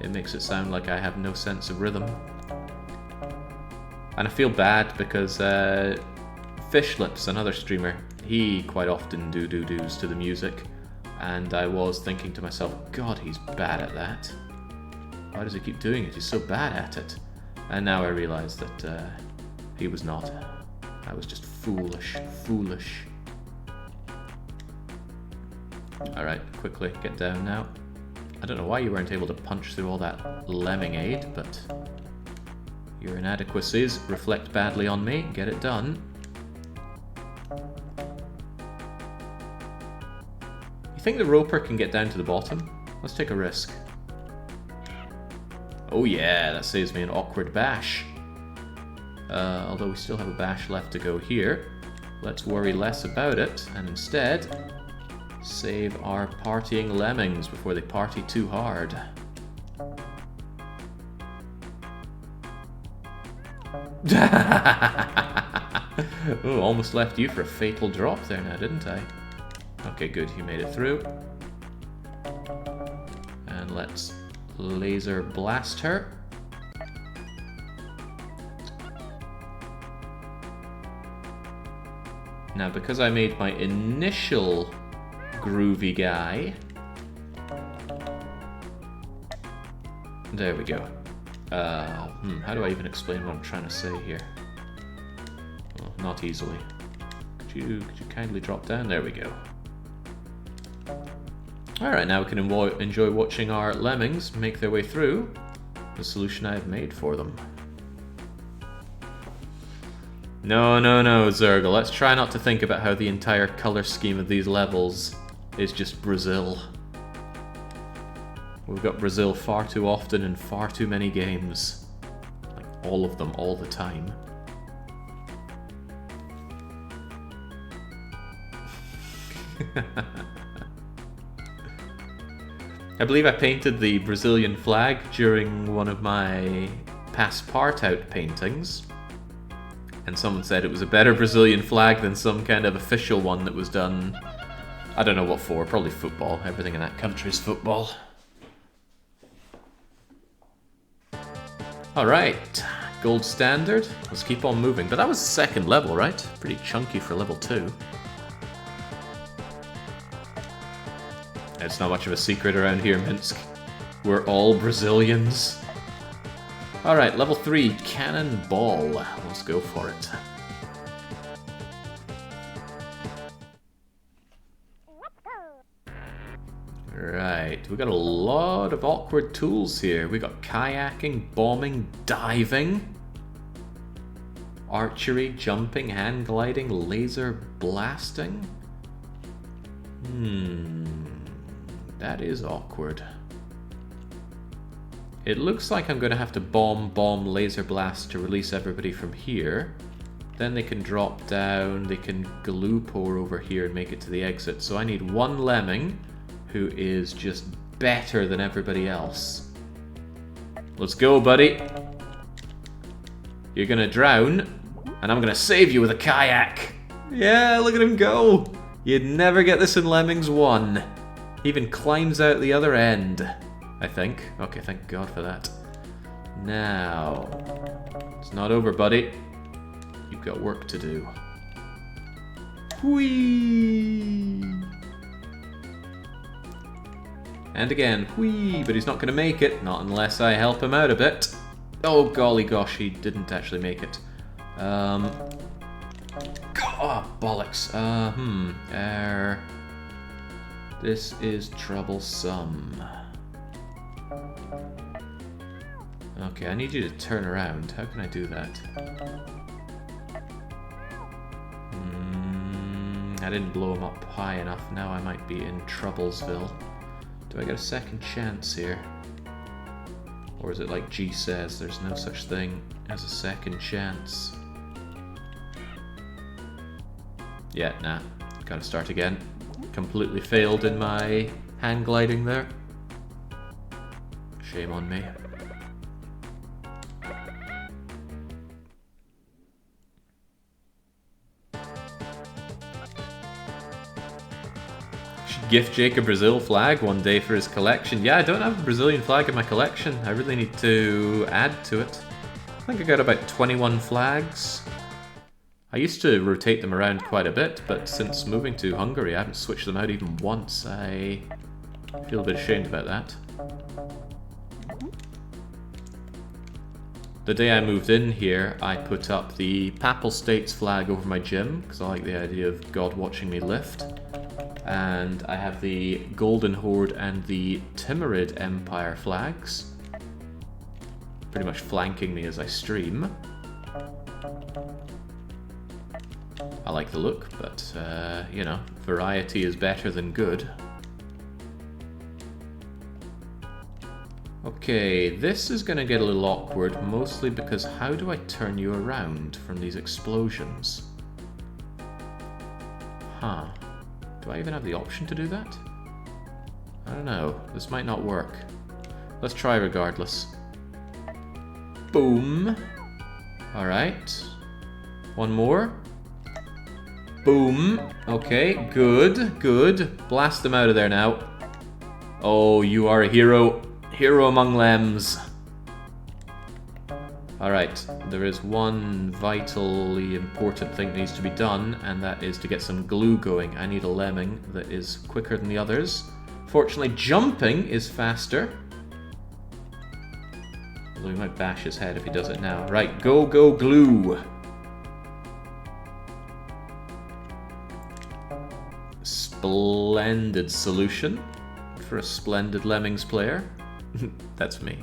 it makes it sound like I have no sense of rhythm. And I feel bad because Fishlips, another streamer, he quite often do-do-doos to the music, and I was thinking to myself, God, he's bad at that. Why does he keep doing it? He's so bad at it. And now I realise that he was not. I was just foolish. Alright, quickly, get down now. I don't know why you weren't able to punch through all that lemming-aid, but your inadequacies reflect badly on me. Get it done. You think the roper can get down to the bottom? Let's take a risk. Oh yeah, that saves me an awkward bash. Although we still have a bash left to go here. Let's worry less about it, and instead save our partying lemmings before they party too hard. Oh, almost left you for a fatal drop there now, didn't I? Okay, good, you made it through. And let's laser blast her. Now, because I made my initial groovy guy... There we go. How do I even explain what I'm trying to say here? Well, not easily. Could you kindly drop down? There we go. Alright, now we can enjoy watching our lemmings make their way through the solution I have made for them. No, Zergle, let's try not to think about how the entire color scheme of these levels is just Brazil. We've got Brazil far too often in far too many games. Like, all of them, all the time. I believe I painted the Brazilian flag during one of my Passpart-out paintings, and someone said it was a better Brazilian flag than some kind of official one that was done I don't know what for, probably football. Everything in that country is football. Alright, gold standard. Let's keep on moving. But that was second level, right? Pretty chunky for level 2. It's not much of a secret around here, Minsk. We're all Brazilians. Alright, level 3, cannonball. Let's go for it. Right, we got a lot of awkward tools here. We got kayaking, bombing, diving, archery, jumping, hand gliding, laser blasting. That is awkward. It looks like I'm going to have to bomb, laser blast to release everybody from here. Then they can drop down, they can glue pour over here and make it to the exit. So I need one lemming who is just better than everybody else. Let's go, buddy. You're going to drown, and I'm going to save you with a kayak. Yeah, look at him go. You'd never get this in Lemmings 1. He even climbs out the other end, I think. Okay, thank God for that. Now, it's not over, buddy. You've got work to do. Whee! And again, whee! But he's not going to make it, not unless I help him out a bit. Oh, golly gosh, he didn't actually make it. Oh, bollocks. This is troublesome. Okay, I need you to turn around. How can I do that? I didn't blow him up high enough. Now I might be in Troublesville. Do I get a second chance here? Or is it like G says, there's no such thing as a second chance? Yeah, nah. Gotta start again. Completely failed in my hand gliding there. Shame on me. Should gift Jake a Brazil flag one day for his collection. Yeah, I don't have a Brazilian flag in my collection. I really need to add to it. I think I got about 21 flags. I used to rotate them around quite a bit, but since moving to Hungary, I haven't switched them out even once. I feel a bit ashamed about that. The day I moved in here, I put up the Papal States flag over my gym, because I like the idea of God watching me lift. And I have the Golden Horde and the Timurid Empire flags, pretty much flanking me as I stream. I like the look, but, you know, variety is better than good. Okay, this is going to get a little awkward, mostly because how do I turn you around from these explosions? Huh. Do I even have the option to do that? I don't know. This might not work. Let's try regardless. Boom. Alright. One more. Boom. Okay, good, good. Blast them out of there now. Oh, you are a hero. Hero among Lems. Alright, there is one vitally important thing that needs to be done, and that is to get some glue going. I need a lemming that is quicker than the others. Fortunately, jumping is faster. Although he might bash his head if he does it now. Right, go, go, glue. Splendid solution for a splendid Lemmings player. That's me.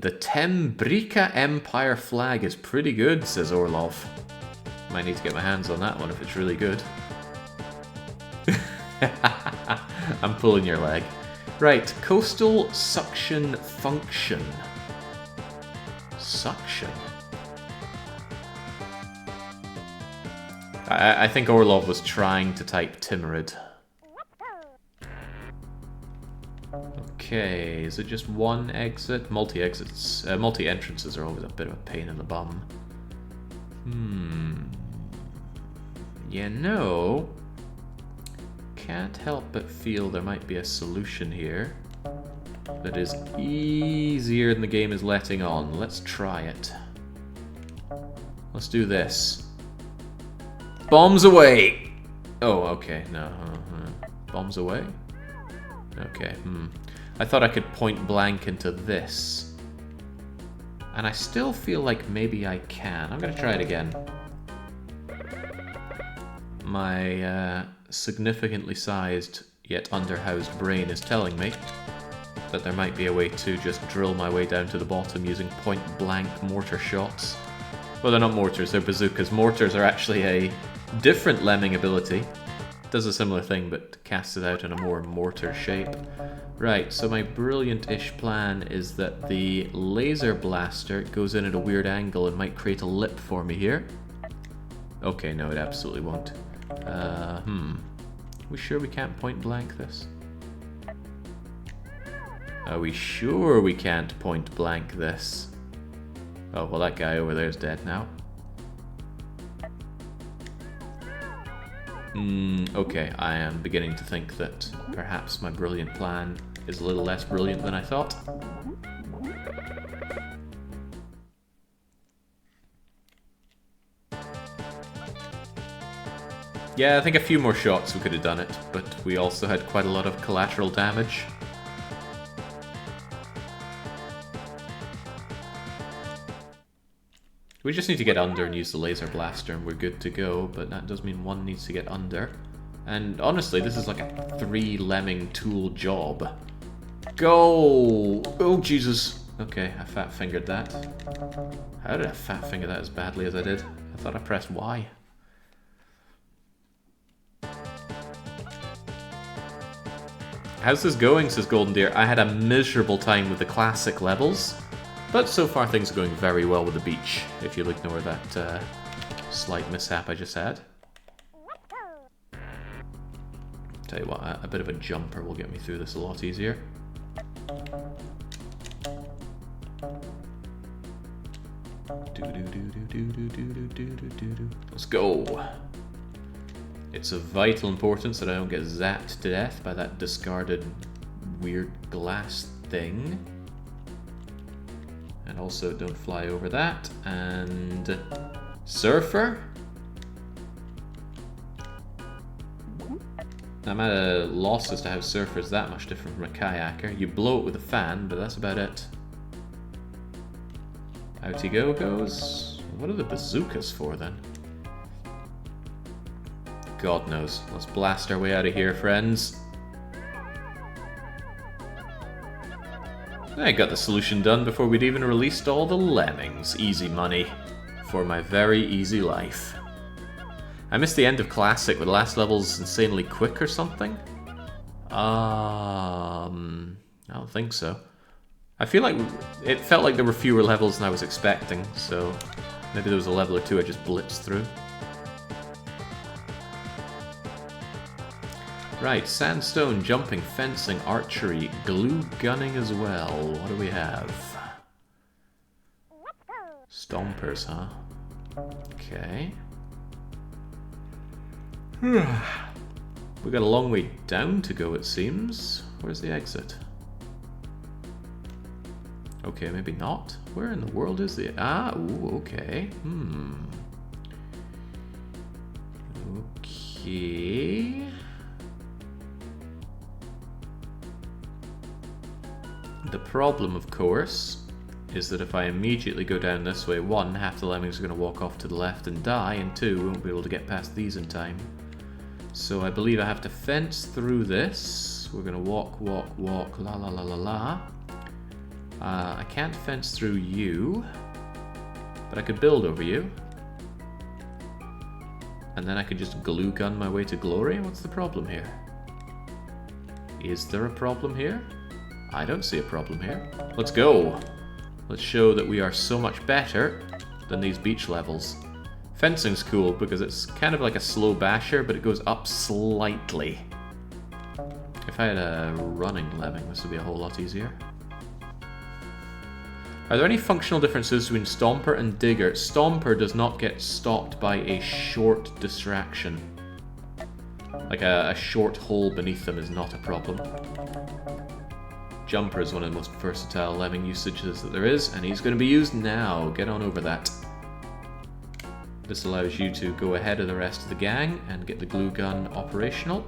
The Tembrica Empire flag is pretty good, says Orlov. Might need to get my hands on that one if it's really good. I'm pulling your leg. Right, coastal suction function. Suction? I think Orlov was trying to type Timurid. Okay, is it just one exit? Multi-exits, multi-entrances are always a bit of a pain in the bum. You know, can't help but feel there might be a solution here that is easier than the game is letting on. Let's try it. Let's do this. Bombs away! Oh, okay, no. Bombs away? Okay, I thought I could point blank into this. And I still feel like maybe I can. I'm gonna try it again. My significantly sized yet underhoused brain is telling me that there might be a way to just drill my way down to the bottom using point-blank mortar shots. Well, they're not mortars, they're bazookas. Mortars are actually a different Lemming ability. Does a similar thing, but casts it out in a more mortar shape. Right, so my brilliant-ish plan is that the laser blaster goes in at a weird angle and might create a lip for me here. Okay, no, it absolutely won't. We sure we can't point-blank this? Are we sure we can't point-blank this? Oh, well, that guy over there is dead now. Okay, I am beginning to think that perhaps my brilliant plan is a little less brilliant than I thought. Yeah, I think a few more shots we could have done it, but we also had quite a lot of collateral damage. We just need to get under and use the laser blaster and we're good to go, but that does mean one needs to get under. And honestly, this is like a 3 Lemming tool job. Go! Oh, Jesus. Okay, I fat-fingered that. How did I fat-finger that as badly as I did? I thought I pressed Y. How's this going, says Golden Deer. I had a miserable time with the classic levels. But so far things are going very well with the beach, if you'll ignore that slight mishap I just had. Tell you what, a bit of a jumper will get me through this a lot easier. Let's go! It's of vital importance that I don't get zapped to death by that discarded weird glass thing. And also don't fly over that. And Surfer? I'm at a loss as to how Surfer is that much different from a kayaker. You blow it with a fan, but that's about it. Out he goes. What are the bazookas for then? God knows. Let's blast our way out of here, friends. I got the solution done before we'd even released all the Lemmings. Easy money for my very easy life. I missed the end of Classic, but the last level's insanely quick or something? I don't think so. I feel like it felt like there were fewer levels than I was expecting, so maybe there was a level or two I just blitzed through. Right, sandstone, jumping, fencing, archery, glue gunning as well. What do we have? Stompers, huh? Okay. We got a long way down to go, it seems. Where's the exit? Okay, maybe not. Where in the world is the... Ah, ooh, okay. Okay... The problem, of course, is that if I immediately go down this way, 1, half the Lemmings are going to walk off to the left and die, and 2, we won't be able to get past these in time. So I believe I have to fence through this. We're going to walk, walk, walk, la la la la la. I can't fence through you, but I could build over you. And then I could just glue gun my way to glory. What's the problem here? Is there a problem here? I don't see a problem here. Let's go! Let's show that we are so much better than these beach levels. Fencing's cool because it's kind of like a slow basher, but it goes up slightly. If I had a running lemming, this would be a whole lot easier. Are there any functional differences between Stomper and Digger? Stomper does not get stopped by a short distraction. Like a short hole beneath them is not a problem. Jumper is one of the most versatile lemming usages that there is, and he's going to be used now. Get on over that. This allows you to go ahead of the rest of the gang and get the glue gun operational.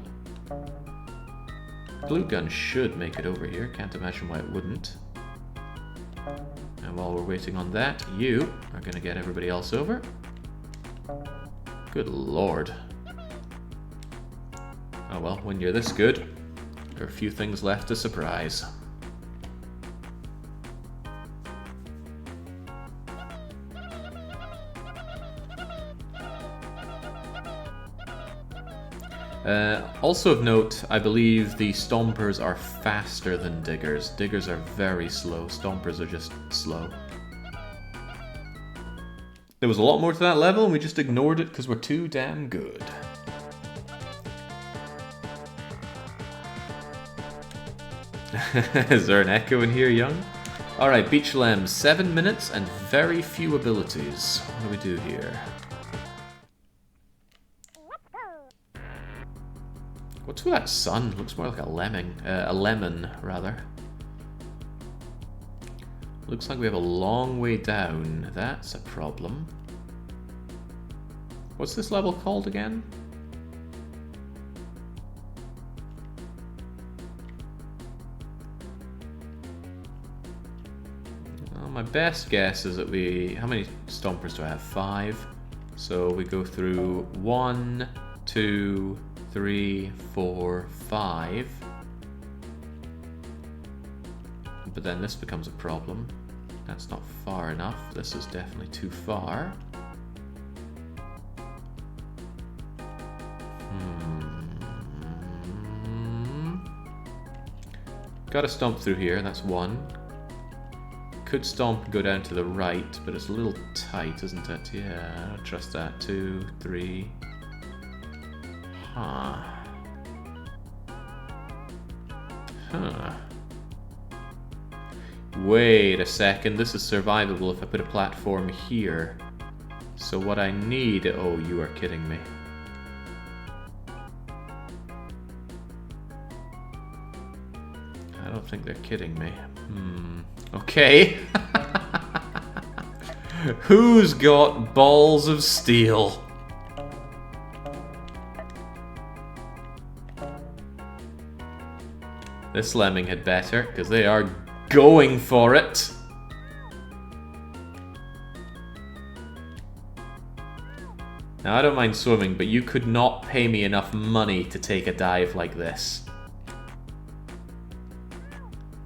Glue gun should make it over here, can't imagine why it wouldn't. And while we're waiting on that, you are going to get everybody else over. Good lord. Oh well, when you're this good, there are a few things left to surprise. Also of note, I believe the Stompers are faster than Diggers. Diggers are very slow, Stompers are just slow. There was a lot more to that level and we just ignored it because we're too damn good. Is there an echo in here, young? Alright, Beach Lem, 7 minutes and very few abilities. What do we do here? What's with that sun? Looks more like a lemming. A lemon, rather. Looks like we have a long way down. That's a problem. What's this level called again? Well, my best guess is that we... How many Stompers do I have? 5. So we go through 1, 2... 3, 4, 5. But then this becomes a problem. That's not far enough. This is definitely too far. Gotta stomp through here, that's 1. Could stomp and go down to the right, but it's a little tight, isn't it? Yeah, I don't trust that. 2, 3... Huh. Wait a second, this is survivable if I put a platform here. So what I need... Oh, you are kidding me. I don't think they're kidding me. Okay. Who's got balls of steel? This lemming had better, because they are going for it. Now, I don't mind swimming, but you could not pay me enough money to take a dive like this.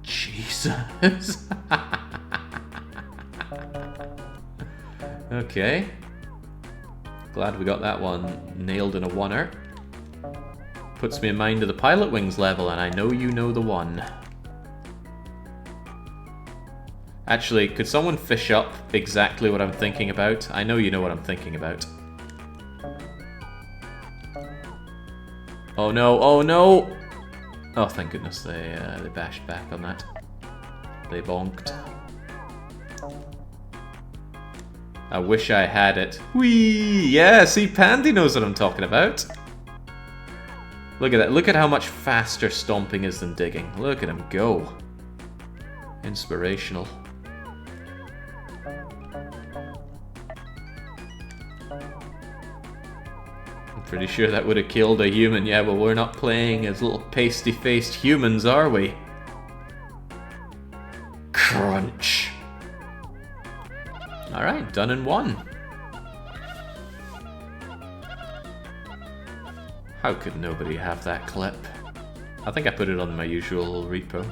Jesus. Okay. Glad we got that one nailed in a oneer. Puts me in mind of the Pilot Wings level, and I know you know the one. Actually, could someone fish up exactly what I'm thinking about? I know you know what I'm thinking about. Oh no, oh no! Oh, thank goodness they bashed back on that. They bonked. I wish I had it. Whee! Yeah, see, Pandy knows what I'm talking about. Look at that. Look at how much faster stomping is than digging. Look at him go. Inspirational. I'm pretty sure that would have killed a human. Yeah, well, we're not playing as little pasty-faced humans, are we? Crunch. Alright, done in 1. How could nobody have that clip? I think I put it on my usual repo.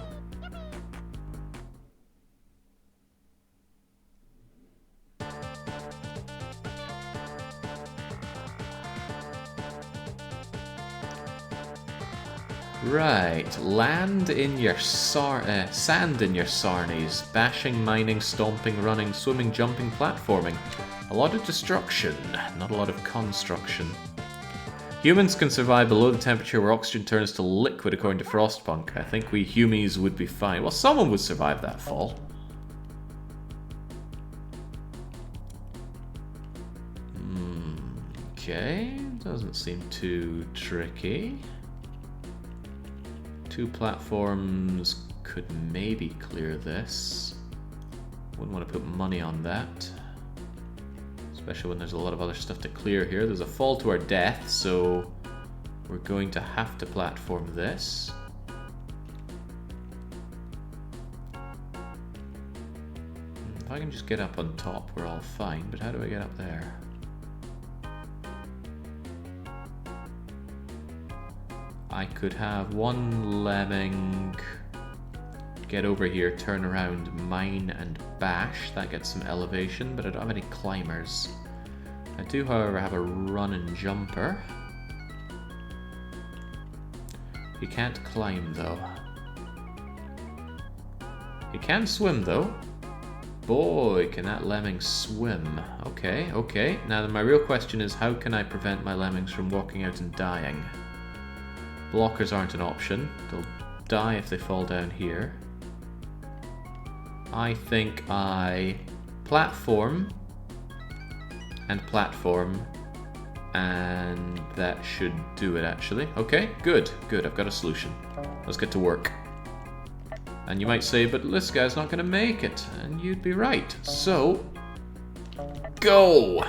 Right, land in your sand in your sarnies. Bashing, mining, stomping, running, swimming, jumping, platforming. A lot of destruction, not a lot of construction. Humans can survive below the temperature where oxygen turns to liquid according to Frostpunk. I think we humies would be fine. Well, someone would survive that fall. Okay, doesn't seem too tricky. 2 platforms could maybe clear this. Wouldn't want to put money on that. Especially when there's a lot of other stuff to clear here. There's a fall to our death, so we're going to have to platform this. If I can just get up on top, we're all fine, but how do I get up there? I could have one lemming get over here, turn around, mine and bash. That gets some elevation, but I don't have any climbers. I do, however, have a run and jumper. He can't climb, though. He can swim, though. Boy, can that lemming swim. Okay, okay. Now, my real question is, how can I prevent my lemmings from walking out and dying? Blockers aren't an option. They'll die if they fall down here. I think I platform and platform, and that should do it, actually. Okay, good, good. I've got a solution. Let's get to work. And you might say, but this guy's not going to make it. And you'd be right. So, go!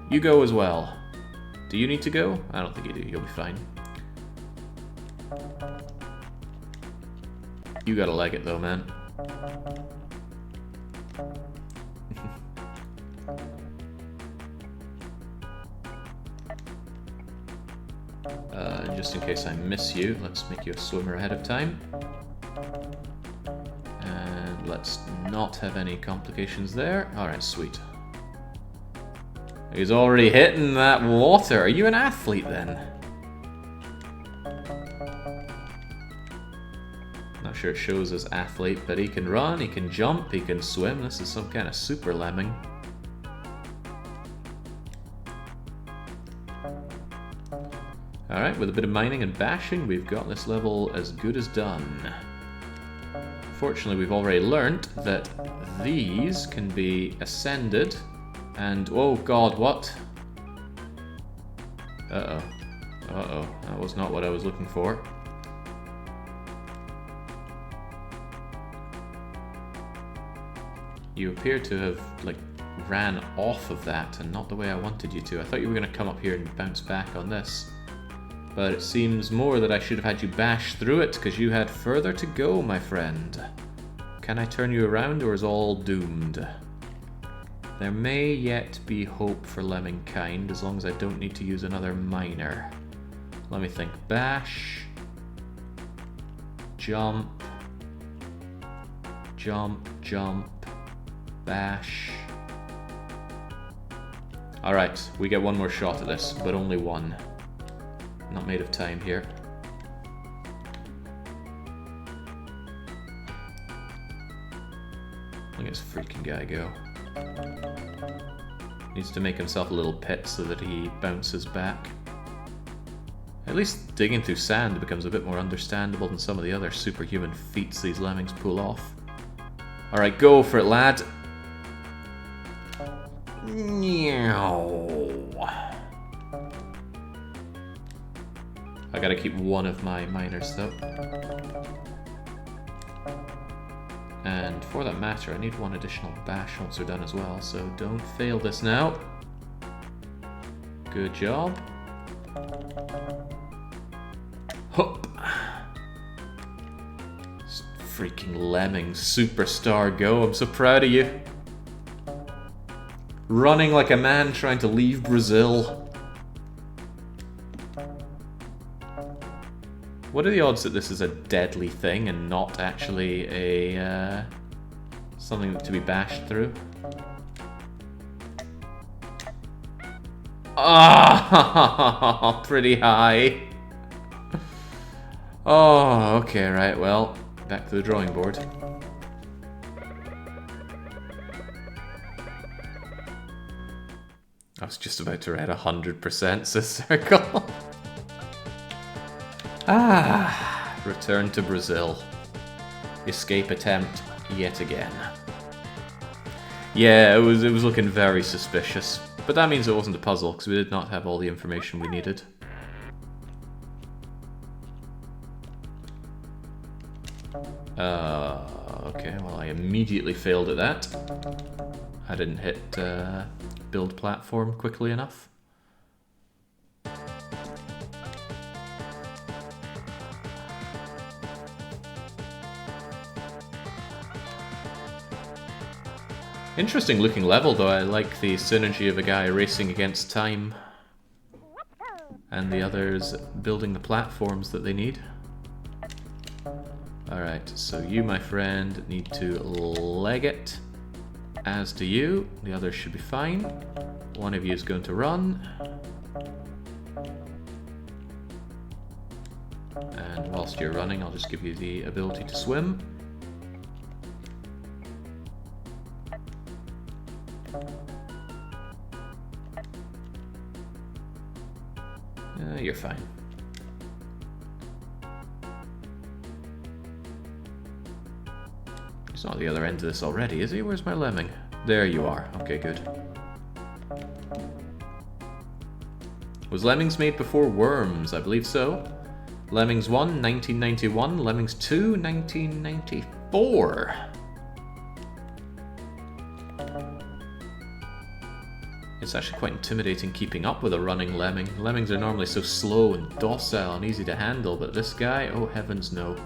You go as well. Do you need to go? I don't think you do. You'll be fine. You gotta leg it though, man. Just in case I miss you, let's make you a swimmer ahead of time. And let's not have any complications there. Alright, sweet. He's already hitting that water. Are you an athlete then? Not sure it shows as athlete, but he can run, he can jump, he can swim. This is some kind of super lemming. Alright, with a bit of mining and bashing, we've got this level as good as done. Fortunately, we've already learnt that these can be ascended, and oh god, what? Uh-oh. Uh-oh, that was not what I was looking for. You appear to have, like, ran off of that, and not the way I wanted you to. I thought you were going to come up here and bounce back on this. But it seems more that I should have had you bash through it, because you had further to go, my friend. Can I turn you around, or is all doomed? There may yet be hope for lemmingkind, as long as I don't need to use another miner. Let me think. Bash. Jump. Jump, jump. Bash. Alright, we get one more shot at this, but only one. Not made of time here. Look at this freaking guy go. Needs to make himself a little pit so that he bounces back. At least digging through sand becomes a bit more understandable than some of the other superhuman feats these lemmings pull off. Alright, go for it, lad. I gotta keep one of my miners though. And for that matter, I need one additional bash once they're done as well, so don't fail this now. Good job. Hup. Freaking Lemmings superstar go, I'm so proud of you. Running like a man trying to leave Brazil. What are the odds that this is a deadly thing and not actually a something to be bashed through? Ah, pretty high. Oh, okay, right, well, back to the drawing board. I was just about to read 100%, says Circle. Return to Brazil. Escape attempt yet again. Yeah, it was looking very suspicious. But that means it wasn't a puzzle, because we did not have all the information we needed. Okay, well I immediately failed at that. I didn't hit build platform quickly enough. Interesting looking level though, I like the synergy of a guy racing against time and the others building the platforms that they need. Alright, so you, my friend, need to leg it, as do you. The others should be fine. One of you is going to run. And whilst you're running, I'll just give you the ability to swim. You're fine. He's not at the other end of this already, is he? Where's my lemming? There you are. Okay, good. Was Lemmings made before Worms? I believe so. Lemmings 1, 1991. Lemmings 2, 1994. It's actually quite intimidating keeping up with a running lemming. Lemmings are normally so slow and docile and easy to handle, but this guy, oh heavens no.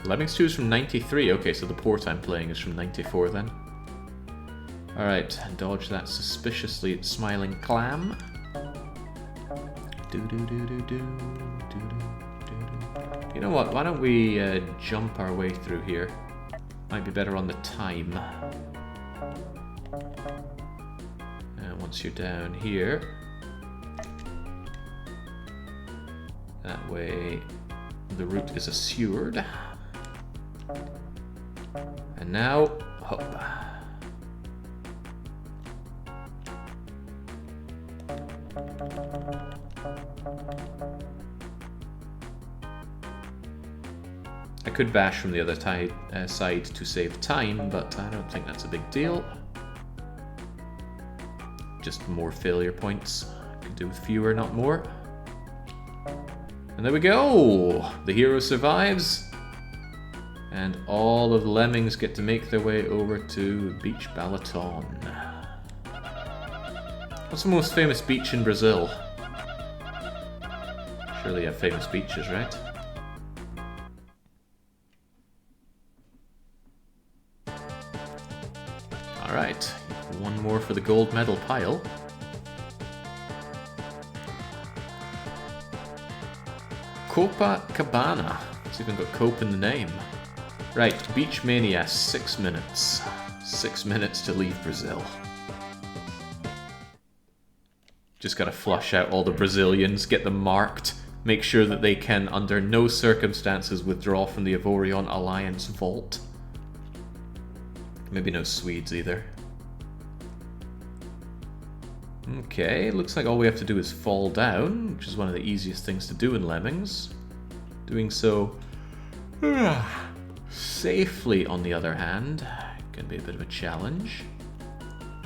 Lemmings 2 is from 93, okay, so the port I'm playing is from 94 then. Alright, dodge that suspiciously smiling clam. You know what, why don't we jump our way through here? Might be better on the time. And once you're down here, that way the route is assured. And now, hop. I could bash from the other side to save time, but I don't think that's a big deal. Just more failure points. Could do with fewer, not more. And there we go! The hero survives. And all of the lemmings get to make their way over to Beach Balaton. What's the most famous beach in Brazil? Surely you have famous beaches, right? Alright, one more for the gold medal pile. Copacabana. It's even got cope in the name. Right, Beach Mania, 6 minutes. 6 minutes to leave Brazil. Just gotta flush out all the Brazilians, get them marked, make sure that they can, under no circumstances, withdraw from the Ivorian Alliance vault. Maybe no Swedes either. Okay, looks like all we have to do is fall down, which is one of the easiest things to do in Lemmings. Doing so safely, on the other hand, can be a bit of a challenge.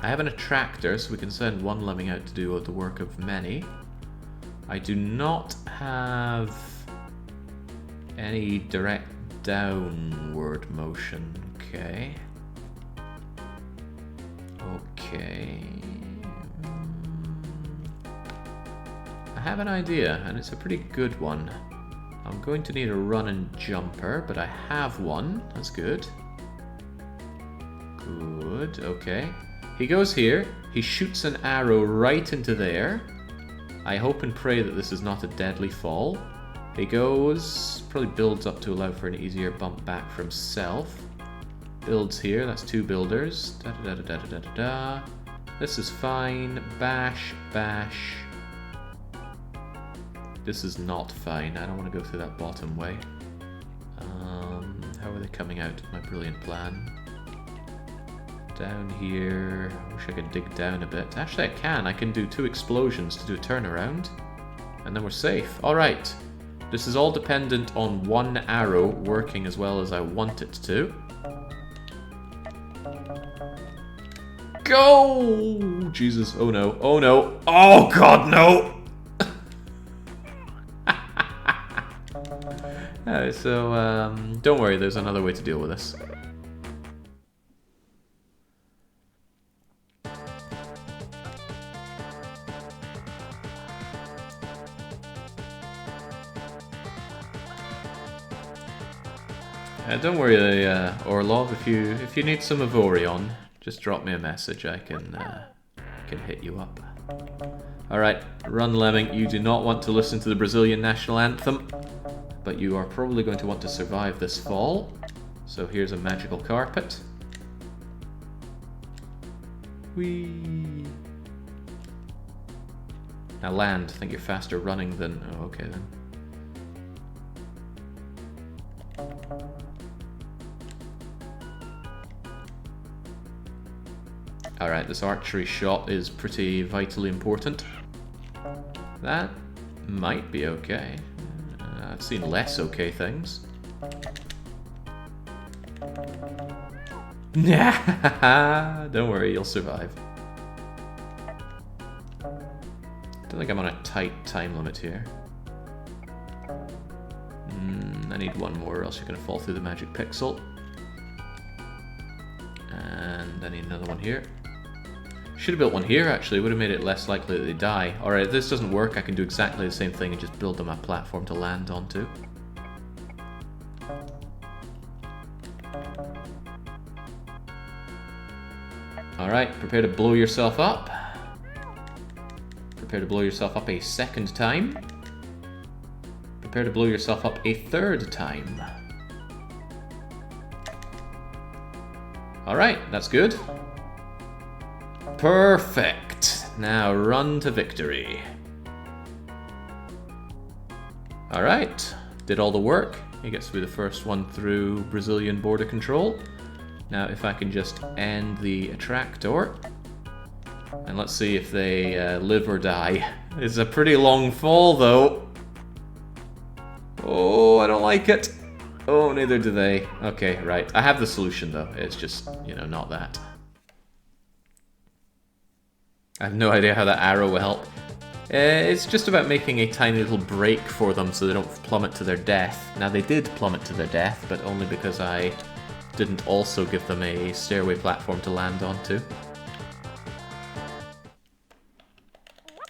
I have an attractor, so we can send one lemming out to do the work of many. I do not have any direct downward motion. Okay. Okay. I have an idea, and it's a pretty good one. I'm going to need a run and jumper, but I have one. That's good. Good, okay. He goes here, he shoots an arrow right into there. I hope and pray that this is not a deadly fall. He goes, probably builds up to allow for an easier bump back for himself. Builds here, that's 2 builders. Da da da da da da da. This is fine. Bash, bash. This is not fine. I don't want to go through that bottom way. How are they coming out? My brilliant plan. Down here. I wish I could dig down a bit. Actually, I can. I can do 2 explosions to do a turnaround. And then we're safe. Alright. This is all dependent on one arrow working as well as I want it to. Go! Jesus. Oh no. Oh no. Oh god, no! Don't worry, there's another way to deal with this. Don't worry, Orlov. If you need some Avorion, just drop me a message. I can hit you up. All right, run, Lemming. You do not want to listen to the Brazilian national anthem, but you are probably going to want to survive this fall. So here's a magical carpet. Whee! Now land. I think you're faster running than... Oh, okay then. Alright, this archery shot is pretty vitally important. That might be okay. I've seen less okay things. Nah, don't worry, you'll survive. Don't think I'm on a tight time limit here. I need one more or else you're going to fall through the magic pixel. And I need another one here. Should have built one here actually, would have made it less likely that they die. Alright, if this doesn't work, I can do exactly the same thing and just build them a platform to land onto. Alright, prepare to blow yourself up. Prepare to blow yourself up a second time. Prepare to blow yourself up a third time. Alright, that's good. Perfect. Now run to victory. Alright, did all the work. He gets to be the first one through Brazilian border control. Now if I can just end the attractor. And let's see if they live or die. It's a pretty long fall though. Oh, I don't like it. Oh, neither do they. Okay, right. I have the solution though. It's just, you know, not that. I have no idea how that arrow will help. It's just about making a tiny little break for them so they don't plummet to their death. Now they did plummet to their death, but only because I didn't also give them a stairway platform to land onto.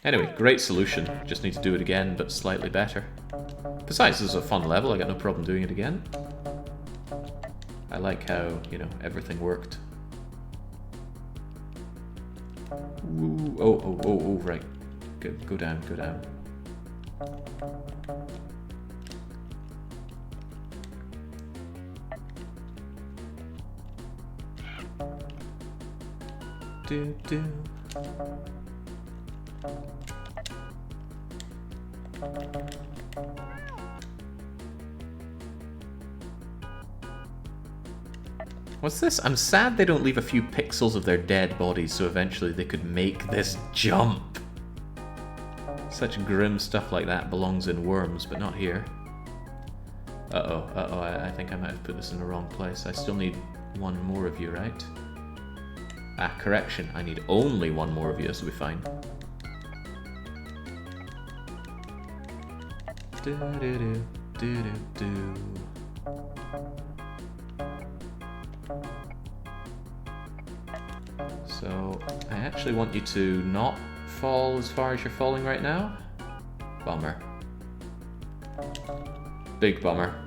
Anyway, great solution. Just need to do it again, but slightly better. Besides, this is a fun level. I got no problem doing it again. I like how, you know, everything worked. Ooh, oh, right. Go down, go down. Do. What's this? I'm sad they don't leave a few pixels of their dead bodies so eventually they could make this jump. Such grim stuff like that belongs in Worms, but not here. Uh-oh, I think I might have put this in the wrong place. I still need one more of you, right? Ah, correction. I need only one more of you, this will be fine. Do. So, I actually want you to not fall as far as you're falling right now. Bummer. Big bummer.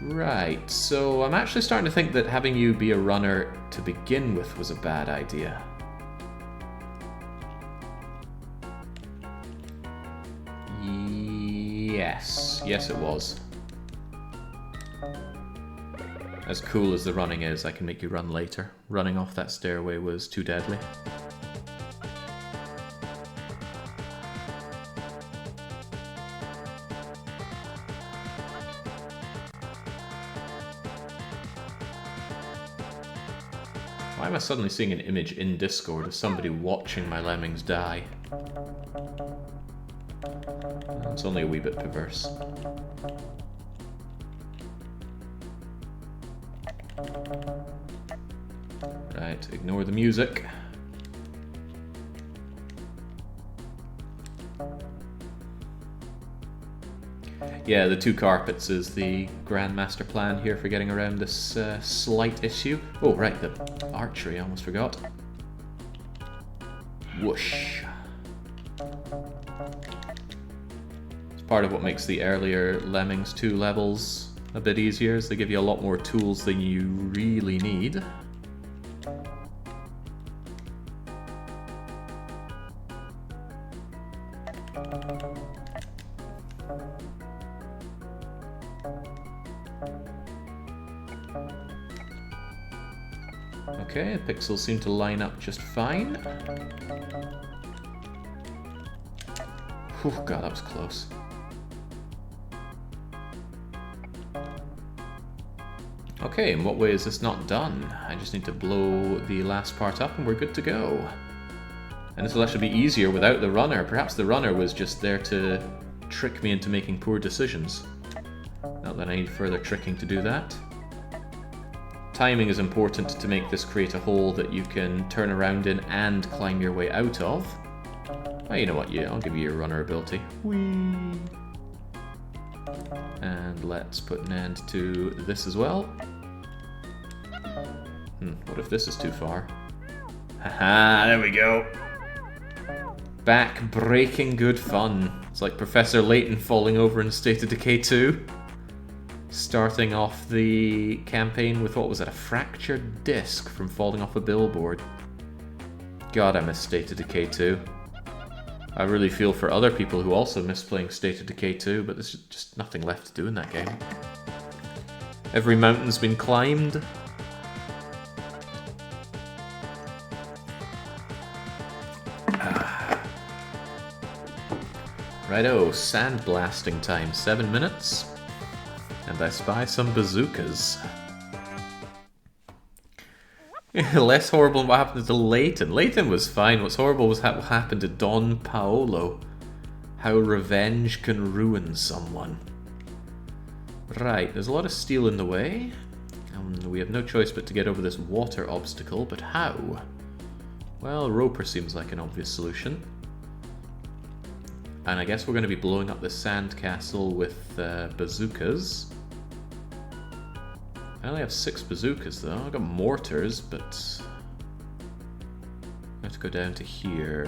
Right, so I'm actually starting to think that having you be a runner to begin with was a bad idea. Yes it was. As cool as the running is, I can make you run later. Running off that stairway was too deadly. Why am I suddenly seeing an image in Discord of somebody watching my lemmings die? It's only a wee bit perverse. Right, ignore the music. Yeah, the 2 carpets is the Grandmaster plan here for getting around this slight issue. Oh, right, the archery, I almost forgot. Whoosh. It's part of what makes the earlier Lemmings 2 levels a bit easier, is they give you a lot more tools than you really need. Okay, the pixels seem to line up just fine. Oh god, that was close. Okay, in what way is this not done? I just need to blow the last part up and we're good to go. And this will actually be easier without the runner. Perhaps the runner was just there to trick me into making poor decisions. Not that I need further tricking to do that. Timing is important to make this create a hole that you can turn around in and climb your way out of. Oh, you know what, yeah, I'll give you your runner ability. Whee! And let's put an end to this as well. What if this is too far? Haha, there we go. Back-breaking good fun. It's like Professor Layton falling over in State of Decay 2. Starting off the campaign with, what was it, a fractured disc from falling off a billboard. God, I miss State of Decay 2. I really feel for other people who also miss playing State of Decay 2, but there's just nothing left to do in that game. Every mountain's been climbed. Righto, sandblasting time, 7 minutes. And I spy some bazookas. Less horrible than what happened to Layton. Layton was fine. What's horrible was what happened to Don Paolo. How revenge can ruin someone. Right, there's a lot of steel in the way. We have no choice but to get over this water obstacle, but how? Well, Roper seems like an obvious solution. And I guess we're going to be blowing up the sandcastle with bazookas. I only have 6 bazookas though. I've got mortars, but I have to go down to here.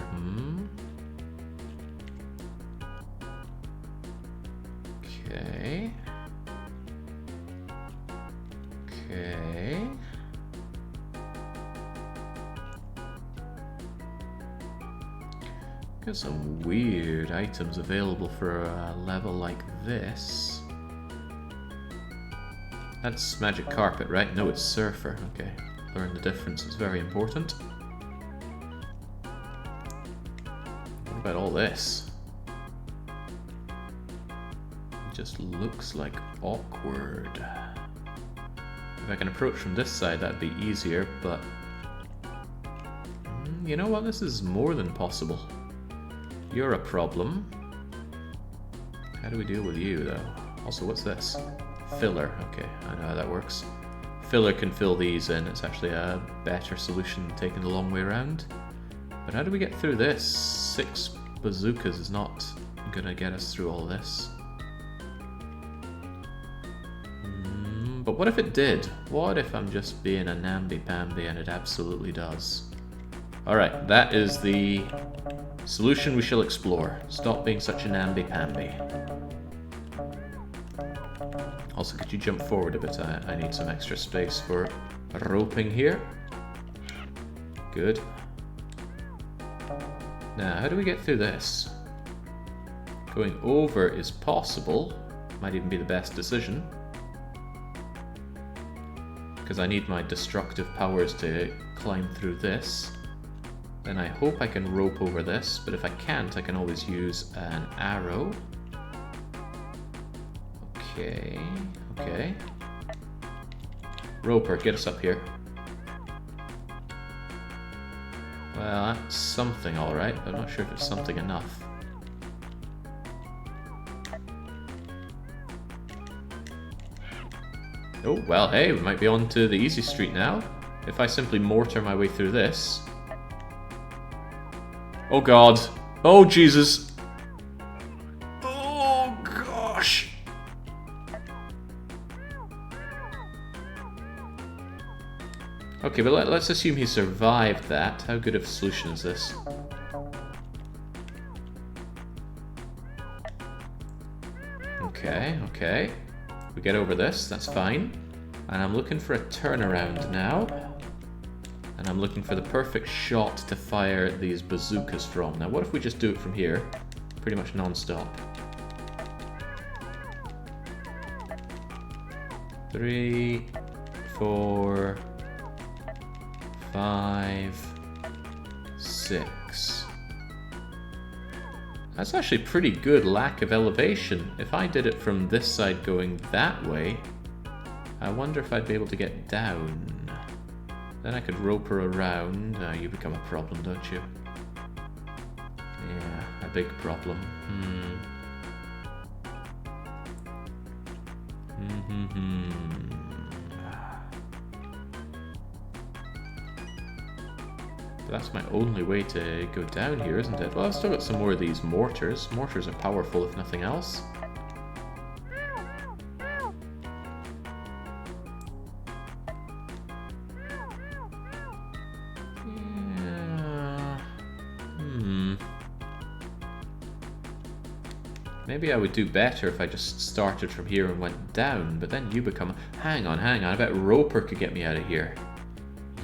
Okay. Okay. Got some weird items available for a level like this. That's magic carpet, right? No, it's surfer. Okay, learn the difference. It's very important. What about all this? It just looks like awkward. If I can approach from this side, that'd be easier, but you know what? This is more than possible. You're a problem. How do we deal with you, though? Also, what's this? Filler. Okay, I know how that works. Filler can fill these in. It's actually a better solution than taking the long way around. But how do we get through this? 6 bazookas is not gonna get us through all this. But what if it did? What if I'm just being a namby-pamby and it absolutely does? Alright, that is the solution we shall explore. Stop being such a namby-pamby. Also, could you jump forward a bit? I need some extra space for roping here. Good. Now, how do we get through this? Going over is possible. Might even be the best decision. Because I need my destructive powers to climb through this. Then I hope I can rope over this, but if I can't, I can always use an arrow. Okay, okay. Roper, get us up here. Well, that's something alright, but I'm not sure if it's something enough. Oh, well, hey, we might be on to the easy street now. If I simply mortar my way through this. Oh god. Oh Jesus. Oh gosh. Okay, but let's assume he survived that. How good of a solution is this? Okay, okay. We get over this, that's fine. And I'm looking for a turnaround now. And I'm looking for the perfect shot to fire these bazookas from. Now, what if we just do it from here? Pretty much non-stop. 3, 4, 5, 6. That's actually pretty good lack of elevation. If I did it from this side going that way, I wonder if I'd be able to get down. Then I could rope her around. You become a problem, don't you? Yeah, a big problem. But that's my only way to go down here, isn't it? Well, I've still got some more of these mortars. Mortars are powerful, if nothing else. Maybe I would do better if I just started from here and went down, but then you become... Hang on, I bet Roper could get me out of here.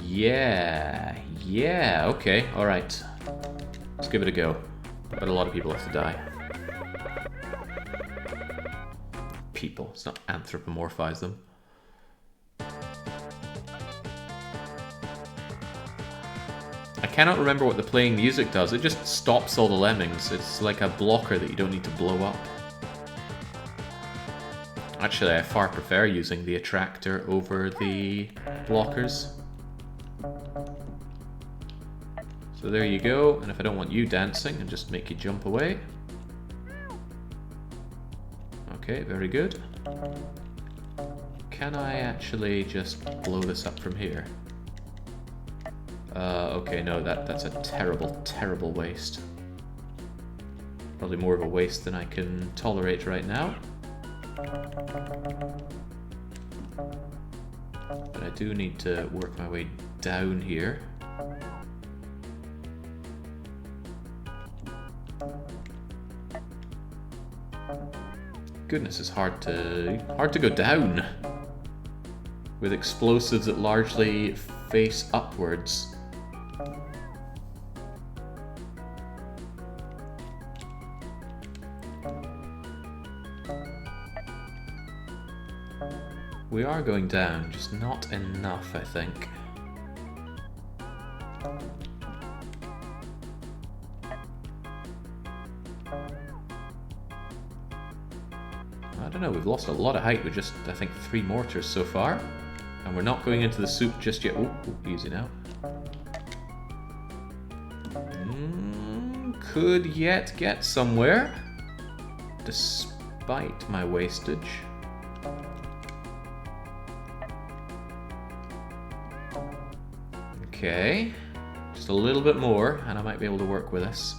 Yeah, okay, alright. Let's give it a go. But a lot of people have to die. People, let's not anthropomorphize them. I cannot remember what the playing music does. It just stops all the lemmings. It's like a blocker that you don't need to blow up. Actually, I far prefer using the attractor over the blockers. So there you go. And if I don't want you dancing, I'll just make you jump away. Okay, very good. Can I actually just blow this up from here? Okay, no, that's a terrible, terrible waste. Probably more of a waste than I can tolerate right now. But I do need to work my way down here. Goodness, it's hard to go down with explosives that largely face upwards. We are going down, just not enough, I think. I don't know, we've lost a lot of height with just, I think, 3 mortars so far. And we're not going into the soup just yet. Oh, easy now. Could yet get somewhere, despite my wastage. Okay, just a little bit more, and I might be able to work with this.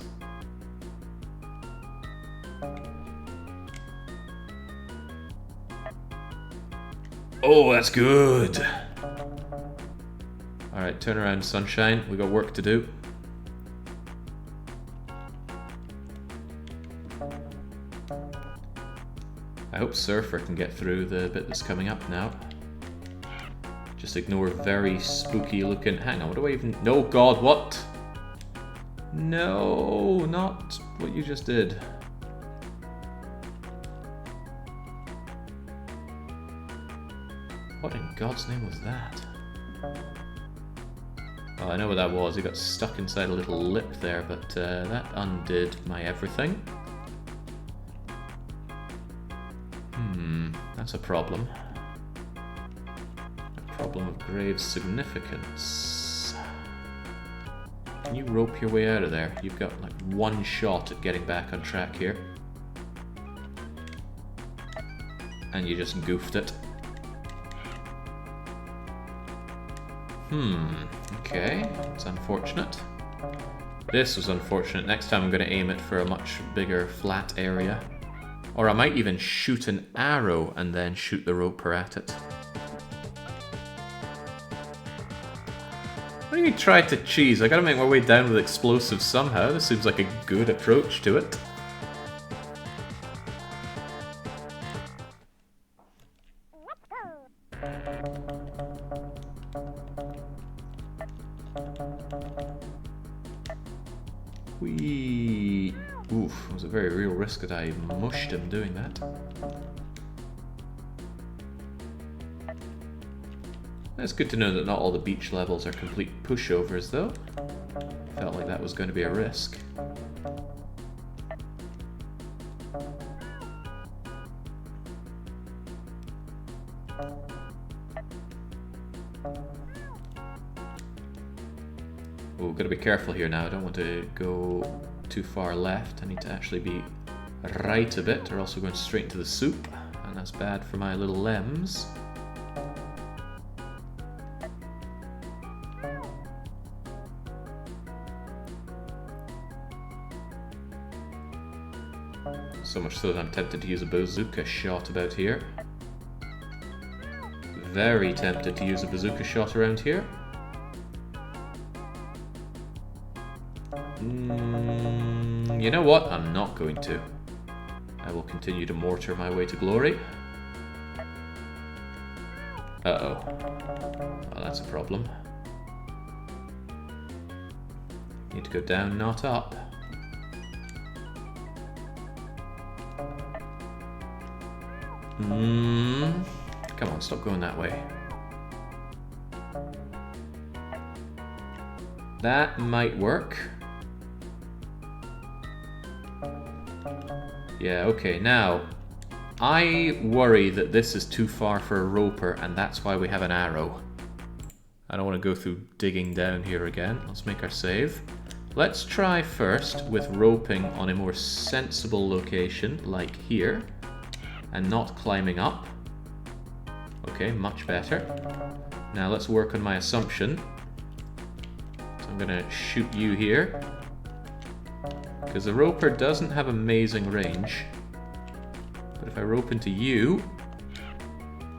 Oh, that's good! Alright, turn around, sunshine. We got work to do. I hope Surfer can get through the bit that's coming up now. Just ignore very spooky looking... Hang on, what do I even... No, God, what? No, not what you just did. What in God's name was that? Well, I know what that was. It got stuck inside a little lip there, but that undid my everything. That's a problem. A problem of grave significance. Can you rope your way out of there? You've got like one shot at getting back on track here. And you just goofed it. Okay, it's unfortunate. This was unfortunate. Next time I'm going to aim it for a much bigger flat area. Or I might even shoot an arrow and then shoot the roper at it. What do you mean try to cheese? I gotta make my way down with explosives somehow. This seems like a good approach to it. Whee! Oof, it was a very real risk that I mushed him doing that. It's good to know that not all the beach levels are complete pushovers, though. Felt like that was going to be a risk. Oh, gotta be careful here now. I don't want to go too far left. I need to actually be right a bit, or else we're going straight into the soup, and that's bad for my little Lemmings. So much so that I'm tempted to use a bazooka shot about here. Very tempted to use a bazooka shot around here. You know what? I'm not going to. I will continue to mortar my way to glory. Uh-oh. Well, that's a problem. Need to go down, not up. Come on, stop going that way. That might work. Yeah, okay, now, I worry that this is too far for a roper, and that's why we have an arrow. I don't want to go through digging down here again. Let's make our save. Let's try first with roping on a more sensible location, like here, and not climbing up. Okay, much better. Now let's work on my assumption. So I'm gonna shoot you here, because the roper doesn't have amazing range. But if I rope into you,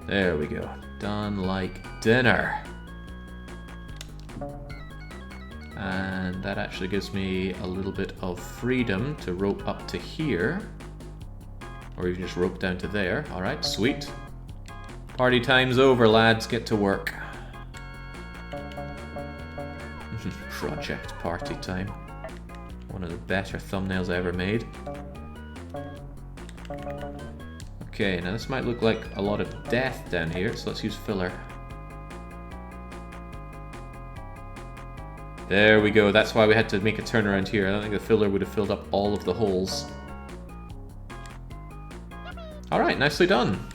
there we go. Done like dinner. And that actually gives me a little bit of freedom to rope up to here. Or even just rope down to there. Alright, sweet. Party time's over, lads. Get to work. Project party time. One of the better thumbnails I ever made. Okay, now this might look like a lot of death down here, so let's use filler. There we go, that's why we had to make a turnaround here. I don't think the filler would have filled up all of the holes. Alright, nicely done.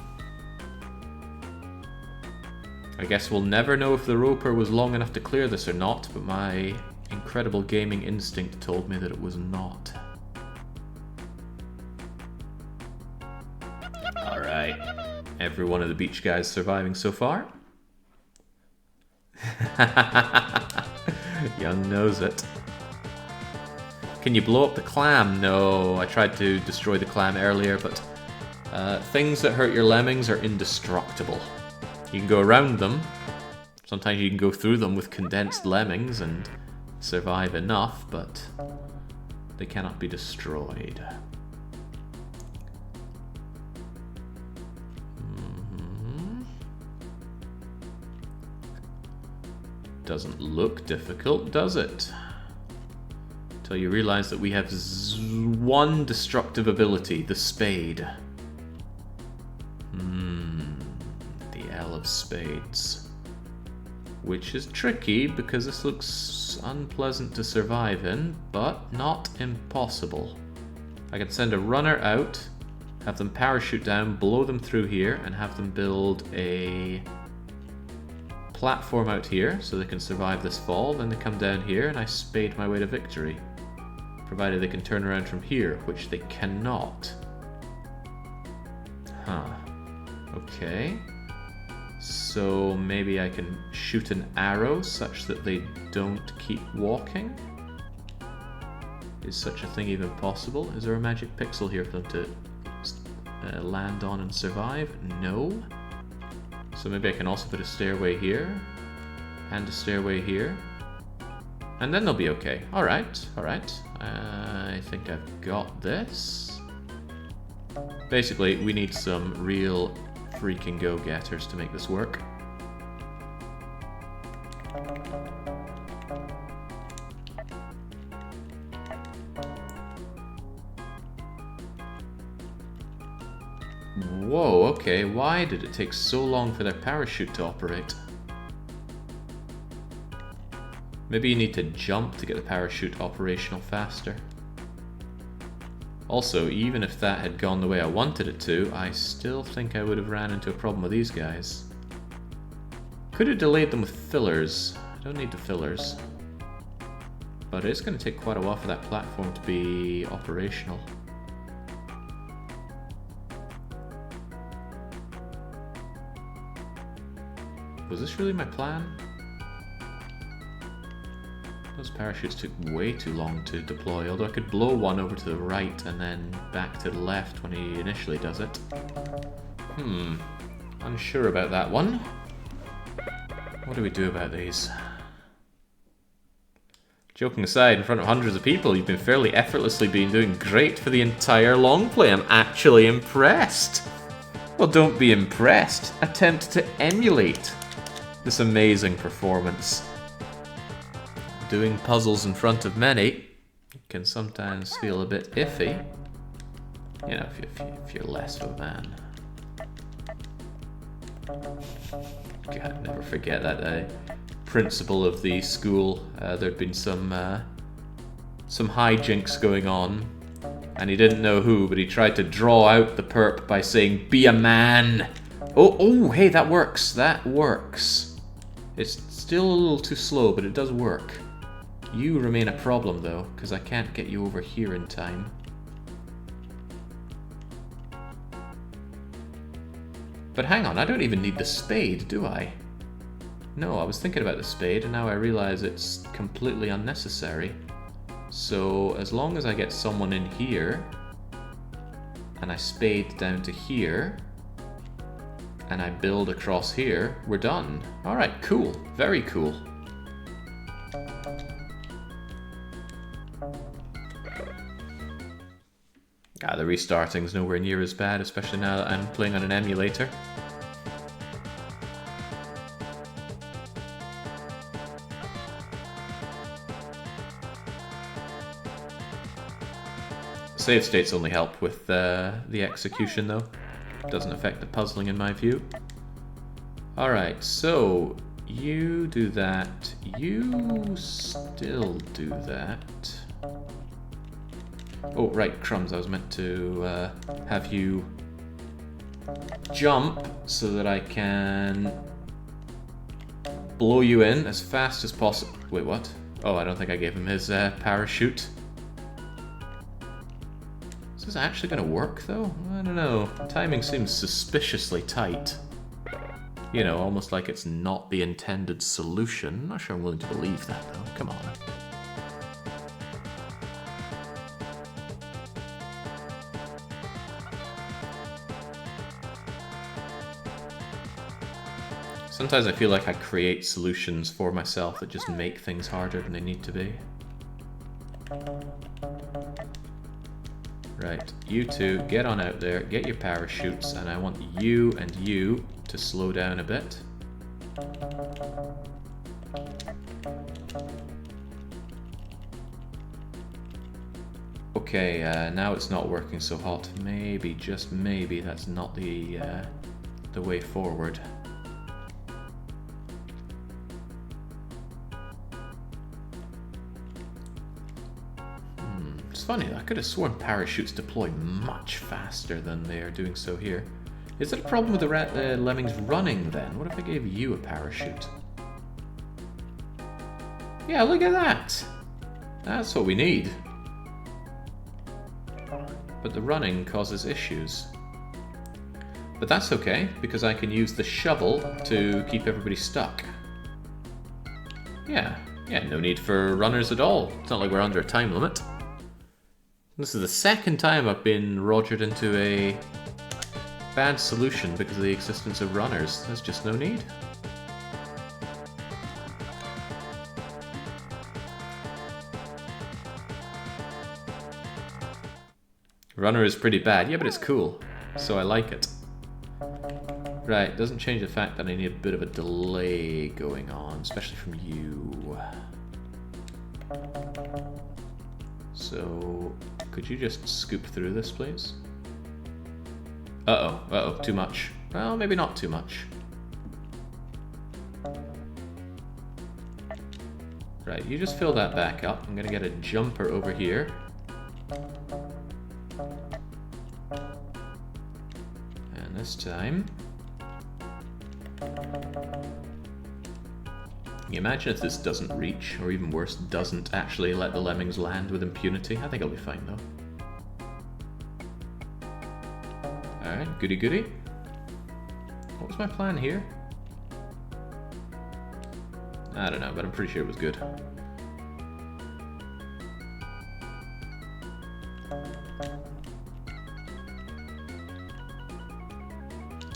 I guess we'll never know if the roper was long enough to clear this or not, but my incredible gaming instinct told me that it was not. Alright, every one of the beach guys surviving so far. Young knows it. Can you blow up the clam? No, I tried to destroy the clam earlier, but things that hurt your lemmings are indestructible. You can go around them. Sometimes you can go through them with condensed lemmings and survive enough, but they cannot be destroyed. Doesn't look difficult, does it? Until you realize that we have one destructive ability, the spade. The L of spades. Which is tricky because this looks unpleasant to survive in, but not impossible. I can send a runner out, have them parachute down, blow them through here, and have them build a platform out here so they can survive this fall, then they come down here and I spade my way to victory. Provided they can turn around from here, which they cannot. Huh. Okay. So maybe I can shoot an arrow such that they don't keep walking? Is such a thing even possible? Is there a magic pixel here for them to land on and survive? No. So maybe I can also put a stairway here, and a stairway here, and then they'll be okay. Alright, alright. I think I've got this. Basically, we need some real freaking go-getters to make this work. Whoa, okay, why did it take so long for that parachute to operate? Maybe you need to jump to get the parachute operational faster. Also, even if that had gone the way I wanted it to, I still think I would have ran into a problem with these guys. Could have delayed them with fillers. I don't need the fillers. But it's going to take quite a while for that platform to be operational. Was this really my plan? Those parachutes took way too long to deploy, although I could blow one over to the right and then back to the left when he initially does it. Unsure about that one. What do we do about these? Joking aside, in front of hundreds of people, you've been fairly effortlessly doing great for the entire long play. I'm actually impressed. Well, don't be impressed. Attempt to emulate this amazing performance. Doing puzzles in front of many can sometimes feel a bit iffy. You know, if you're less of a man. God, never forget that principal of the school. There'd been some hijinks going on, and he didn't know who, but he tried to draw out the perp by saying, "Be a man." Oh, hey, that works. That works. It's still a little too slow, but it does work. You remain a problem, though, because I can't get you over here in time. But hang on, I don't even need the spade, do I? No, I was thinking about the spade, and now I realize it's completely unnecessary. So, as long as I get someone in here, and I spade down to here, and I build across here, we're done. Alright, cool. Very cool. The restarting's nowhere near as bad, especially now that I'm playing on an emulator. Save states only help with the execution, though. Doesn't affect the puzzling in my view. Alright, so you do that. You still do that. Oh, right, crumbs. I was meant to have you jump so that I can blow you in as fast as possible. Wait, what? Oh, I don't think I gave him his parachute. Is this actually going to work, though? I don't know. Timing seems suspiciously tight. You know, almost like it's not the intended solution. I'm not sure I'm willing to believe that, though. Come on. Sometimes I feel like I create solutions for myself that just make things harder than they need to be. Right, you two, get on out there, get your parachutes, and I want you and you to slow down a bit. Okay, now it's not working so hot. Maybe, just maybe, that's not the way forward. It's funny, I could have sworn parachutes deploy much faster than they are doing so here. Is it a problem with the Lemmings running then? What if I gave you a parachute? Yeah, look at that. That's what we need. But the running causes issues. But that's okay, because I can use the shovel to keep everybody stuck. Yeah, no need for runners at all. It's not like we're under a time limit. This is the second time I've been rogered into a bad solution because of the existence of runners. There's just no need. Runner is pretty bad. Yeah, but it's cool. So I like it. Right, doesn't change the fact that I need a bit of a delay going on, especially from you. So, could you just scoop through this, please? Uh-oh, too much. Well, maybe not too much. Right, you just fill that back up. I'm gonna get a jumper over here. And this time... Can you imagine if this doesn't reach, or even worse, doesn't actually let the lemmings land with impunity? I think I'll be fine, though. Alright, goody goody. What was my plan here? I don't know, but I'm pretty sure it was good.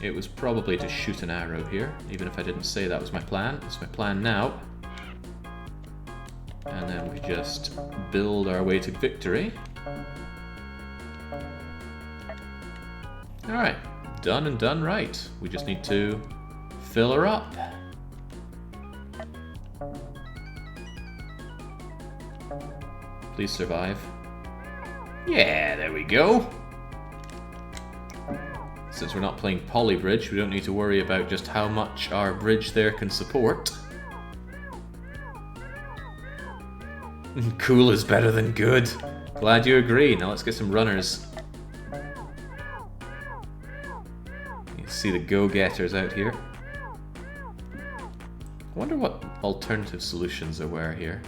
It was probably to shoot an arrow here, even if I didn't say that was my plan. It's my plan now. And then we just build our way to victory. Alright, done and done right. We just need to fill her up. Please survive. Yeah, there we go. Since we're not playing Polybridge, we don't need to worry about just how much our bridge there can support. Cool is better than good. Glad you agree. Now let's get some runners. You see the go-getters out here. I wonder what alternative solutions there were here.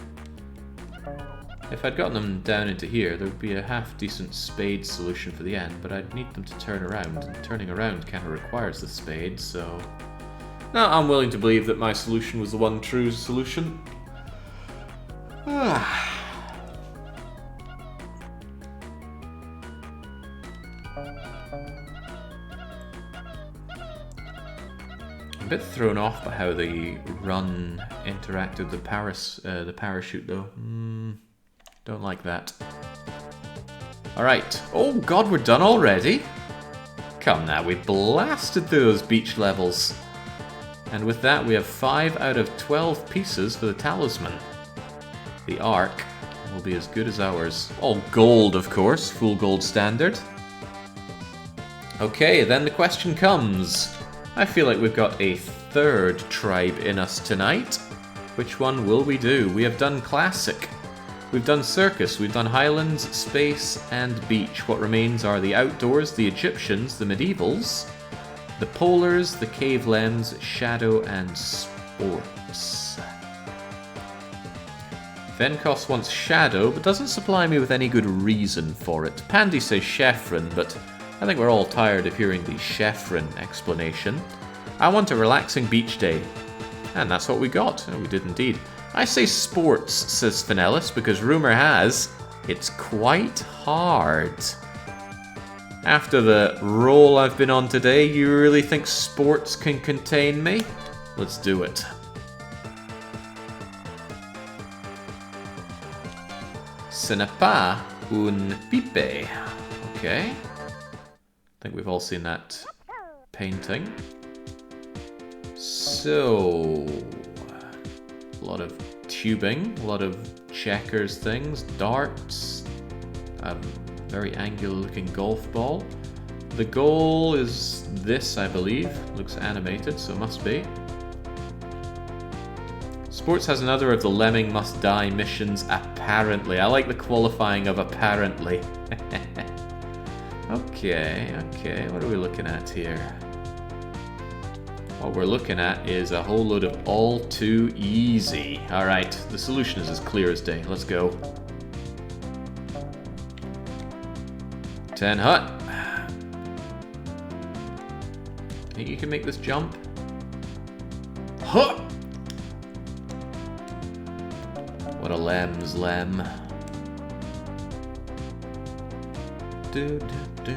If I'd gotten them down into here, there would be a half-decent spade solution for the end, but I'd need them to turn around, and turning around kind of requires the spade, so... No, I'm willing to believe that my solution was the one true solution. I'm a bit thrown off by how the run interacted with the parachute, though. Don't like that. Alright. Oh god, we're done already? Come now, we blasted through those beach levels. And with that, we have 5 out of 12 pieces for the talisman. The arc will be as good as ours. All gold, of course. Full gold standard. Okay, then the question comes. I feel like we've got a third tribe in us tonight. Which one will we do? We have done classic. We've done circus, we've done highlands, space, and beach. What remains are the outdoors, the Egyptians, the medievals, the polars, the cave lems, shadow, and sports. Venkos wants shadow, but doesn't supply me with any good reason for it. Pandy says chefren, but I think we're all tired of hearing the chefren explanation. I want a relaxing beach day. And that's what we got. Oh, we did indeed. I say sports, says Finellis, because rumour has it's quite hard. After the roll I've been on today, you really think sports can contain me? Let's do it. Ce n'est pas un pipe. Okay. I think we've all seen that painting. So... a lot of tubing, a lot of checkers things, darts, a very angular looking golf ball. The goal is this, I believe. Looks animated, so it must be. Sports has another of the Lemming must die missions, apparently. I like the qualifying of apparently. Okay, what are we looking at here? what we're looking at is a whole load of all too easy. Alright, the solution is as clear as day. Let's go. 10 hut. Think you can make this jump? Huh! What a Lemm's lem. Do, do, do.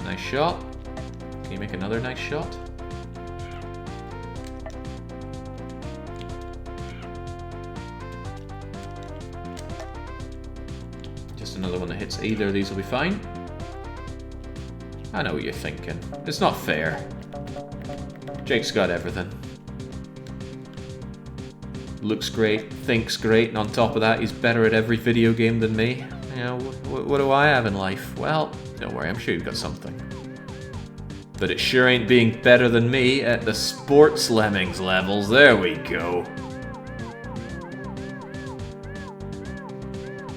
Nice shot. Can you make another nice shot? Just another one that hits either of these will be fine. I know what you're thinking. It's not fair. Jake's got everything. Looks great, thinks great, and on top of that, he's better at every video game than me. You know, what do I have in life? Well, don't worry, I'm sure you've got something. But it sure ain't being better than me at the sports Lemmings levels. There we go.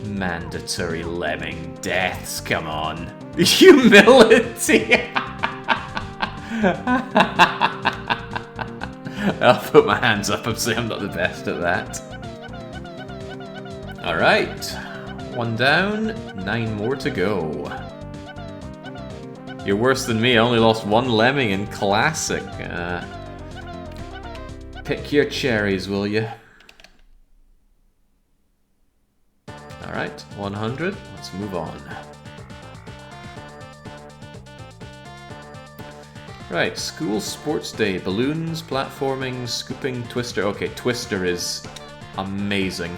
Mandatory lemming deaths, come on. Humility! I'll put my hands up and say I'm not the best at that. Alright. 1 down, 9 more to go. You're worse than me, I only lost 1 lemming in Classic. Pick your cherries, will you? Alright, 100. Let's move on. Right, school sports day. Balloons, platforming, scooping, twister. Okay, twister is amazing.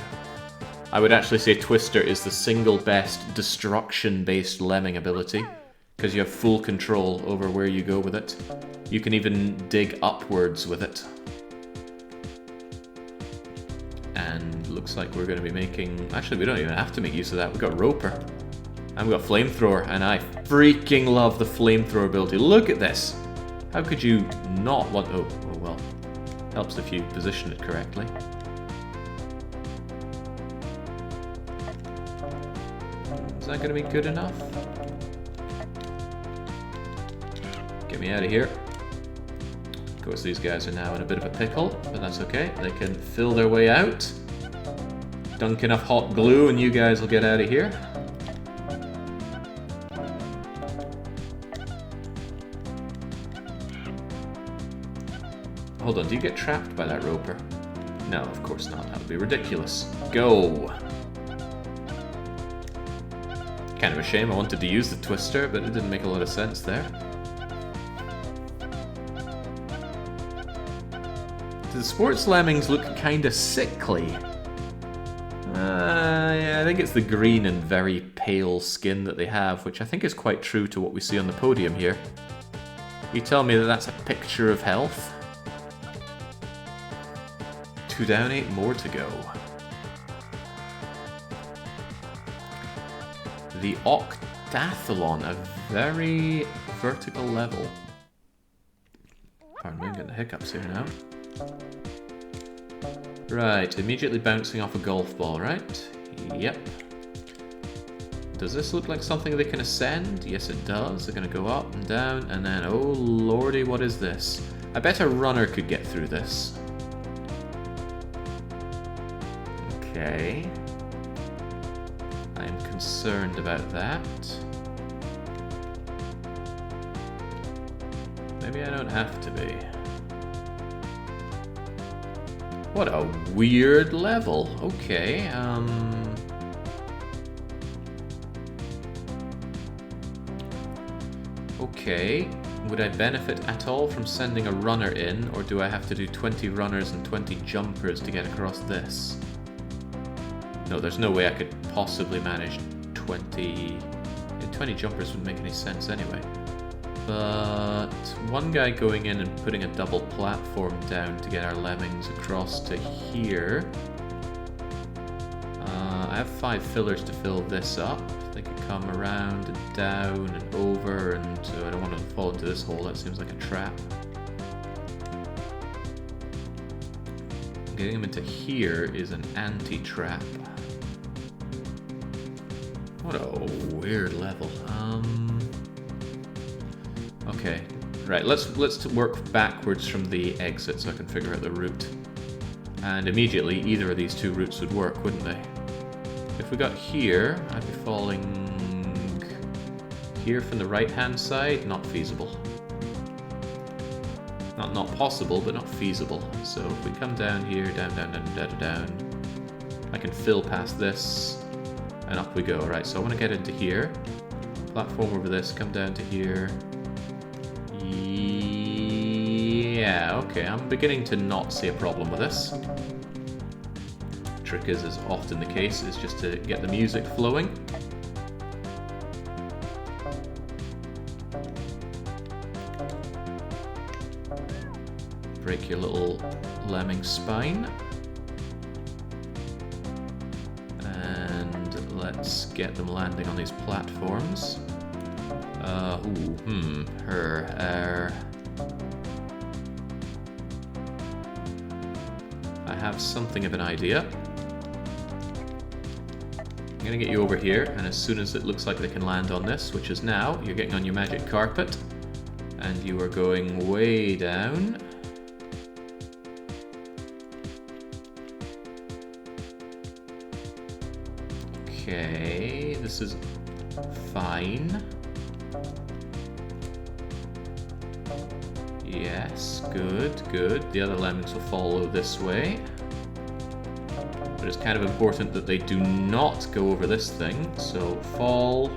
I would actually say twister is the single best destruction-based lemming ability, because you have full control over where you go with it. You can even dig upwards with it. And looks like we're going to be making... Actually, we don't even have to make use of that. We've got roper. And we've got flamethrower, and I freaking love the flamethrower ability. Look at this! How could you not want... Oh, well. Helps if you position it correctly. Is that going to be good enough? Get me out of here. Of course, these guys are now in a bit of a pickle, but that's okay. They can fill their way out. Dunk enough hot glue and you guys will get out of here. Hold on, do you get trapped by that roper? No, of course not. That would be ridiculous. Go! Kind of a shame. I wanted to use the twister, but it didn't make a lot of sense there. The sports lemmings look kind of sickly. Yeah, I think it's the green and very pale skin that they have, which I think is quite true to what we see on the podium here. You tell me that that's a picture of health? 2 down, 8 more to go. The Octathlon, a very vertical level. Pardon me, I'm getting the hiccups here now. Right, immediately bouncing off a golf ball, right? Yep. Does this look like something they can ascend? Yes, it does. They're going to go up and down, and then, oh lordy, what is this? I bet a runner could get through this. Okay. I'm concerned about that. Maybe I don't have to be. What a weird level. Okay, Okay, would I benefit at all from sending a runner in, or do I have to do 20 runners and 20 jumpers to get across this? No, there's no way I could possibly manage 20... 20 jumpers wouldn't make any sense anyway. But one guy going in and putting a double platform down to get our lemmings across to here. I have 5 fillers to fill this up. They could come around and down and over, and I don't want to fall into this hole. That seems like a trap. Getting them into here is an anti-trap. What a weird level. Okay, right, let's work backwards from the exit so I can figure out the route. And immediately, either of these two routes would work, wouldn't they? If we got here, I'd be falling here from the right-hand side. Not feasible. Not possible, but not feasible. So if we come down here, down, down, down, down, down, I can fill past this, and up we go. Right, so I want to get into here. Platform over this, come down to here. Yeah, okay, I'm beginning to not see a problem with this. Trick is, as often the case, is just to get the music flowing. Break your little lemming spine. And let's get them landing on these platforms. I have something of an idea. I'm gonna get you over here, and as soon as it looks like they can land on this, which is now, you're getting on your magic carpet, and you are going way down. Okay, this is fine. Yes, good, good. The other lemmings will follow this way. But it's kind of important that they do not go over this thing. So fall,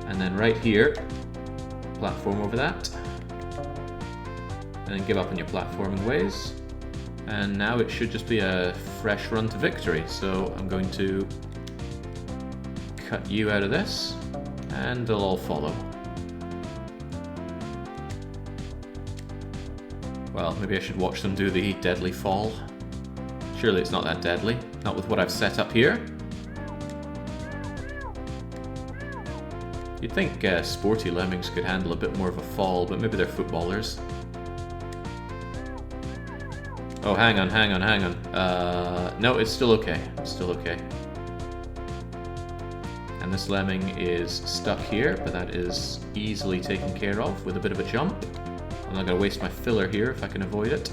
and then right here, platform over that. And then give up on your platforming ways. And now it should just be a fresh run to victory. So I'm going to cut you out of this, and they'll all follow. Well, maybe I should watch them do the deadly fall. Surely it's not that deadly. Not with what I've set up here. You'd think sporty lemmings could handle a bit more of a fall, but maybe they're footballers. Oh, hang on. No, it's still okay. It's still okay. And this lemming is stuck here, but that is easily taken care of with a bit of a jump. I'm not going to waste my filler here if I can avoid it.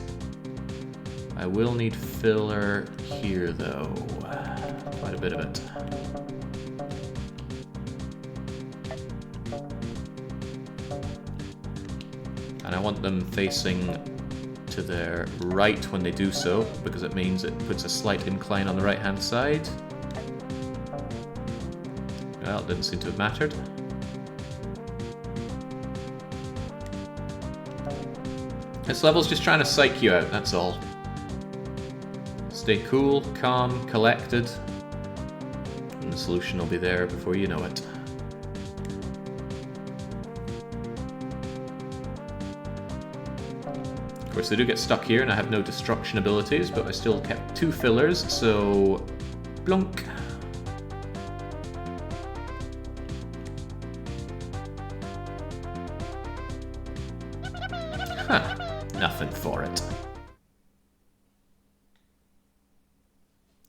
I will need filler here, though. Quite a bit of it. And I want them facing to their right when they do so, because it means it puts a slight incline on the right-hand side. Well, it didn't seem to have mattered. This level's just trying to psych you out, that's all. Stay cool, calm, collected, and the solution will be there before you know it. Of course, they do get stuck here, and I have no destruction abilities, but I still kept 2 fillers, so blunk. Huh, nothing for it.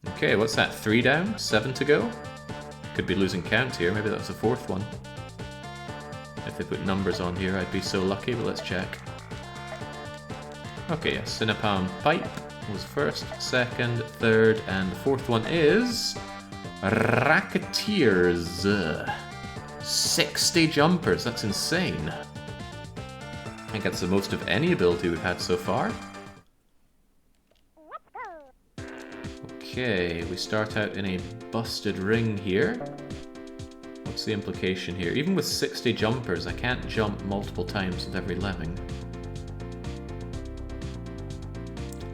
Okay, what's that? 3 down? 7 to go? Could be losing count here, maybe that's the 4th one. If they put numbers on here, I'd be so lucky, but let's check. Okay, yes, Cinnapalm Pipe was 1st, 2nd, 3rd, and the 4th one is Racketeers. 60 jumpers, that's insane. I think that's the most of any ability we've had so far. Okay, we start out in a busted ring here. What's the implication here? Even with 60 jumpers, I can't jump multiple times with every lemming.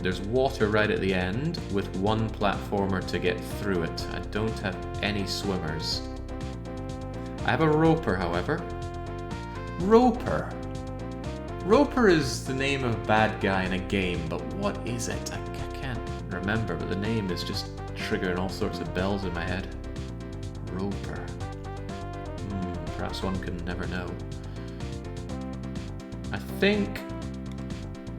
There's water right at the end, with 1 platformer to get through it. I don't have any swimmers. I have a roper, however. Roper! Roper is the name of a bad guy in a game, but what is it? I can't remember, but the name is just triggering all sorts of bells in my head. Roper. Perhaps one can never know. I think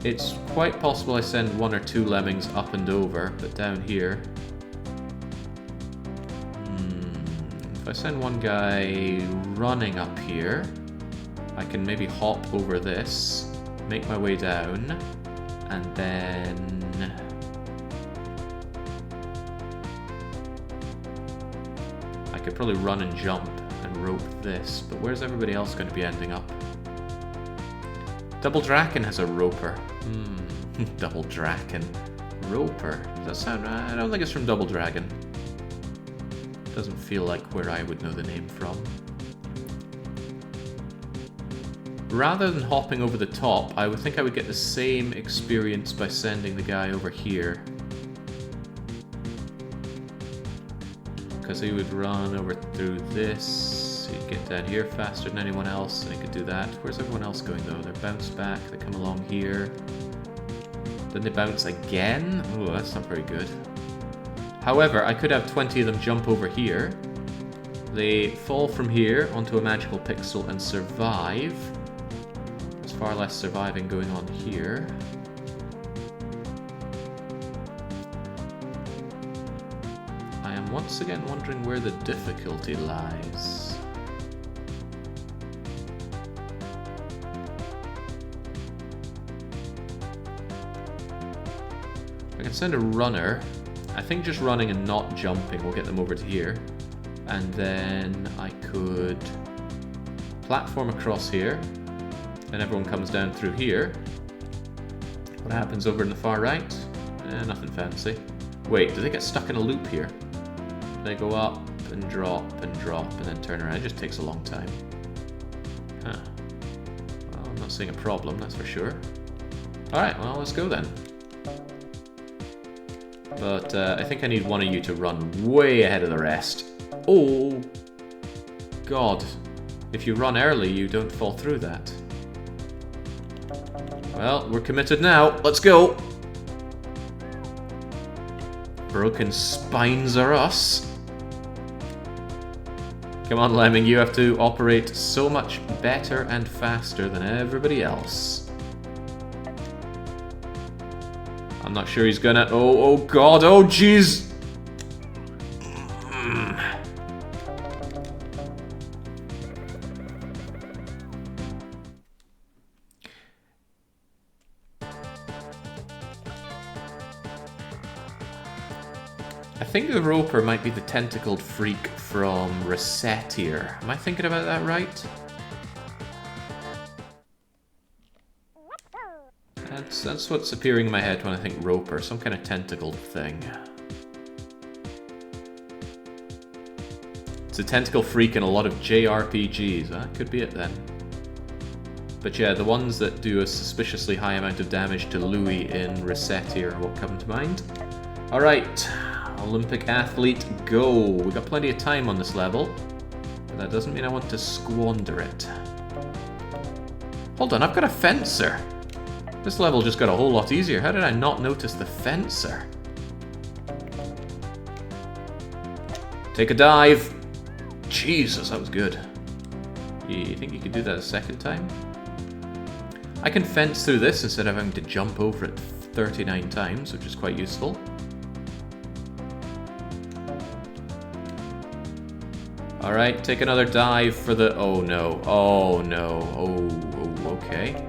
it's quite possible I send 1 or 2 lemmings up and over, but down here... If I send one guy running up here... I can maybe hop over this, make my way down, and then... I could probably run and jump and rope this, but where's everybody else going to be ending up? Double Draken has a roper. Double Draken. Roper. Does that sound right? I don't think it's from Double Dragon. Doesn't feel like where I would know the name from. Rather than hopping over the top, I would think I would get the same experience by sending the guy over here. Because he would run over through this, he'd get down here faster than anyone else, and he could do that. Where's everyone else going though? They bounce back, they come along here. Then they bounce again? Oh, that's not very good. However, I could have 20 of them jump over here. They fall from here onto a magical pixel and survive. There's far less surviving going on here. I am once again wondering where the difficulty lies. I can send a runner. I think just running and not jumping will get them over to here. And then I could platform across here. Then everyone comes down through here. What happens over in the far right? Nothing fancy. Wait, do they get stuck in a loop here? They go up and drop and then turn around. It just takes a long time. Huh. Well, I'm not seeing a problem, that's for sure. Alright, well, let's go then. But I think I need one of you to run way ahead of the rest. Oh, God. If you run early, you don't fall through that. Well, we're committed now. Let's go. Broken spines are us. Come on, Lemming, you have to operate so much better and faster than everybody else. I'm not sure he's gonna... Oh God, oh jeez! I think the roper might be the tentacled freak from Resettier. Am I thinking about that right? That's what's appearing in my head when I think roper, some kind of tentacled thing. It's a tentacle freak in a lot of JRPGs. That could be it then. But yeah, the ones that do a suspiciously high amount of damage to Louis in Resettier are what come to mind. Alright, Olympic athlete, go! We've got plenty of time on this level, but that doesn't mean I want to squander it. Hold on, I've got a fencer! This level just got a whole lot easier. How did I not notice the fencer? Take a dive! Jesus, that was good. You think you could do that a second time? I can fence through this instead of having to jump over it 39 times, which is quite useful. Alright, take another dive for the... Oh no, oh no, oh okay.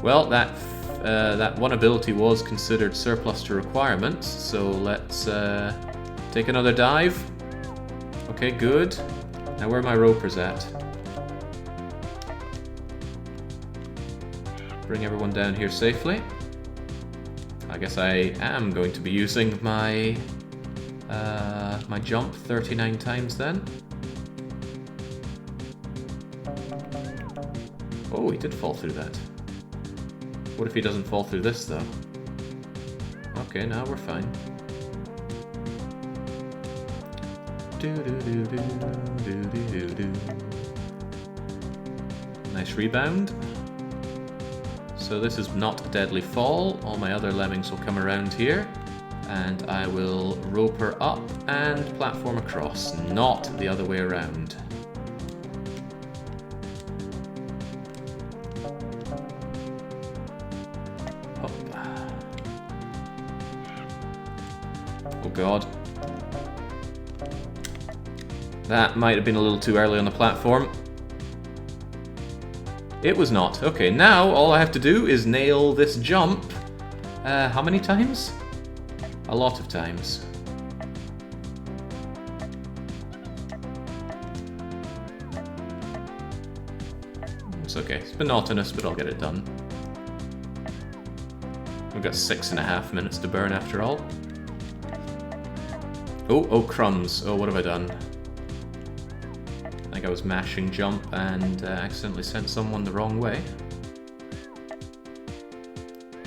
Well, that one ability was considered surplus to requirements, so let's take another dive. Okay, good. Now where are my ropers at? Bring everyone down here safely. I guess I am going to be using my my jump 39 times then. Oh, he did fall through that. What if he doesn't fall through this, though? Okay, now we're fine. Nice rebound. So this is not a deadly fall. All my other lemmings will come around here. And I will roper up and platform across, not the other way around. Oh God. That might have been a little too early on the platform. It was not. Okay, now all I have to do is nail this jump. How many times? A lot of times. It's okay. It's monotonous, but I'll get it done. We've got 6.5 minutes to burn after all. Oh, crumbs. Oh, what have I done? I think I was mashing jump and accidentally sent someone the wrong way.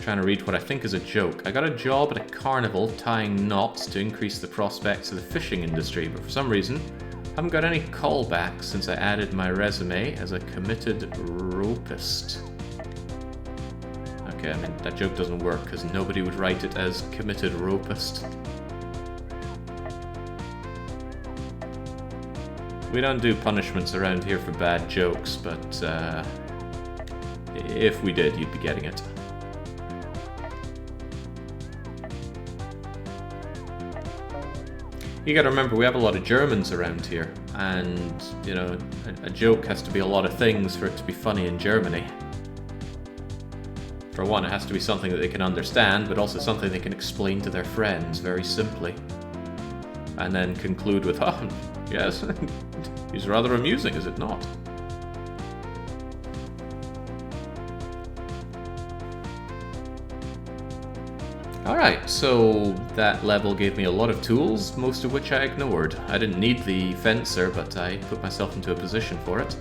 Trying to read what I think is a joke. I got a job at a carnival tying knots to increase the prospects of the fishing industry, but for some reason, I haven't got any callbacks since I added my resume as a committed ropist. Okay, I mean, that joke doesn't work because nobody would write it as committed ropist. We don't do punishments around here for bad jokes, but if we did, you'd be getting it. You gotta remember, we have a lot of Germans around here, and, you know, a joke has to be a lot of things for it to be funny in Germany. For one, it has to be something that they can understand, but also something they can explain to their friends very simply. And then conclude with, oh, yes, he's rather amusing, is it not? Alright, so that level gave me a lot of tools, most of which I ignored. I didn't need the fencer, but I put myself into a position for it.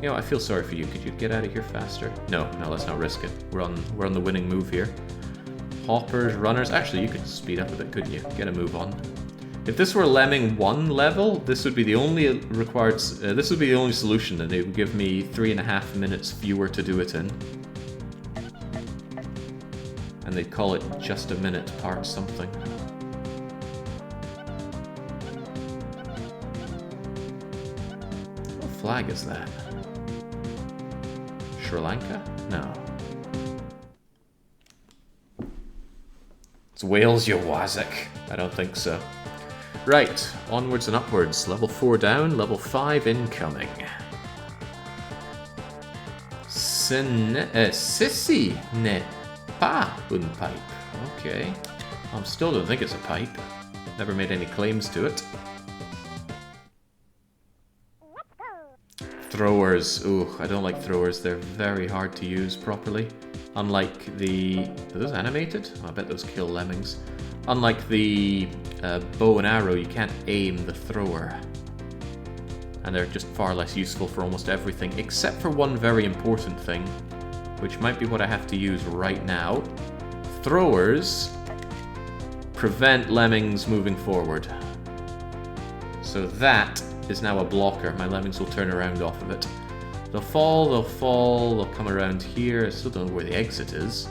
You know, I feel sorry for you. Could you get out of here faster? No, let's not risk it. We're on the winning move here. Hoppers, runners. Actually, you could speed up a bit, couldn't you? Get a move on. If this were Lemming 1 level, this would be the only required. This would be the only solution, and it would give me 3.5 minutes fewer to do it in. And they'd call it just a minute part something. What flag is that? Sri Lanka? No. It's Wales, you wazzock. I don't think so. Right, onwards and upwards. Level 4 down, level 5 incoming. Sissy ne pas une pipe. Okay. I still don't think it's a pipe. Never made any claims to it. Throwers. Ooh, I don't like throwers. They're very hard to use properly. Unlike the... Are those animated? Oh, I bet those kill lemmings. Unlike the bow and arrow, you can't aim the thrower. And they're just far less useful for almost everything, except for one very important thing, which might be what I have to use right now. Throwers prevent lemmings moving forward. So that is now a blocker. My lemmings will turn around off of it. They'll fall, they'll come around here. I still don't know where the exit is.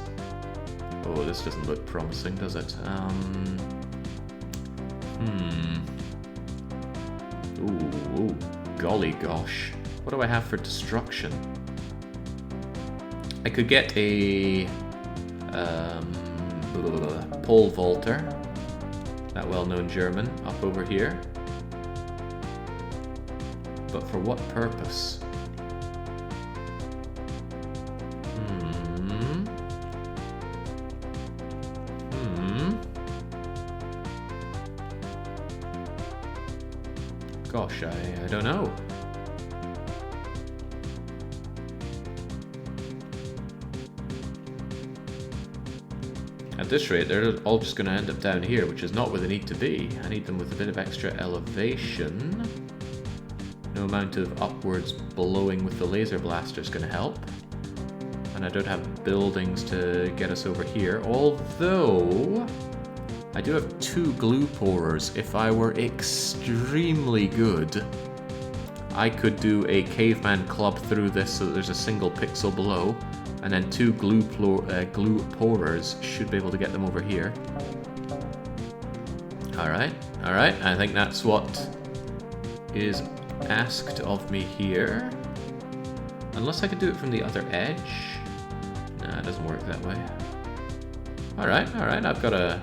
Oh, this doesn't look promising, does it? Ooh, golly gosh. What do I have for destruction? I could get a pole vaulter, that well-known German, up over here. But for what purpose? Gosh, I don't know. At this rate, they're all just going to end up down here, which is not where they need to be. I need them with a bit of extra elevation. No amount of upwards blowing with the laser blaster is going to help. And I don't have buildings to get us over here, although I do have 2 glue pourers. If I were extremely good, I could do a caveman club through this so that there's a single pixel below, and then 2 glue pourers should be able to get them over here. Alright, I think that's what is asked of me here. Unless I could do it from the other edge. Nah, it doesn't work that way. Alright, I've got a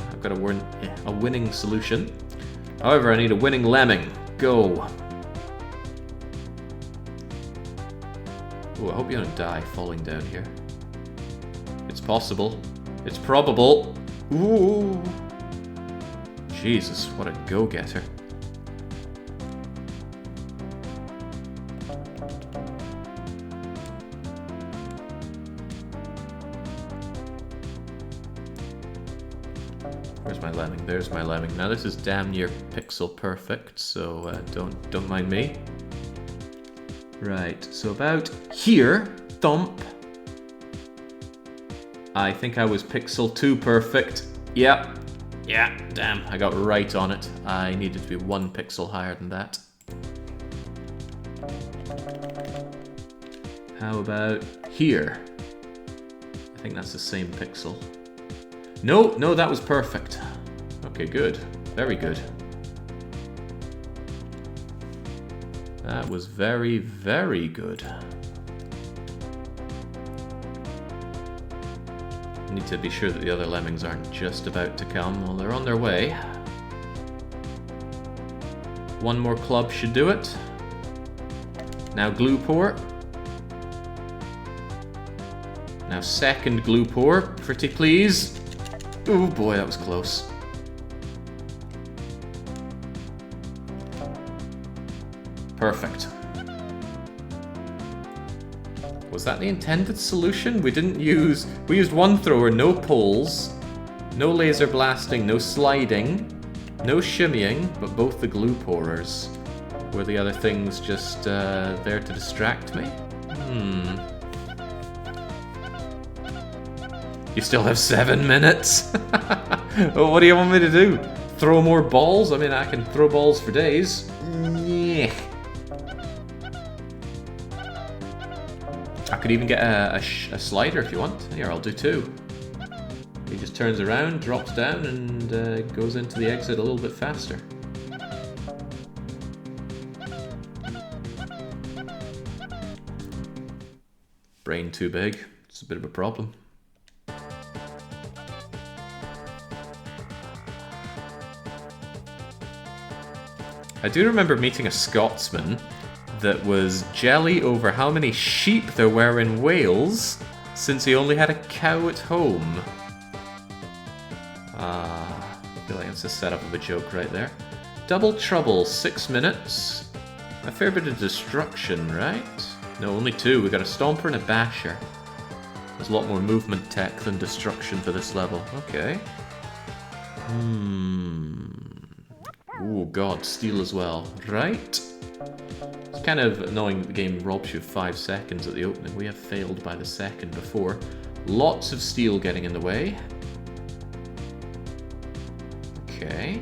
winning solution. However, I need a winning lemming. Go. Oh, I hope you don't die falling down here. It's possible. It's probable. Ooh. Jesus, what a go-getter. Where's my lemming? There's my lemming. Now this is damn near pixel perfect, so don't mind me. Right, so about here, thump. I think I was pixel 2 perfect. Yep. Yeah, damn, I got right on it. I needed to be 1 pixel higher than that. How about here? I think that's the same pixel. No, that was perfect. Okay, good. Very good. That was very, very good. I need to be sure that the other lemmings aren't just about to come. Well, they're on their way. 1 more club should do it. Now glue pour. Now second glue pour, pretty please. Oh boy, that was close. Perfect. Was that the intended solution? We used 1 thrower, no poles, no laser blasting, no sliding, no shimmying, but both the glue pourers. Were the other things just there to distract me? You still have 7 minutes? Well, what do you want me to do? Throw more balls? I mean, I can throw balls for days. Yeah. I could even get a slider if you want. Here, I'll do 2. He just turns around, drops down, and goes into the exit a little bit faster. Brain too big. It's a bit of a problem. I do remember meeting a Scotsman that was jelly over how many sheep there were in Wales since he only had a cow at home. I feel like it's a setup of a joke right there. Double trouble, 6 minutes. A fair bit of destruction, right? No, only 2. We got a stomper and a basher. There's a lot more movement tech than destruction for this level. Okay. Oh god, steel as well. Right. It's kind of annoying that the game robs you of 5 seconds at the opening. We have failed by the second before. Lots of steel getting in the way. Okay.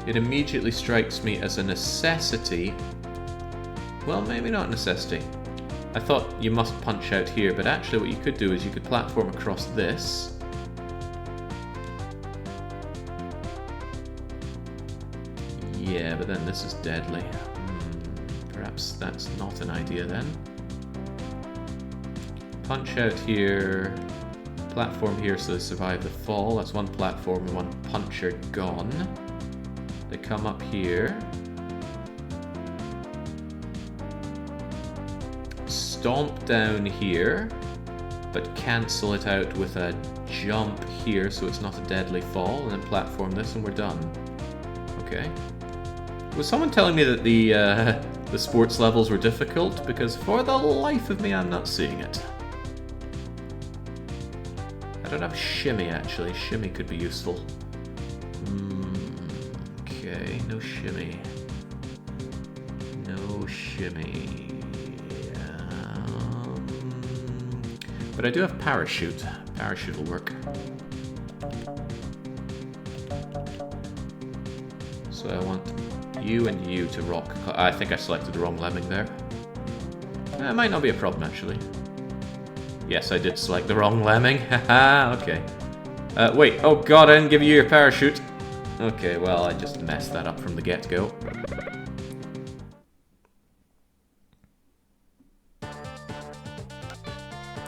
It immediately strikes me as a necessity. Well, maybe not a necessity. I thought you must punch out here, but actually what you could do is you could platform across this. Yeah, but then this is deadly. Perhaps that's not an idea then. Punch out here. Platform here so they survive the fall. That's 1 platform and 1 puncher gone. They come up here. Stomp down here, but cancel it out with a jump here so it's not a deadly fall, and then platform this and we're done. Okay. Was someone telling me that the sports levels were difficult? Because for the life of me, I'm not seeing it. I don't have shimmy, actually. Shimmy could be useful. Okay, no shimmy. No shimmy. But I do have parachute. Parachute will work. So I want you and you to rock. I think I selected the wrong lemming there. It might not be a problem, actually. Yes, I did select the wrong lemming. Haha, okay. Wait, oh god, I didn't give you your parachute. Okay, well, I just messed that up from the get-go.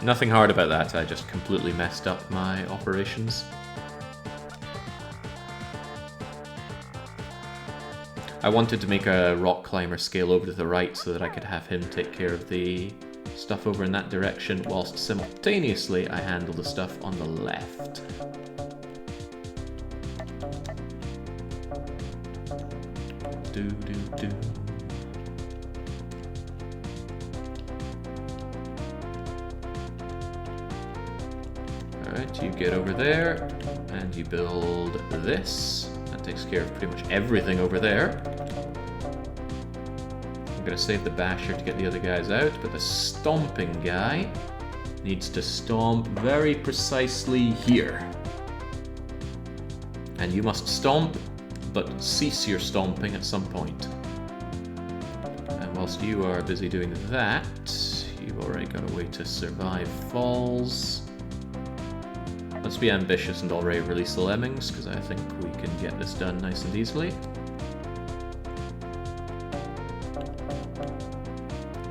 Nothing hard about that, I just completely messed up my operations. I wanted to make a rock climber scale over to the right so that I could have him take care of the stuff over in that direction, whilst simultaneously I handle the stuff on the left. Do do do. Alright, you get over there, and you build this. That takes care of pretty much everything over there. I'm gonna save the basher to get the other guys out, but the stomping guy needs to stomp very precisely here. And you must stomp, but cease your stomping at some point. And whilst you are busy doing that, you've already got a way to survive falls. Let's be ambitious and already release the Lemmings, because I think we can get this done nice and easily.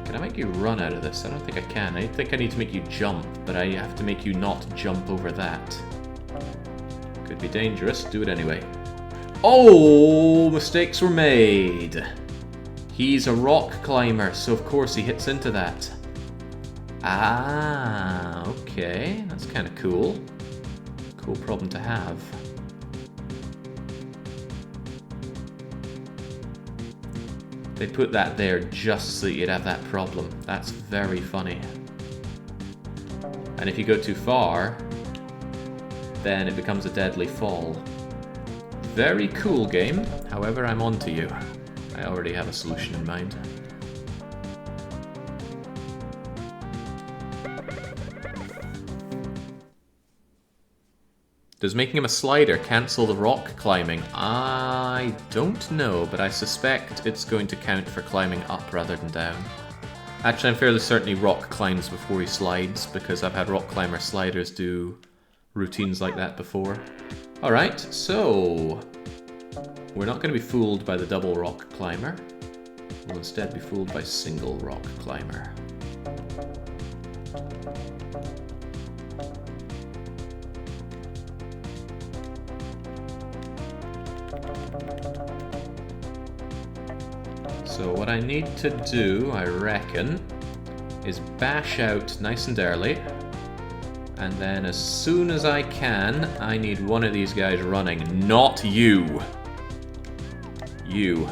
Can I make you run out of this? I don't think I can. I think I need to make you jump, but I have to make you not jump over that. Could be dangerous. Do it anyway. Oh! Mistakes were made! He's a rock climber, so of course he hits into that. Ah, okay. That's kind of cool. Cool problem to have. They put that there just so you'd have that problem. That's very funny. And if you go too far, then it becomes a deadly fall. Very cool game. However, I'm on to you. I already have a solution in mind. Does making him a slider cancel the rock climbing? I don't know, but I suspect it's going to count for climbing up rather than down. Actually, I'm fairly certain he rock climbs before he slides, because I've had rock climber sliders do routines like that before. Alright, so we're not going to be fooled by the double rock climber. We'll instead be fooled by single rock climber. So what I need to do, I reckon, is bash out nice and early, and then as soon as I can, I need one of these guys running. Not you! You.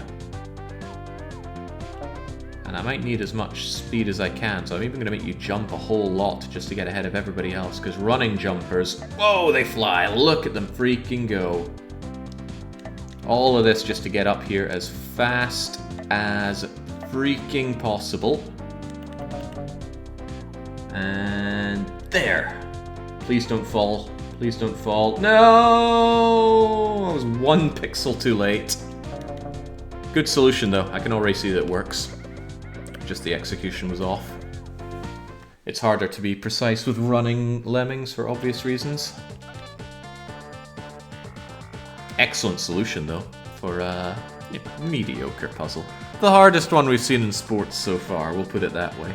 And I might need as much speed as I can, so I'm even going to make you jump a whole lot just to get ahead of everybody else, because running jumpers, whoa, they fly! Look at them freaking go! All of this just to get up here as fast as freaking possible. And there! Please don't fall. Please don't fall. No! I was 1 pixel too late. Good solution though. I can already see that it works. Just the execution was off. It's harder to be precise with running Lemmings for obvious reasons. Excellent solution though for a mediocre puzzle. The hardest one we've seen in sports so far, we'll put it that way.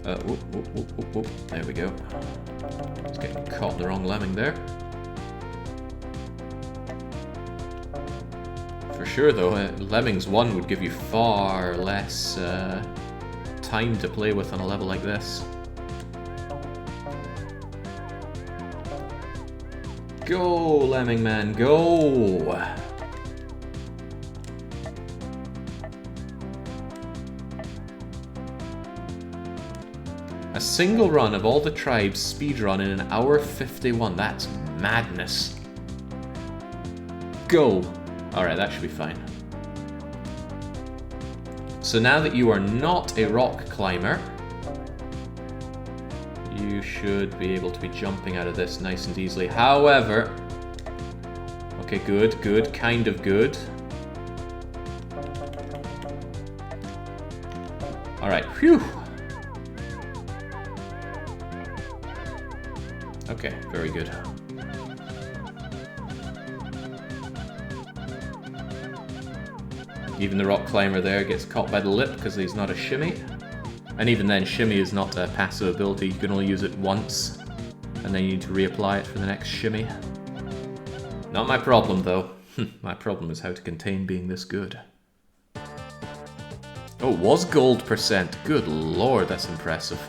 Whoop, whoop, whoop, whoop, whoop. There we go. Just getting caught in the wrong lemming there. For sure though, Lemmings 1 would give you far less time to play with on a level like this. Go, Lemming Man, go! A single run of all the tribes speedrun in 1 hour 51. That's madness. Go! Alright, that should be fine. So now that you are not a rock climber, you should be able to be jumping out of this nice and easily. However... Okay, good, good, kind of good. Alright, phew! Okay, very good. Even the rock climber there gets caught by the lip because he's not a shimmy. And even then, shimmy is not a passive ability, you can only use it once. And then you need to reapply it for the next shimmy. Not my problem though. My problem is how to contain being this good. Oh, it was gold percent. Good lord, that's impressive.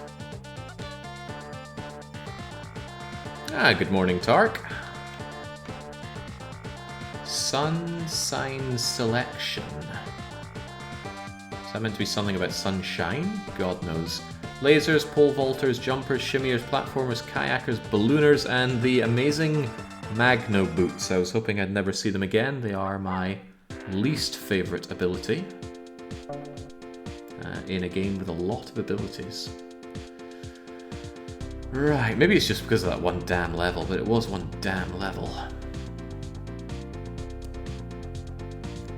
Ah, good morning, Tark. Sun sign selection. Is that meant to be something about sunshine? God knows. Lasers, pole vaulters, jumpers, shimmiers, platformers, kayakers, ballooners, and the amazing Magno boots. I was hoping I'd never see them again. They are my least favourite ability in a game with a lot of abilities. Right, maybe it's just because of that one damn level, but it was one damn level.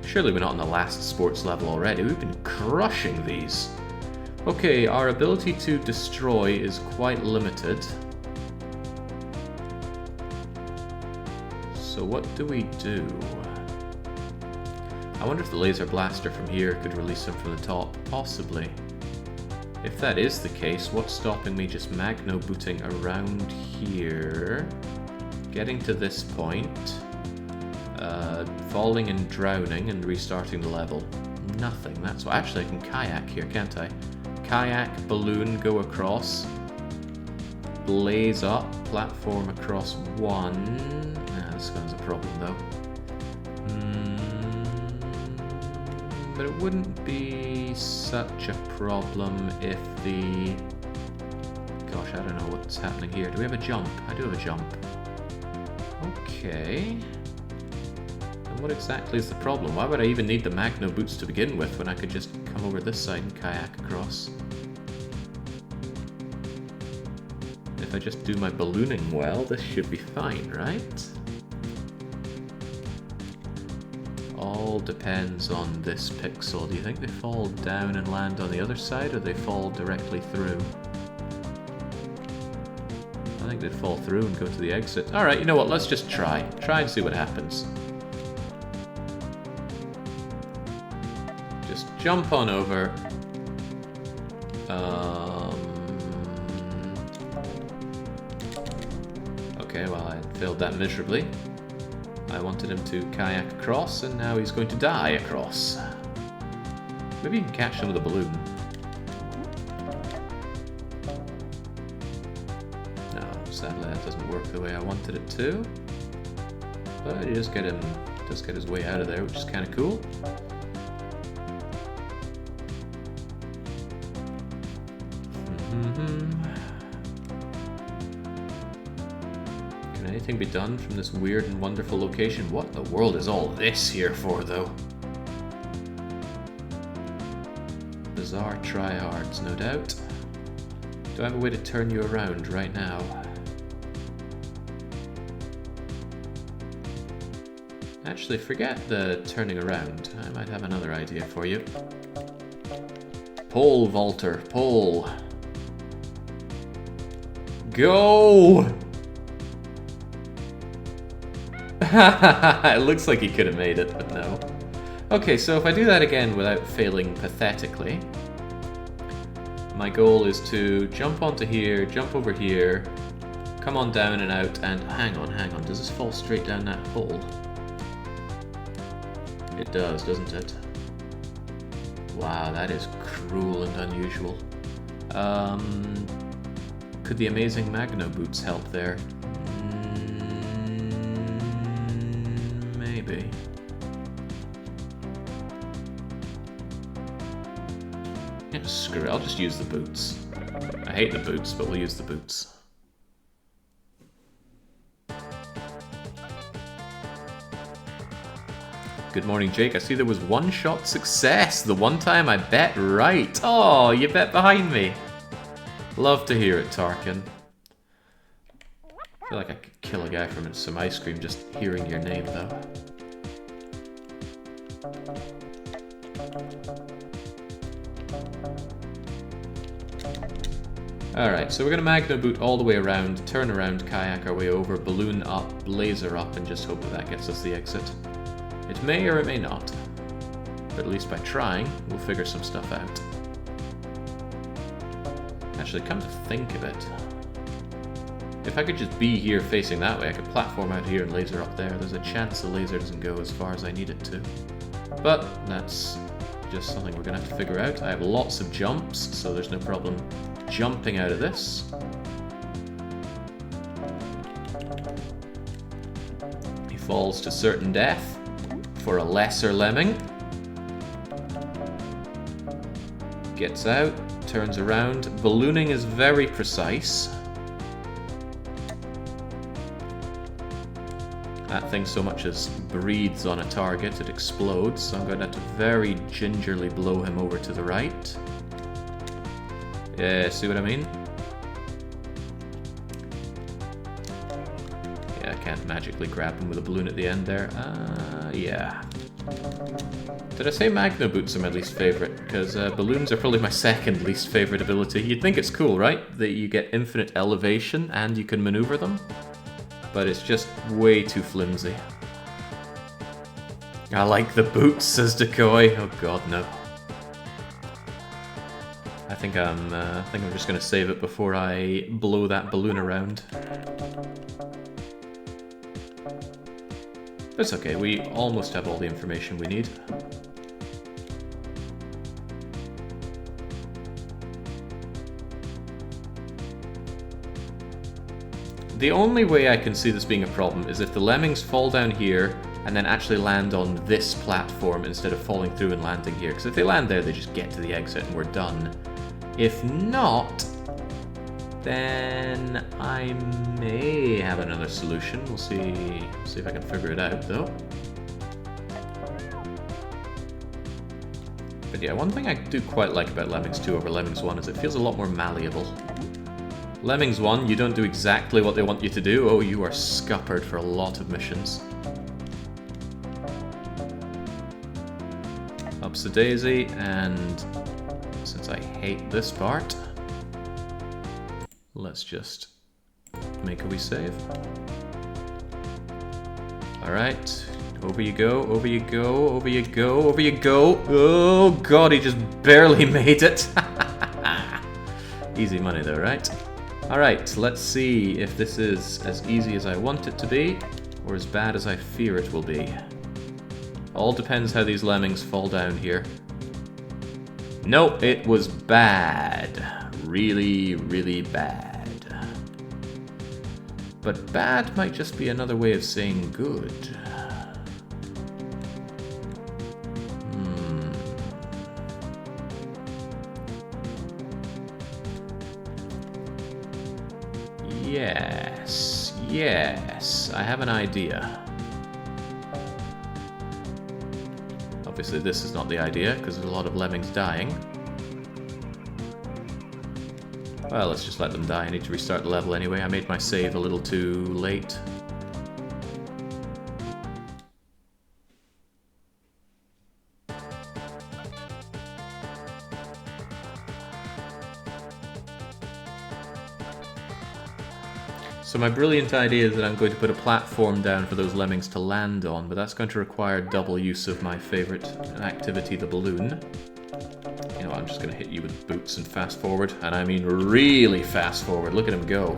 Surely we're not on the last sports level already. We've been crushing these. Okay, our ability to destroy is quite limited. So what do we do? I wonder if the laser blaster from here could release him from the top. Possibly. If that is the case, what's stopping me just Magno booting around here? Getting to this point. Falling and drowning and restarting the level. Nothing. That's what. Actually, I can kayak here, can't I? Kayak, balloon, go across. Blaze up, platform across one. This one's a problem though. But it wouldn't be such a problem if the... Gosh, I don't know what's happening here. Do we have a jump? I do have a jump. Okay. And what exactly is the problem? Why would I even need the Magno boots to begin with when I could just come over this side and kayak across? If I just do my ballooning well, this should be fine, right? All depends on this pixel. Do you think they fall down and land on the other side, or they fall directly through? I think they'd fall through and go to the exit. Alright, you know what, let's just try. Try and see what happens. Just jump on over. Okay, well I failed that miserably. I wanted him to kayak across, and now he's going to die across. Maybe you can catch some of the balloon. No, sadly that doesn't work the way I wanted it to. But you just get him, just get his way out of there, which is kind of cool. Anything be done from this weird and wonderful location? What in the world is all this here for, though? Bizarre tryhards, no doubt. Do I have a way to turn you around right now? Actually, forget the turning around. I might have another idea for you. Pole vaulter, pole. Go! It looks like he could have made it, but no. Okay, so if I do that again without failing pathetically, my goal is to jump onto here, jump over here, come on down and out, and hang on, does this fall straight down that hole? It does, doesn't it? Wow, that is cruel and unusual. Could the amazing Magno boots help there? Maybe. Yeah, screw it, I'll just use the boots. I hate the boots, but we'll use the boots. Good morning, Jake. I see there was one-shot success the one time I bet right. Oh, you bet behind me. Love to hear it, Tarkin. I feel like I could kill a guy from some ice cream just hearing your name, though. Alright, so we're going to Magno boot all the way around, turn around, kayak our way over, balloon up, laser up, and just hope that that gets us the exit. It may or it may not. but at least by trying, we'll figure some stuff out. Actually, come to think of it, if I could just be here facing that way, I could platform out here and laser up there. There's a chance the laser doesn't go as far as I need it to. But that's just something we're going to have to figure out. I have lots of jumps, so there's no problem jumping out of this. He falls to certain death for a lesser lemming. Gets out, turns around. Ballooning is very precise. That thing so much as breathes on a target, it explodes, so I'm going to have to very gingerly blow him over to the right. Yeah, see what I mean? Yeah, I can't magically grab him with a balloon at the end there. Yeah. Did I say Magno Boots are my least favorite? Because balloons are probably my second least favorite ability. You'd think it's cool, right? That you get infinite elevation and you can maneuver them. But it's just way too flimsy. I like the boots, says Decoy. Oh god, no. I think I'm just gonna save it before I blow that balloon around. It's okay, we almost have all the information we need. The only way I can see this being a problem is if the lemmings fall down here and then actually land on this platform instead of falling through and landing here. Because if they land there, they just get to the exit and we're done. If not, then I may have another solution. We'll see if I can figure it out, though. But yeah, one thing I do quite like about Lemmings 2 over Lemmings 1 is it feels a lot more malleable. Lemmings 1, you don't do exactly what they want you to do. Oh, you are scuppered for a lot of missions. Ups the daisy, and since I hate this part, let's just make a wee save. Alright, over you go, over you go, over you go, over you go. Oh god, he just barely made it. Easy money though, right? Alright, let's see if this is as easy as I want it to be, or as bad as I fear it will be. All depends how these lemmings fall down here. Nope, it was bad. Really, really bad. But bad might just be another way of saying good. Yes, I have an idea. Obviously this is not the idea, because there's a lot of lemmings dying. Well, let's just let them die. I need to restart the level anyway. I made my save a little too late. So my brilliant idea is that I'm going to put a platform down for those lemmings to land on, but that's going to require double use of my favorite activity, the balloon. You know what, I'm just going to hit you with boots and fast forward, and I mean really fast forward. Look at him go.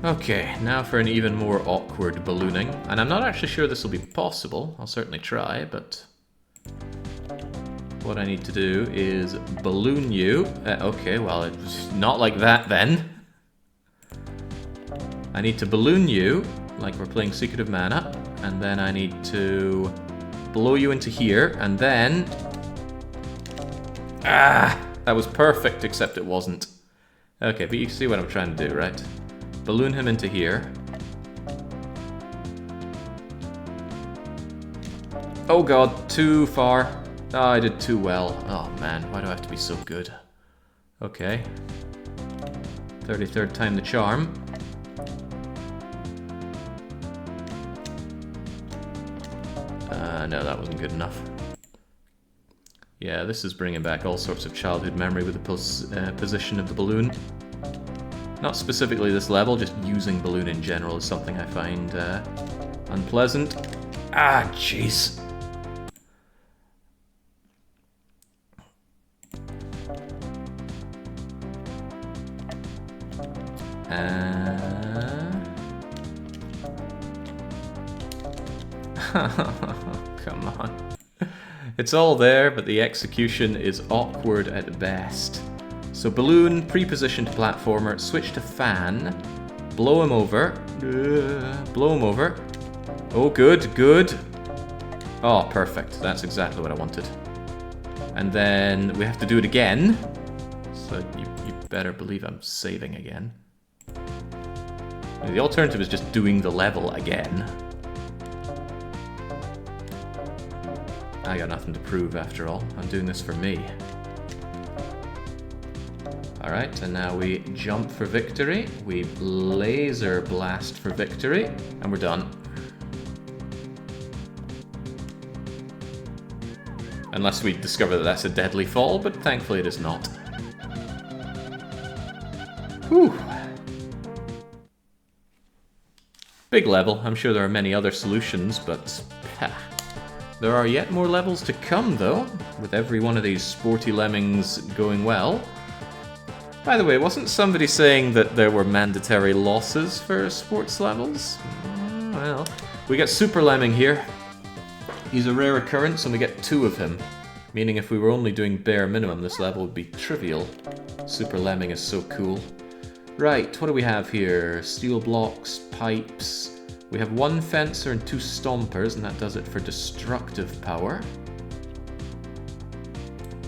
Okay, now for an even more awkward ballooning. And I'm not actually sure this will be possible. I'll certainly try, but what I need to do is balloon you. Okay, well, it's not like that then. I need to balloon you, like we're playing Secret of Mana, and then I need to blow you into here, and then... Ah! That was perfect, except it wasn't. Okay, but you see what I'm trying to do, right? Balloon him into here. Oh god, too far. Oh, I did too well. Oh man, why do I have to be so good? Okay. 33rd time the charm. No, that wasn't good enough. Yeah, this is bringing back all sorts of childhood memory with the position of the balloon. Not specifically this level, just using balloon in general is something I find unpleasant. Ah, jeez. Come on. It's all there, but the execution is awkward at best. So balloon, pre-positioned platformer, switch to fan, blow him over, blow him over. Oh, good, good. Oh, perfect. That's exactly what I wanted. And then we have to do it again. So you better believe I'm saving again. The alternative is just doing the level again. I got nothing to prove after all. I'm doing this for me. Alright, and now we jump for victory. We laser blast for victory. And we're done. Unless we discover that that's a deadly fall, but thankfully it is not. Whew. Big level. I'm sure there are many other solutions, but there are yet more levels to come, though, with every one of these sporty lemmings going well. By the way, wasn't somebody saying that there were mandatory losses for sports levels? Well, we get Super Lemming here. He's a rare occurrence, and we get 2 of him. Meaning if we were only doing bare minimum, this level would be trivial. Super Lemming is so cool. Right, what do we have here? Steel blocks, pipes. We have 1 fencer and 2 stompers, and that does it for destructive power.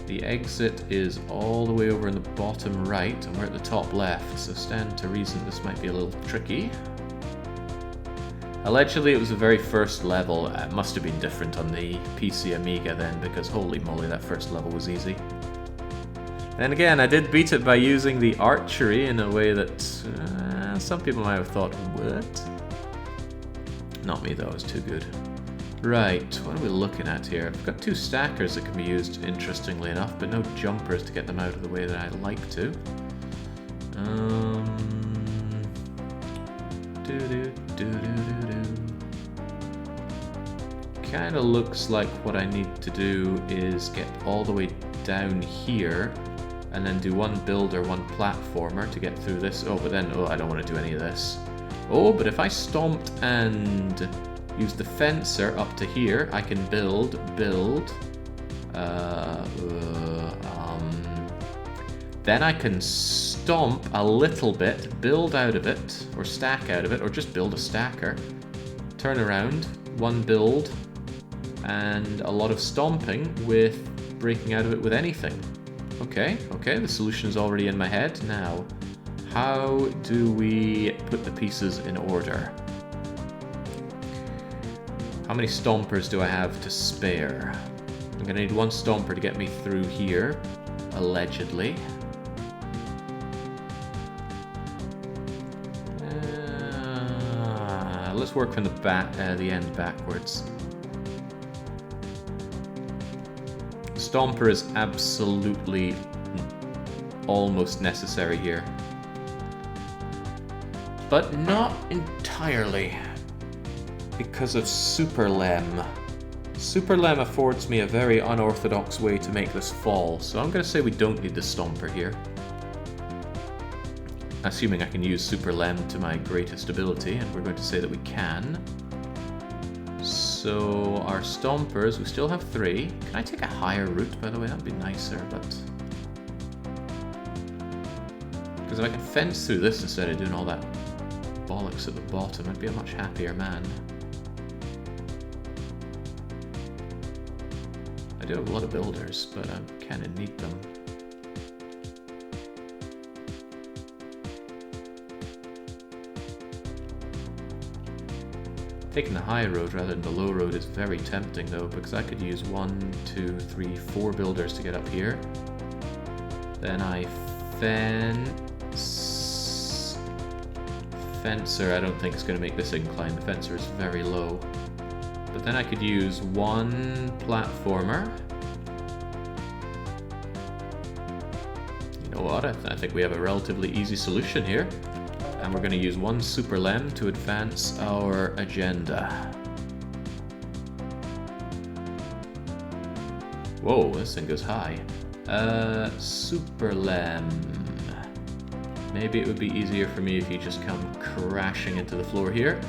The exit is all the way over in the bottom right, and we're at the top left, so stand to reason this might be a little tricky. Allegedly, it was the very first level. It must have been different on the PC Amiga then, because holy moly, that first level was easy. And again, I did beat it by using the archery in a way that some people might have thought, what? Not me though, it was too good. Right, what are we looking at here? I've got 2 stackers that can be used, interestingly enough, but no jumpers to get them out of the way that I'd like to. Kinda looks like what I need to do is get all the way down here and then do 1 builder, 1 platformer to get through this. Oh, but then, oh, I don't want to do any of this. Oh, but if I stomped and use the fencer up to here, I can build. Then I can stomp a little bit, build out of it, or stack out of it, or just build a stacker. Turn around, 1 build, and a lot of stomping with breaking out of it with anything. Okay, the solution is already in my head. Now, how do we put the pieces in order? How many stompers do I have to spare? I'm gonna need 1 stomper to get me through here, allegedly. Let's work from the end backwards. Stomper is absolutely almost necessary here. But not entirely, because of Super Lem. Super Lem affords me a very unorthodox way to make this fall, so I'm going to say we don't need the Stomper here. Assuming I can use Super Lem to my greatest ability, and we're going to say that we can. So our Stompers, we still have 3. Can I take a higher route, by the way? That'd be nicer, but... because if I can fence through this instead of doing all that bollocks at the bottom, I'd be a much happier man. I do have a lot of builders, but I kind of need them. Taking the high road rather than the low road is very tempting though, because I could use 1, 2, 3, 4 builders to get up here. Then I Fencer, I don't think it's going to make this incline. The fencer is very low. But then I could use 1 platformer. know what, I think we have a relatively easy solution here. And we're going to use one Super Lem to advance our agenda. Whoa, this thing goes high. Super Lem. Maybe it would be easier for me if you just come crashing into the floor here.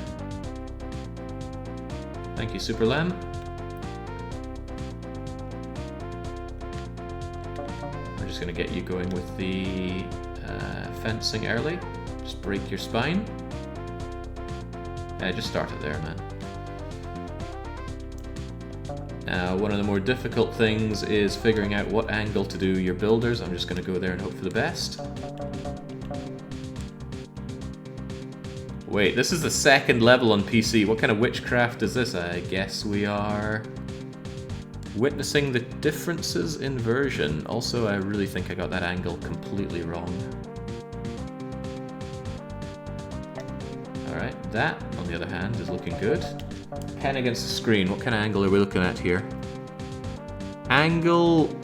Thank you, Super Lem. We're just going to get you going with the fencing early. Just break your spine. Yeah, just start it there, man. Now, one of the more difficult things is figuring out what angle to do your builders. I'm just going to go there and hope for the best. Wait, this is the second level on PC. What kind of witchcraft is this? I guess we are witnessing the differences in version. Also, I really think I got that angle completely wrong. Alright, that, on the other hand, is looking good. Pen against the screen. What kind of angle are we looking at here? Angle...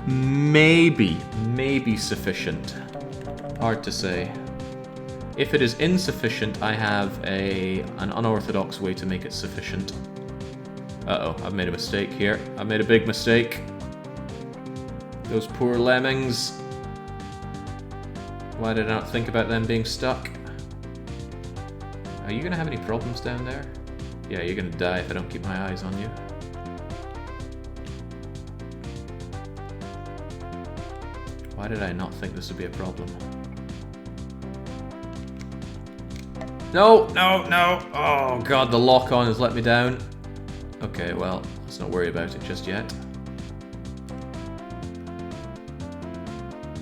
maybe sufficient. Hard to say. If it is insufficient, I have an unorthodox way to make it sufficient. Uh-oh, I've made a mistake here. I've made a big mistake. Those poor lemmings. Why did I not think about them being stuck? Are you gonna have any problems down there? Yeah, you're gonna die if I don't keep my eyes on you. Why did I not think this would be a problem? No, no, no! Oh god, the lock-on has let me down. Okay, well, let's not worry about it just yet.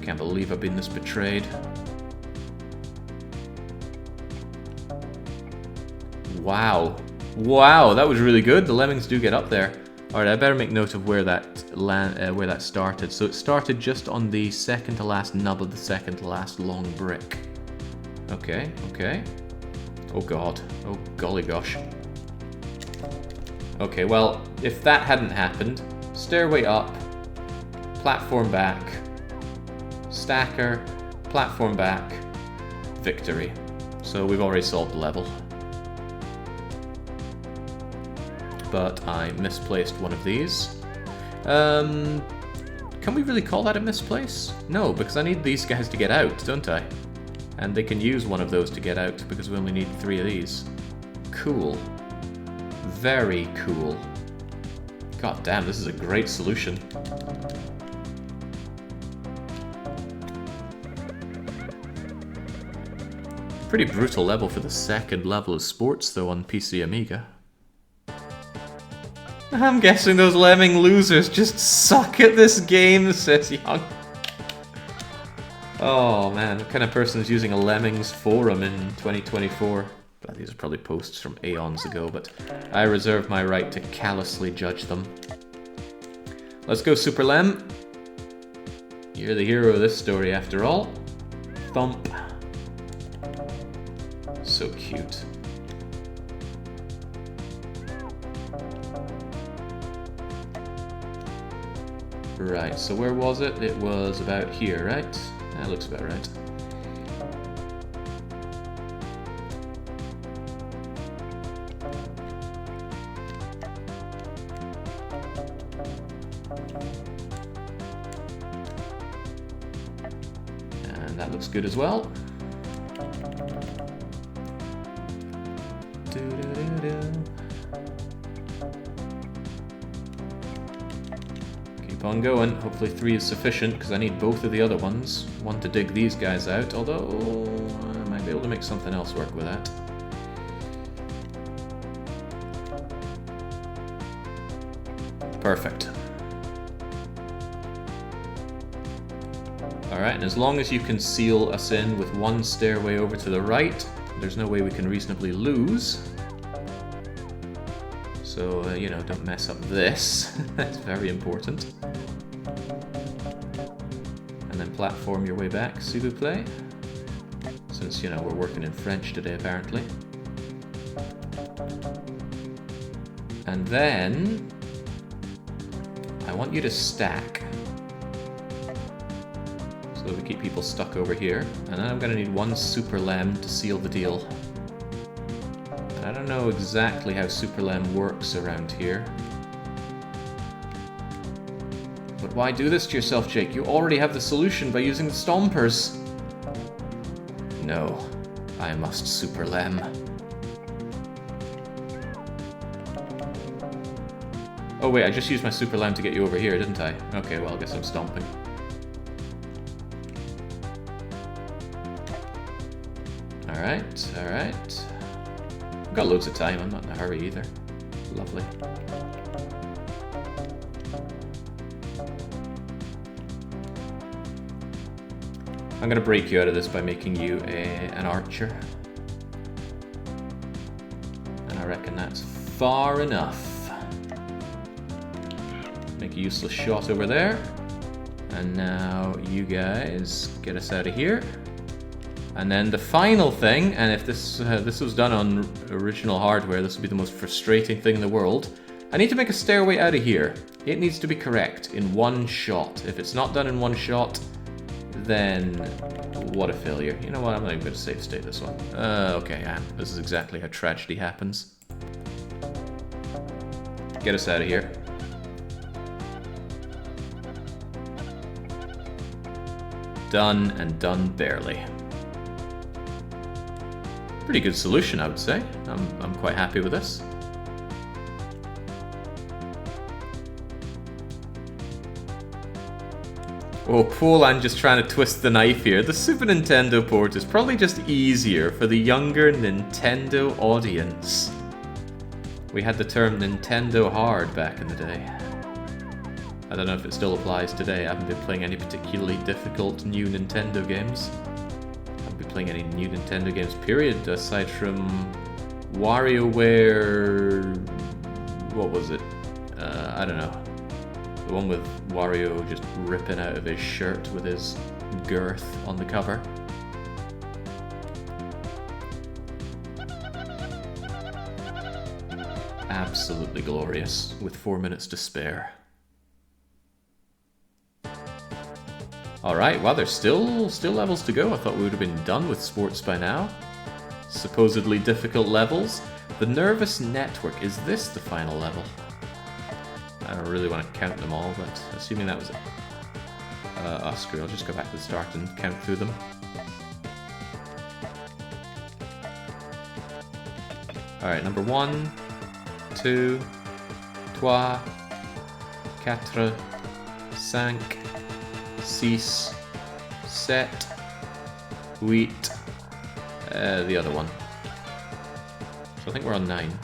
Can't believe I've been this betrayed. Wow. Wow, that was really good. The lemmings do get up there. Alright, I better make note of where that started. So it started just on the second to last nub of the second to last long brick. Okay, okay. Oh god. Oh golly gosh. Okay, well, if that hadn't happened, stairway up, platform back, stacker, platform back, victory. So we've already solved the level. But I misplaced one of these. Can we really call that a misplace? No, because I need these guys to get out, don't I? And they can use one of those to get out because we only need 3 of these. Cool. Very cool. God damn, this is a great solution. Pretty brutal level for the second level of sports though on PC Amiga. I'm guessing those lemming losers just suck at this game, says Young. Oh man, what kind of person is using a Lemmings forum in 2024? But these are probably posts from aeons ago, but I reserve my right to callously judge them. Let's go, Super Lem. You're the hero of this story after all. Thump. So cute. Right, so where was it? It was about here, right? That looks about right. And that looks good as well. Keep on going. Hopefully 3 is sufficient because I need both of the other ones. One to dig these guys out, although I might be able to make something else work with that. Perfect. Alright, and as long as you can seal us in with one stairway over to the right, there's no way we can reasonably lose. So, you know, don't mess up this. That's very important. And then platform your way back, s'il vous plaît. Since, you know, we're working in French today, apparently. And then I want you to stack. So so that we keep people stuck over here. And then I'm going to need one Super Lem to seal the deal. And I don't know exactly how Super Lem works around here. But why do this to yourself, Jake? You already have the solution by using the Stompers. No, I must Super Lem. Oh wait, I just used my Super Lem to get you over here, didn't I? Okay, well, I guess I'm stomping. Alright, alright. I've got loads of time, I'm not in a hurry either. Lovely. I'm gonna break you out of this by making you an archer. And I reckon that's far enough. Make a useless shot over there. And now you guys get us out of here. And then the final thing, and if this was done on original hardware, this would be the most frustrating thing in the world. I need to make a stairway out of here. It needs to be correct in one shot. If it's not done in one shot, then what a failure. You know what, I'm not even going to save state this one. Okay, this is exactly how tragedy happens. Get us out of here. Done, and done barely. Pretty good solution, I would say. I'm quite happy with this. Oh, Polan just trying to twist the knife here. The Super Nintendo port is probably just easier for the younger Nintendo audience. We had the term Nintendo hard back in the day. I don't know if it still applies today. I haven't been playing any particularly difficult new Nintendo games. I haven't been playing any new Nintendo games, period, aside from WarioWare... What was it? I don't know. The one with Wario just ripping out of his shirt with his girth on the cover. Absolutely glorious, with 4 minutes to spare. Alright, well, there's still levels to go. I thought we would have been done with sports by now. Supposedly difficult levels. The Nervous Network, is this the final level? I don't really want to count them all, but assuming that was it. Screw, I'll just go back to the start and count through them. Alright, number 1, 2, 3, 4, 5, 6, 7, 8, the other one. So I think we're on 9.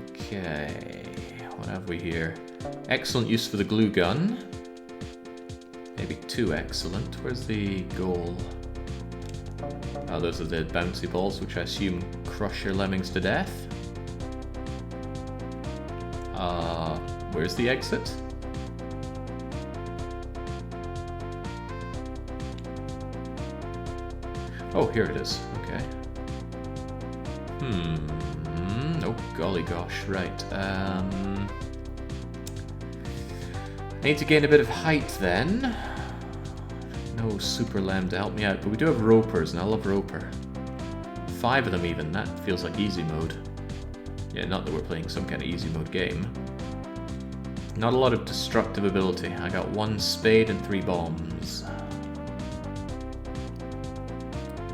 Okay, what have we here? Excellent use for the glue gun. Maybe too excellent. Where's the goal? Oh, those are the bouncy balls, which I assume crush your lemmings to death. Where's the exit? Oh, here it is. Okay. Oh, golly gosh. Right. I need to gain a bit of height then. No Super Lem to help me out, but we do have ropers, and I love roper. 5 of them even. That feels like easy mode. Yeah, not that we're playing some kind of easy mode game. Not a lot of destructive ability. I got 1 spade and 3 bombs.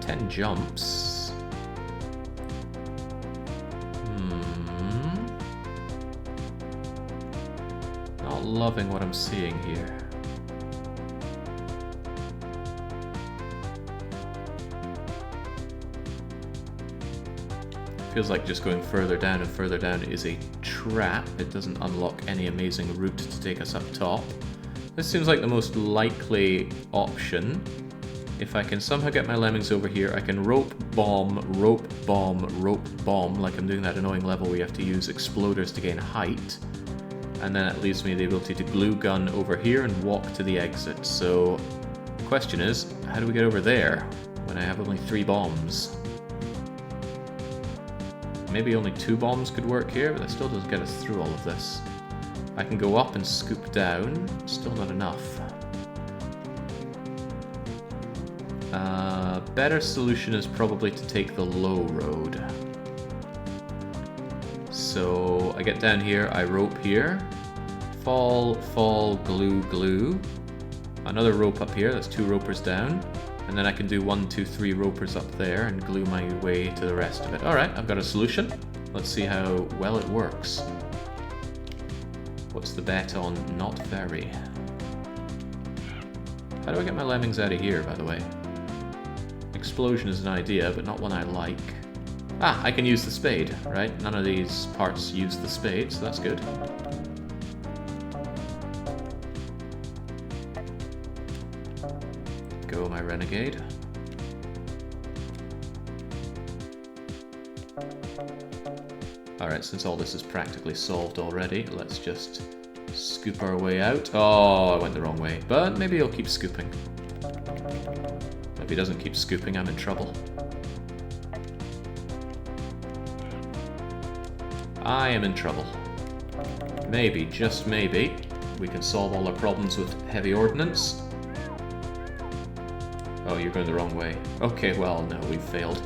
10 jumps. Not loving what I'm seeing here. Feels like just going further down and further down is a trap. It doesn't unlock any amazing route to take us up top. This seems like the most likely option. If I can somehow get my lemmings over here, I can rope bomb, rope bomb, rope bomb, like I'm doing that annoying level where you have to use exploders to gain height. And then it leaves me the ability to glue gun over here and walk to the exit. So the question is, how do we get over there when I have only 3 bombs? Maybe only 2 bombs could work here, but that still doesn't get us through all of this. I can go up and scoop down. Still not enough. Better solution is probably to take the low road. So I get down here, I rope here. Fall, fall, glue, glue. Another rope up here, that's 2 ropers down. And then I can do 1, 2, 3 ropers up there and glue my way to the rest of it. Alright, I've got a solution. Let's see how well it works. What's the bet on not very? How do I get my lemmings out of here, by the way? Explosion is an idea, but not one I like. Ah, I can use the spade, right? None of these parts use the spade, so that's good. Go, my renegade. Alright, since all this is practically solved already, let's just scoop our way out. Oh, I went the wrong way, but maybe he'll keep scooping. If he doesn't keep scooping, I'm in trouble. I am in trouble. Maybe, just maybe, we can solve all our problems with heavy ordnance. Oh, you're going the wrong way. Okay, well, no, we've failed.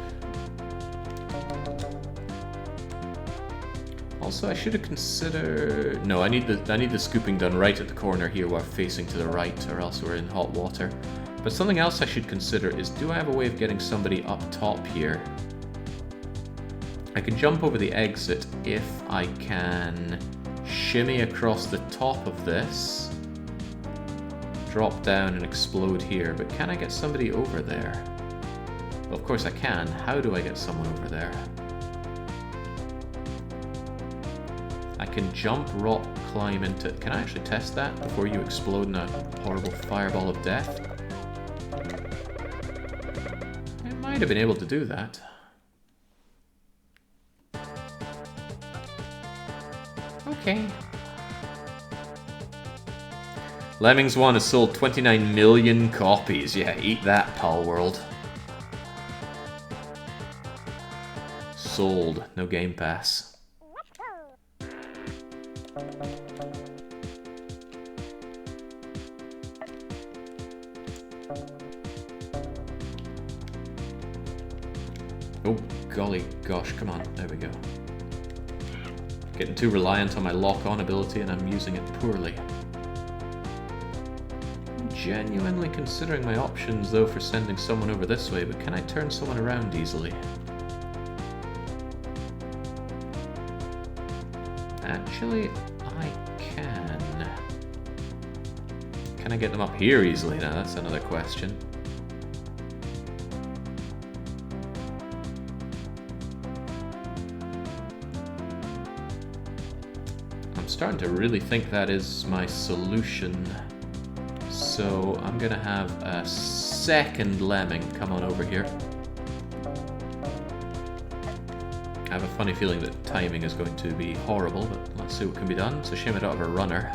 Also, I should have considered... No, I need the scooping done right at the corner here while facing to the right, or else we're in hot water. But something else I should consider is, do I have a way of getting somebody up top here? I can jump over the exit if I can shimmy across the top of this, drop down and explode here, but can I get somebody over there? Well, of course I can. How do I get someone over there? I can jump, rock, climb into... Can I actually test that before you explode in a horrible fireball of death? I might have been able to do that. Okay. Lemmings 1 has sold 29 million copies. Yeah, eat that, Pal World. Sold. No Game Pass. Oh, golly gosh, come on. There we go. Getting too reliant on my lock-on ability and I'm using it poorly. I'm genuinely considering my options though for sending someone over this way, but can I turn someone around easily? Actually, I can. Can I get them up here easily now? That's another question. I'm starting to really think that is my solution. So I'm gonna have a second lemming come on over here. I have a funny feeling that timing is going to be horrible, but let's see what can be done. It's a shame I don't have a runner.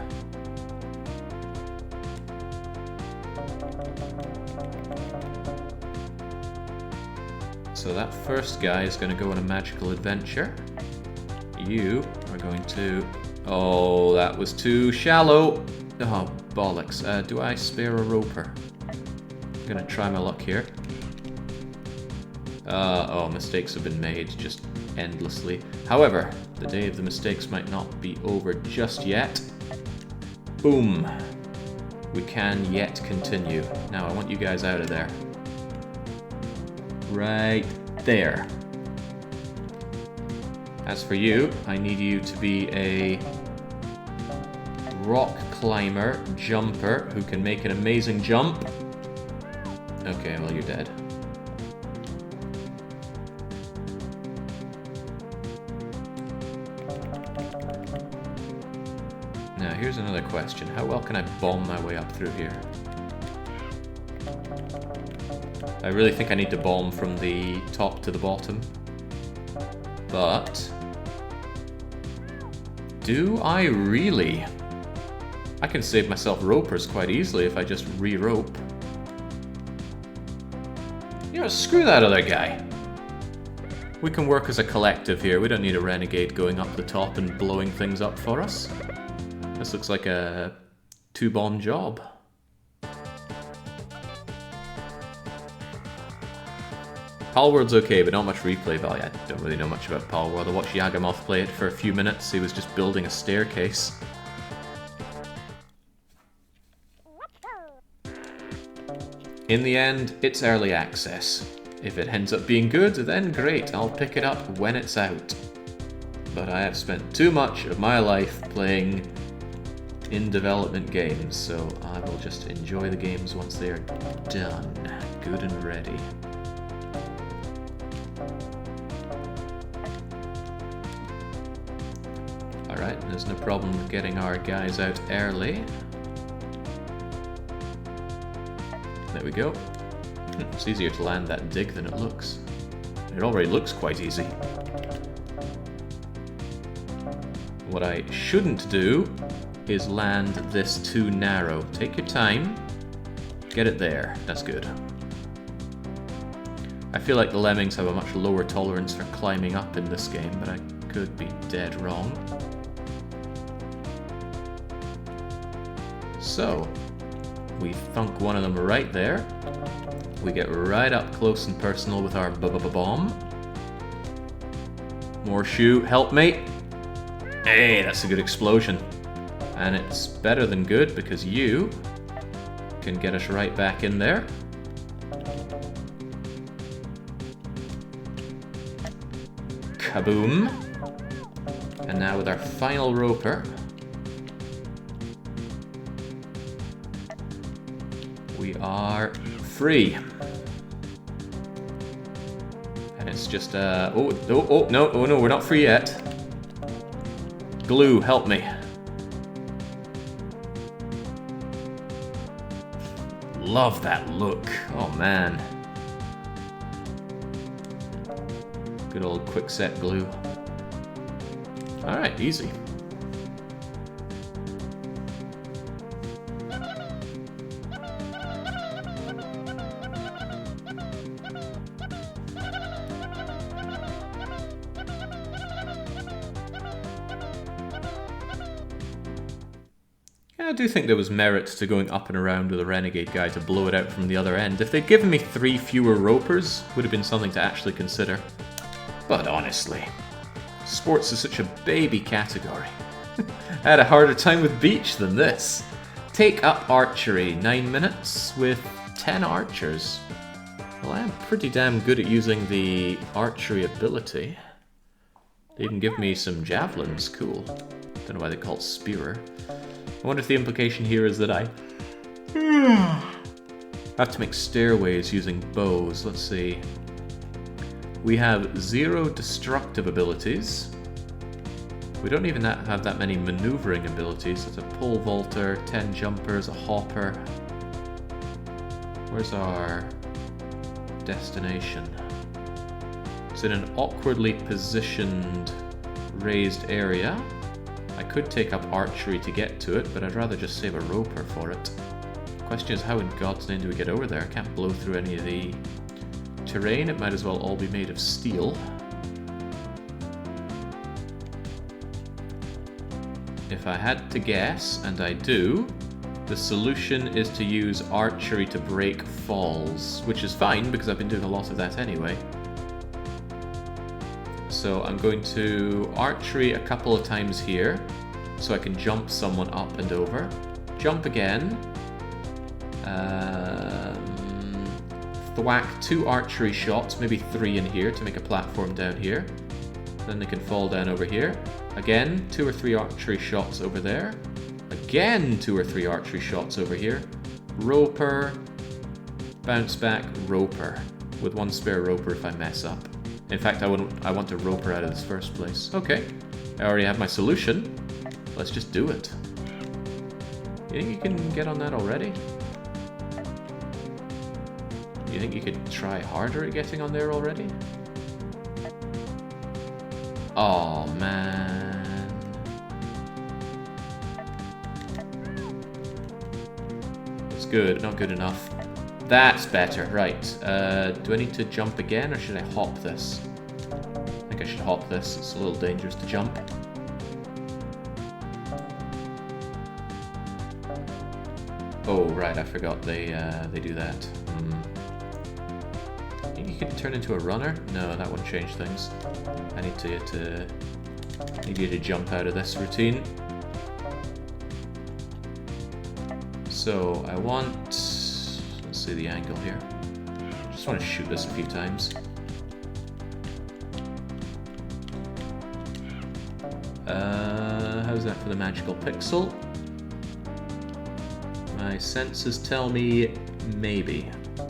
So that first guy is going to go on a magical adventure. You are going to... Oh, that was too shallow. Oh, bollocks. Do I spare a roper? I'm going to try my luck here. Oh, mistakes have been made just endlessly. However, the day of the mistakes might not be over just yet. Boom. We can yet continue. Now, I want you guys out of there. Right there. As for you, I need you to be a rock climber, jumper, who can make an amazing jump. Okay, well, you're dead. Now, here's another question. How well can I bomb my way up through here? I really think I need to bomb from the top to the bottom. But... do I really? I can save myself ropers quite easily if I just re-rope. You know, screw that other guy. We can work as a collective here. We don't need a renegade going up the top and blowing things up for us. This looks like a 2-bomb job. Palworld's okay, but not much replay value. I don't really know much about Palworld. I watched Yagamoth play it for a few minutes. He was just building a staircase. In the end, it's early access. If it ends up being good, then great, I'll pick it up when it's out. But I have spent too much of my life playing in development games, so I will just enjoy the games once they are done, good and ready. Alright, there's no problem with getting our guys out early. There we go. It's easier to land that dig than it looks. It already looks quite easy. What I shouldn't do is land this too narrow. Take your time. Get it there. That's good. I feel like the Lemmings have a much lower tolerance for climbing up in this game, but I could be dead wrong. So, we thunk one of them right there. We get right up close and personal with our bomb. More shoe, help me. Hey, that's a good explosion. And it's better than good because you can get us right back in there. Kaboom. And now with our final roper, we are free. And it's just, no, we're not free yet. Glue, help me. Love that look. Oh man. Good old quick-set glue. Alright, easy. I do think there was merit to going up and around with a renegade guy to blow it out from the other end. If they'd given me 3 fewer ropers, would have been something to actually consider. But honestly, sports is such a baby category. I had a harder time with beach than this. Take up archery, 9 minutes with 10 archers. Well, I am pretty damn good at using the archery ability. They even give me some javelins, cool. Don't know why they call it spearer. I wonder if the implication here is that I have to make stairways using bows. Let's see. We have 0 destructive abilities. We don't even have that many maneuvering abilities. It's a pole vaulter, 10 jumpers, a hopper. Where's our destination? It's in an awkwardly positioned raised area. I could take up archery to get to it, but I'd rather just save a roper for it. The question is, how in God's name do we get over there? I can't blow through any of the terrain. It might as well all be made of steel. If I had to guess, and I do, the solution is to use archery to break falls, which is fine because I've been doing a lot of that anyway. So I'm going to archery a couple of times here, so I can jump someone up and over. Jump again. Thwack 2 archery shots, maybe 3 in here to make a platform down here. Then they can fall down over here. Again, 2 or 3 archery shots over there. Again, 2 or 3 archery shots over here. Roper. Bounce back, roper. With 1 spare roper if I mess up. In fact, I want to roper out of this first place. Okay, I already have my solution. Let's just do it. You think you can get on that already? You think you could try harder at getting on there already? Oh man. It's good, not good enough. That's better, right. Do I need to jump again, or should I hop this? I think I should hop this, it's a little dangerous to jump. Oh, right, I forgot they do that. I think you could turn into a runner? No, that wouldn't change things. I need you to jump out of this routine. So, I want... let's see the angle here. Just want to shoot this a few times. How's that for the magical pixel? My senses tell me maybe,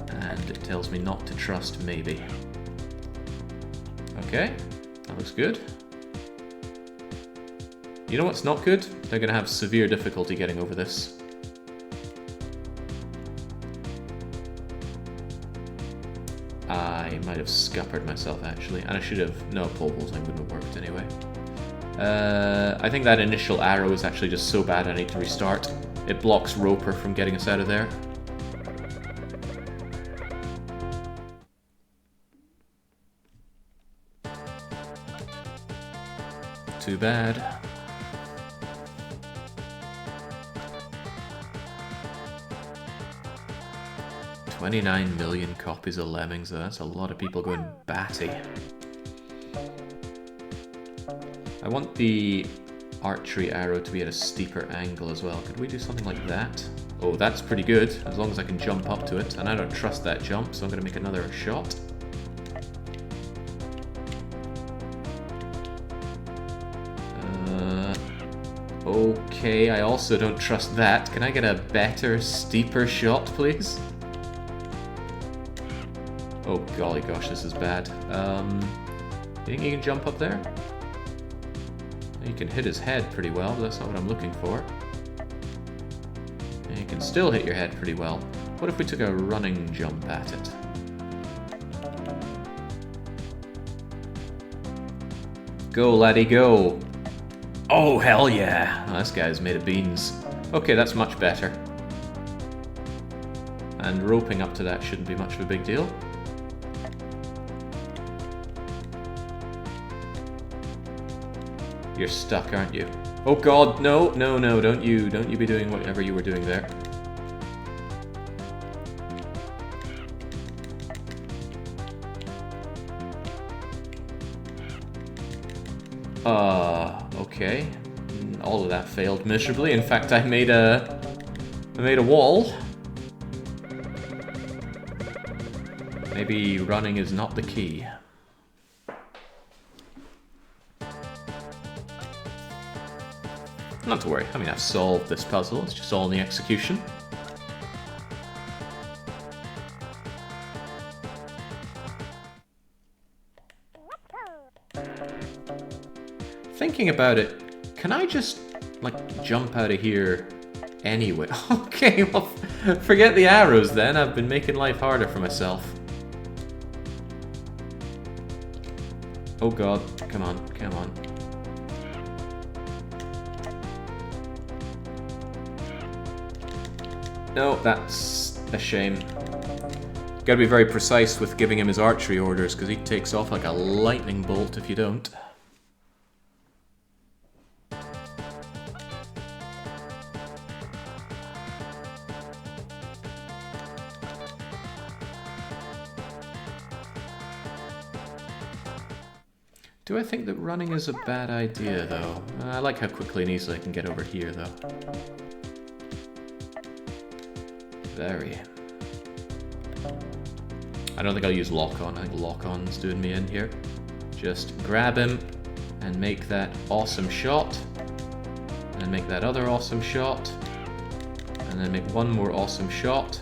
and it tells me not to trust maybe. Okay, that looks good. You know what's not good? They're going to have severe difficulty getting over this. I might have scuppered myself actually, and I should have... no, pole vaulting wouldn't have worked anyway. I think that initial arrow is actually just so bad I need to restart. It blocks Roper from getting us out of there. Too bad. $29 million copies of Lemmings, though. That's a lot of people going batty. I want the archery arrow to be at a steeper angle as well. Could we do something like that? Oh, that's pretty good, as long as I can jump up to it. And I don't trust that jump, so I'm going to make another shot. Okay, I also don't trust that. Can I get a better, steeper shot, please? Oh, golly gosh, this is bad. You think you can jump up there? You can hit his head pretty well, but that's not what I'm looking for. And you can still hit your head pretty well. What if we took a running jump at it? Go, laddie, go! Oh, hell yeah! Oh, this guy's made of beans. Okay, that's much better. And roping up to that shouldn't be much of a big deal. You're stuck, aren't you? Oh god, no, no, no, don't you be doing whatever you were doing there. Okay. All of that failed miserably. In fact, I made a wall. Maybe running is not the key. Not to worry, I mean, I've solved this puzzle, it's just all in the execution. Thinking about it, can I just, like, jump out of here anyway? Okay, well, forget the arrows then, I've been making life harder for myself. Oh god, come on, come on. No, that's a shame. Gotta be very precise with giving him his archery orders, because he takes off like a lightning bolt if you don't. Do I think that running is a bad idea, though? I like how quickly and easily I can get over here, though. Very. I don't think I'll use lock-on. I think lock-on's doing me in here. Just grab him and make that awesome shot. And make that other awesome shot. And then make one more awesome shot.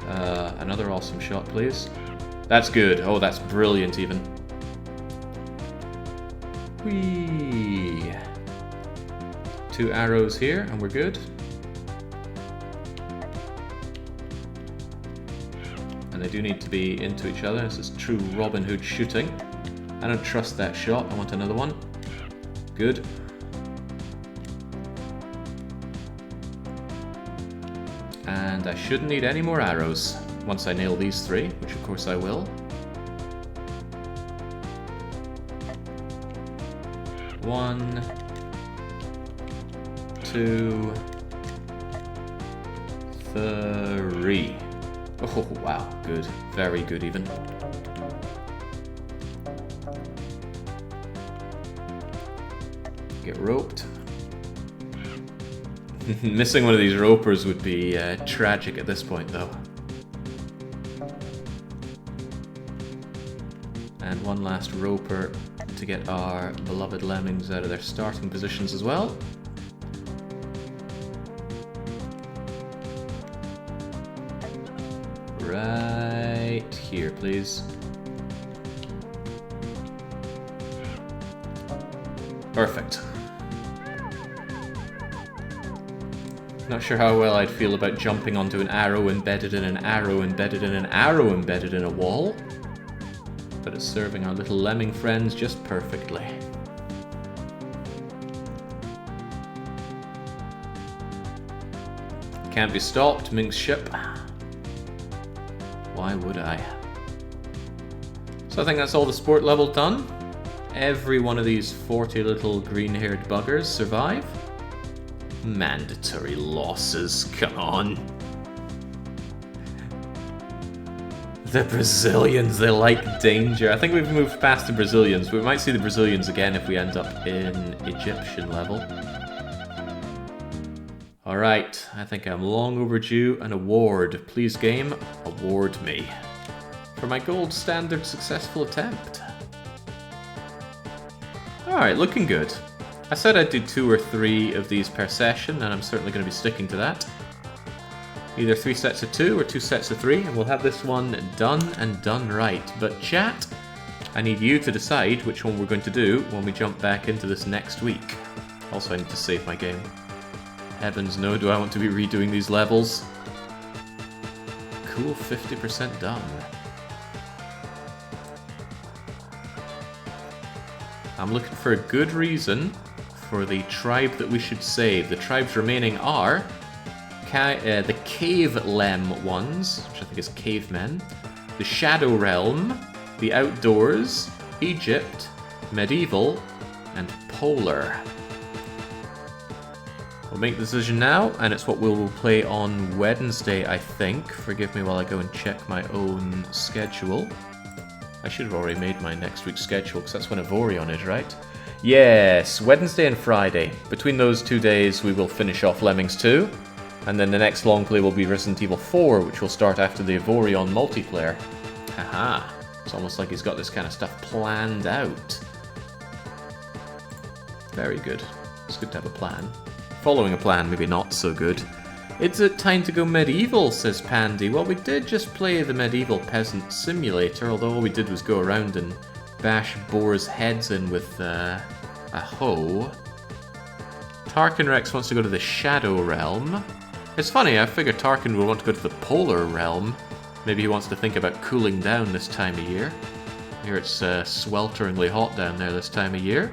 Another awesome shot, please. That's good. Oh, that's brilliant, even. Whee! 2 arrows here, and we're good. And they do need to be into each other. This is true Robin Hood shooting. I don't trust that shot. I want another one. Good. And I shouldn't need any more arrows once I nail these 3, which of course I will. 1, 2, 3. Oh, wow, good. Very good, even. Get roped. Missing one of these ropers would be tragic at this point, though. And one last roper to get our beloved Lemmings out of their starting positions as well. Right here, please. Perfect. Not sure how well I'd feel about jumping onto an arrow embedded in an arrow embedded in an arrow embedded in a wall. But it's serving our little lemming friends just perfectly. Can't be stopped, Mink's ship. Why would I? So I think that's all the sport level done. Every one of these 40 little green-haired buggers survive. Mandatory losses, come on. The Brazilians, they like danger. I think we've moved past the Brazilians. We might see the Brazilians again if we end up in Egyptian level. Alright, I think I'm long overdue an award. Please, game, award me. For my gold standard successful attempt. Alright, looking good. I said I'd do 2 or 3 of these per session, and I'm certainly going to be sticking to that. Either 3 sets of 2 or 2 sets of 3, and we'll have this one done and done right. But chat, I need you to decide which one we're going to do when we jump back into this next week. Also, I need to save my game. Heavens no, do I want to be redoing these levels? Cool, 50% done. I'm looking for a good reason for the tribe that we should save. The tribes remaining are the Cave Lem ones, which I think is cavemen, the Shadow Realm, the Outdoors, Egypt, Medieval, and Polar. We'll make the decision now, and it's what we'll play on Wednesday, I think. Forgive me while I go and check my own schedule. I should have already made my next week's schedule, because that's when Evorion is, right? Yes, Wednesday and Friday. Between those 2 days, we will finish off Lemmings 2, and then the next long play will be Resident Evil 4, which will start after the Evorion multiplayer. Haha, it's almost like he's got this kind of stuff planned out. Very good. It's good to have a plan. Following a plan, maybe not so good. It's a time to go medieval, says Pandy. Well, we did just play the Medieval Peasant Simulator, although all we did was go around and bash boars' heads in with a hoe. Tarkin Rex wants to go to the Shadow Realm. It's funny, I figure Tarkin will want to go to the Polar Realm. Maybe he wants to think about cooling down this time of year. I hear it's swelteringly hot down there this time of year.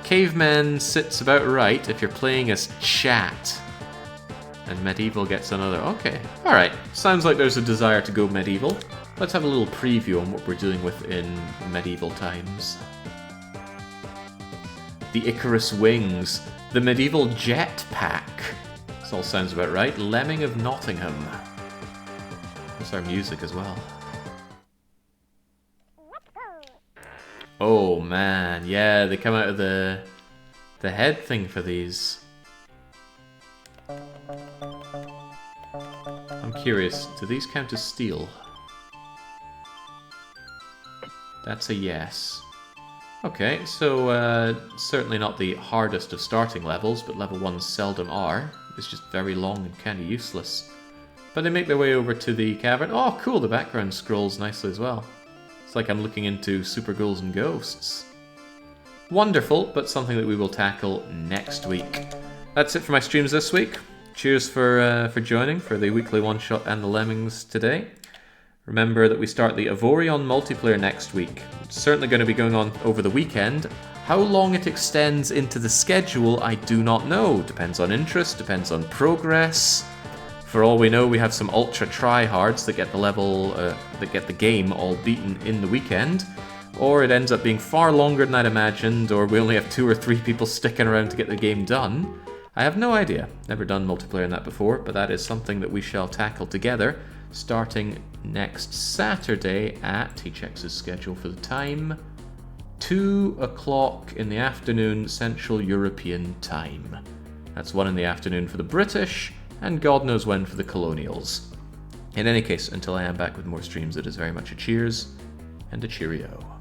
Caveman sits about right if you're playing as chat. And Medieval gets another. Okay, alright. Sounds like there's a desire to go Medieval. Let's have a little preview on what we're dealing with in medieval times. The Icarus Wings. The Medieval Jetpack. This all sounds about right. Lemming of Nottingham. That's our music as well. Oh man, yeah, they come out of the head thing for these. I'm curious, do these count as steel? That's a yes. Okay, so certainly not the hardest of starting levels, but level 1s seldom are. It's just very long and kind of useless. But they make their way over to the cavern. Oh cool, the background scrolls nicely as well. It's like I'm looking into Super Ghouls and Ghosts. Wonderful, but something that we will tackle next week. That's it for my streams this week. Cheers for joining for the weekly one-shot and the Lemmings today. Remember that we start the Evorion multiplayer next week. It's certainly going to be going on over the weekend. How long it extends into the schedule, I do not know. Depends on interest, depends on progress. For all we know, we have some ultra tryhards that get the level, that get the game all beaten in the weekend. Or it ends up being far longer than I'd imagined, or we only have 2 or 3 people sticking around to get the game done. I have no idea. Never done multiplayer in that before, but that is something that we shall tackle together, starting next Saturday at, he checks his schedule for the time, 2 o'clock in the afternoon Central European time. That's 1 in the afternoon for the British, and God knows when for the Colonials. In any case, until I am back with more streams, it is very much a cheers and a cheerio.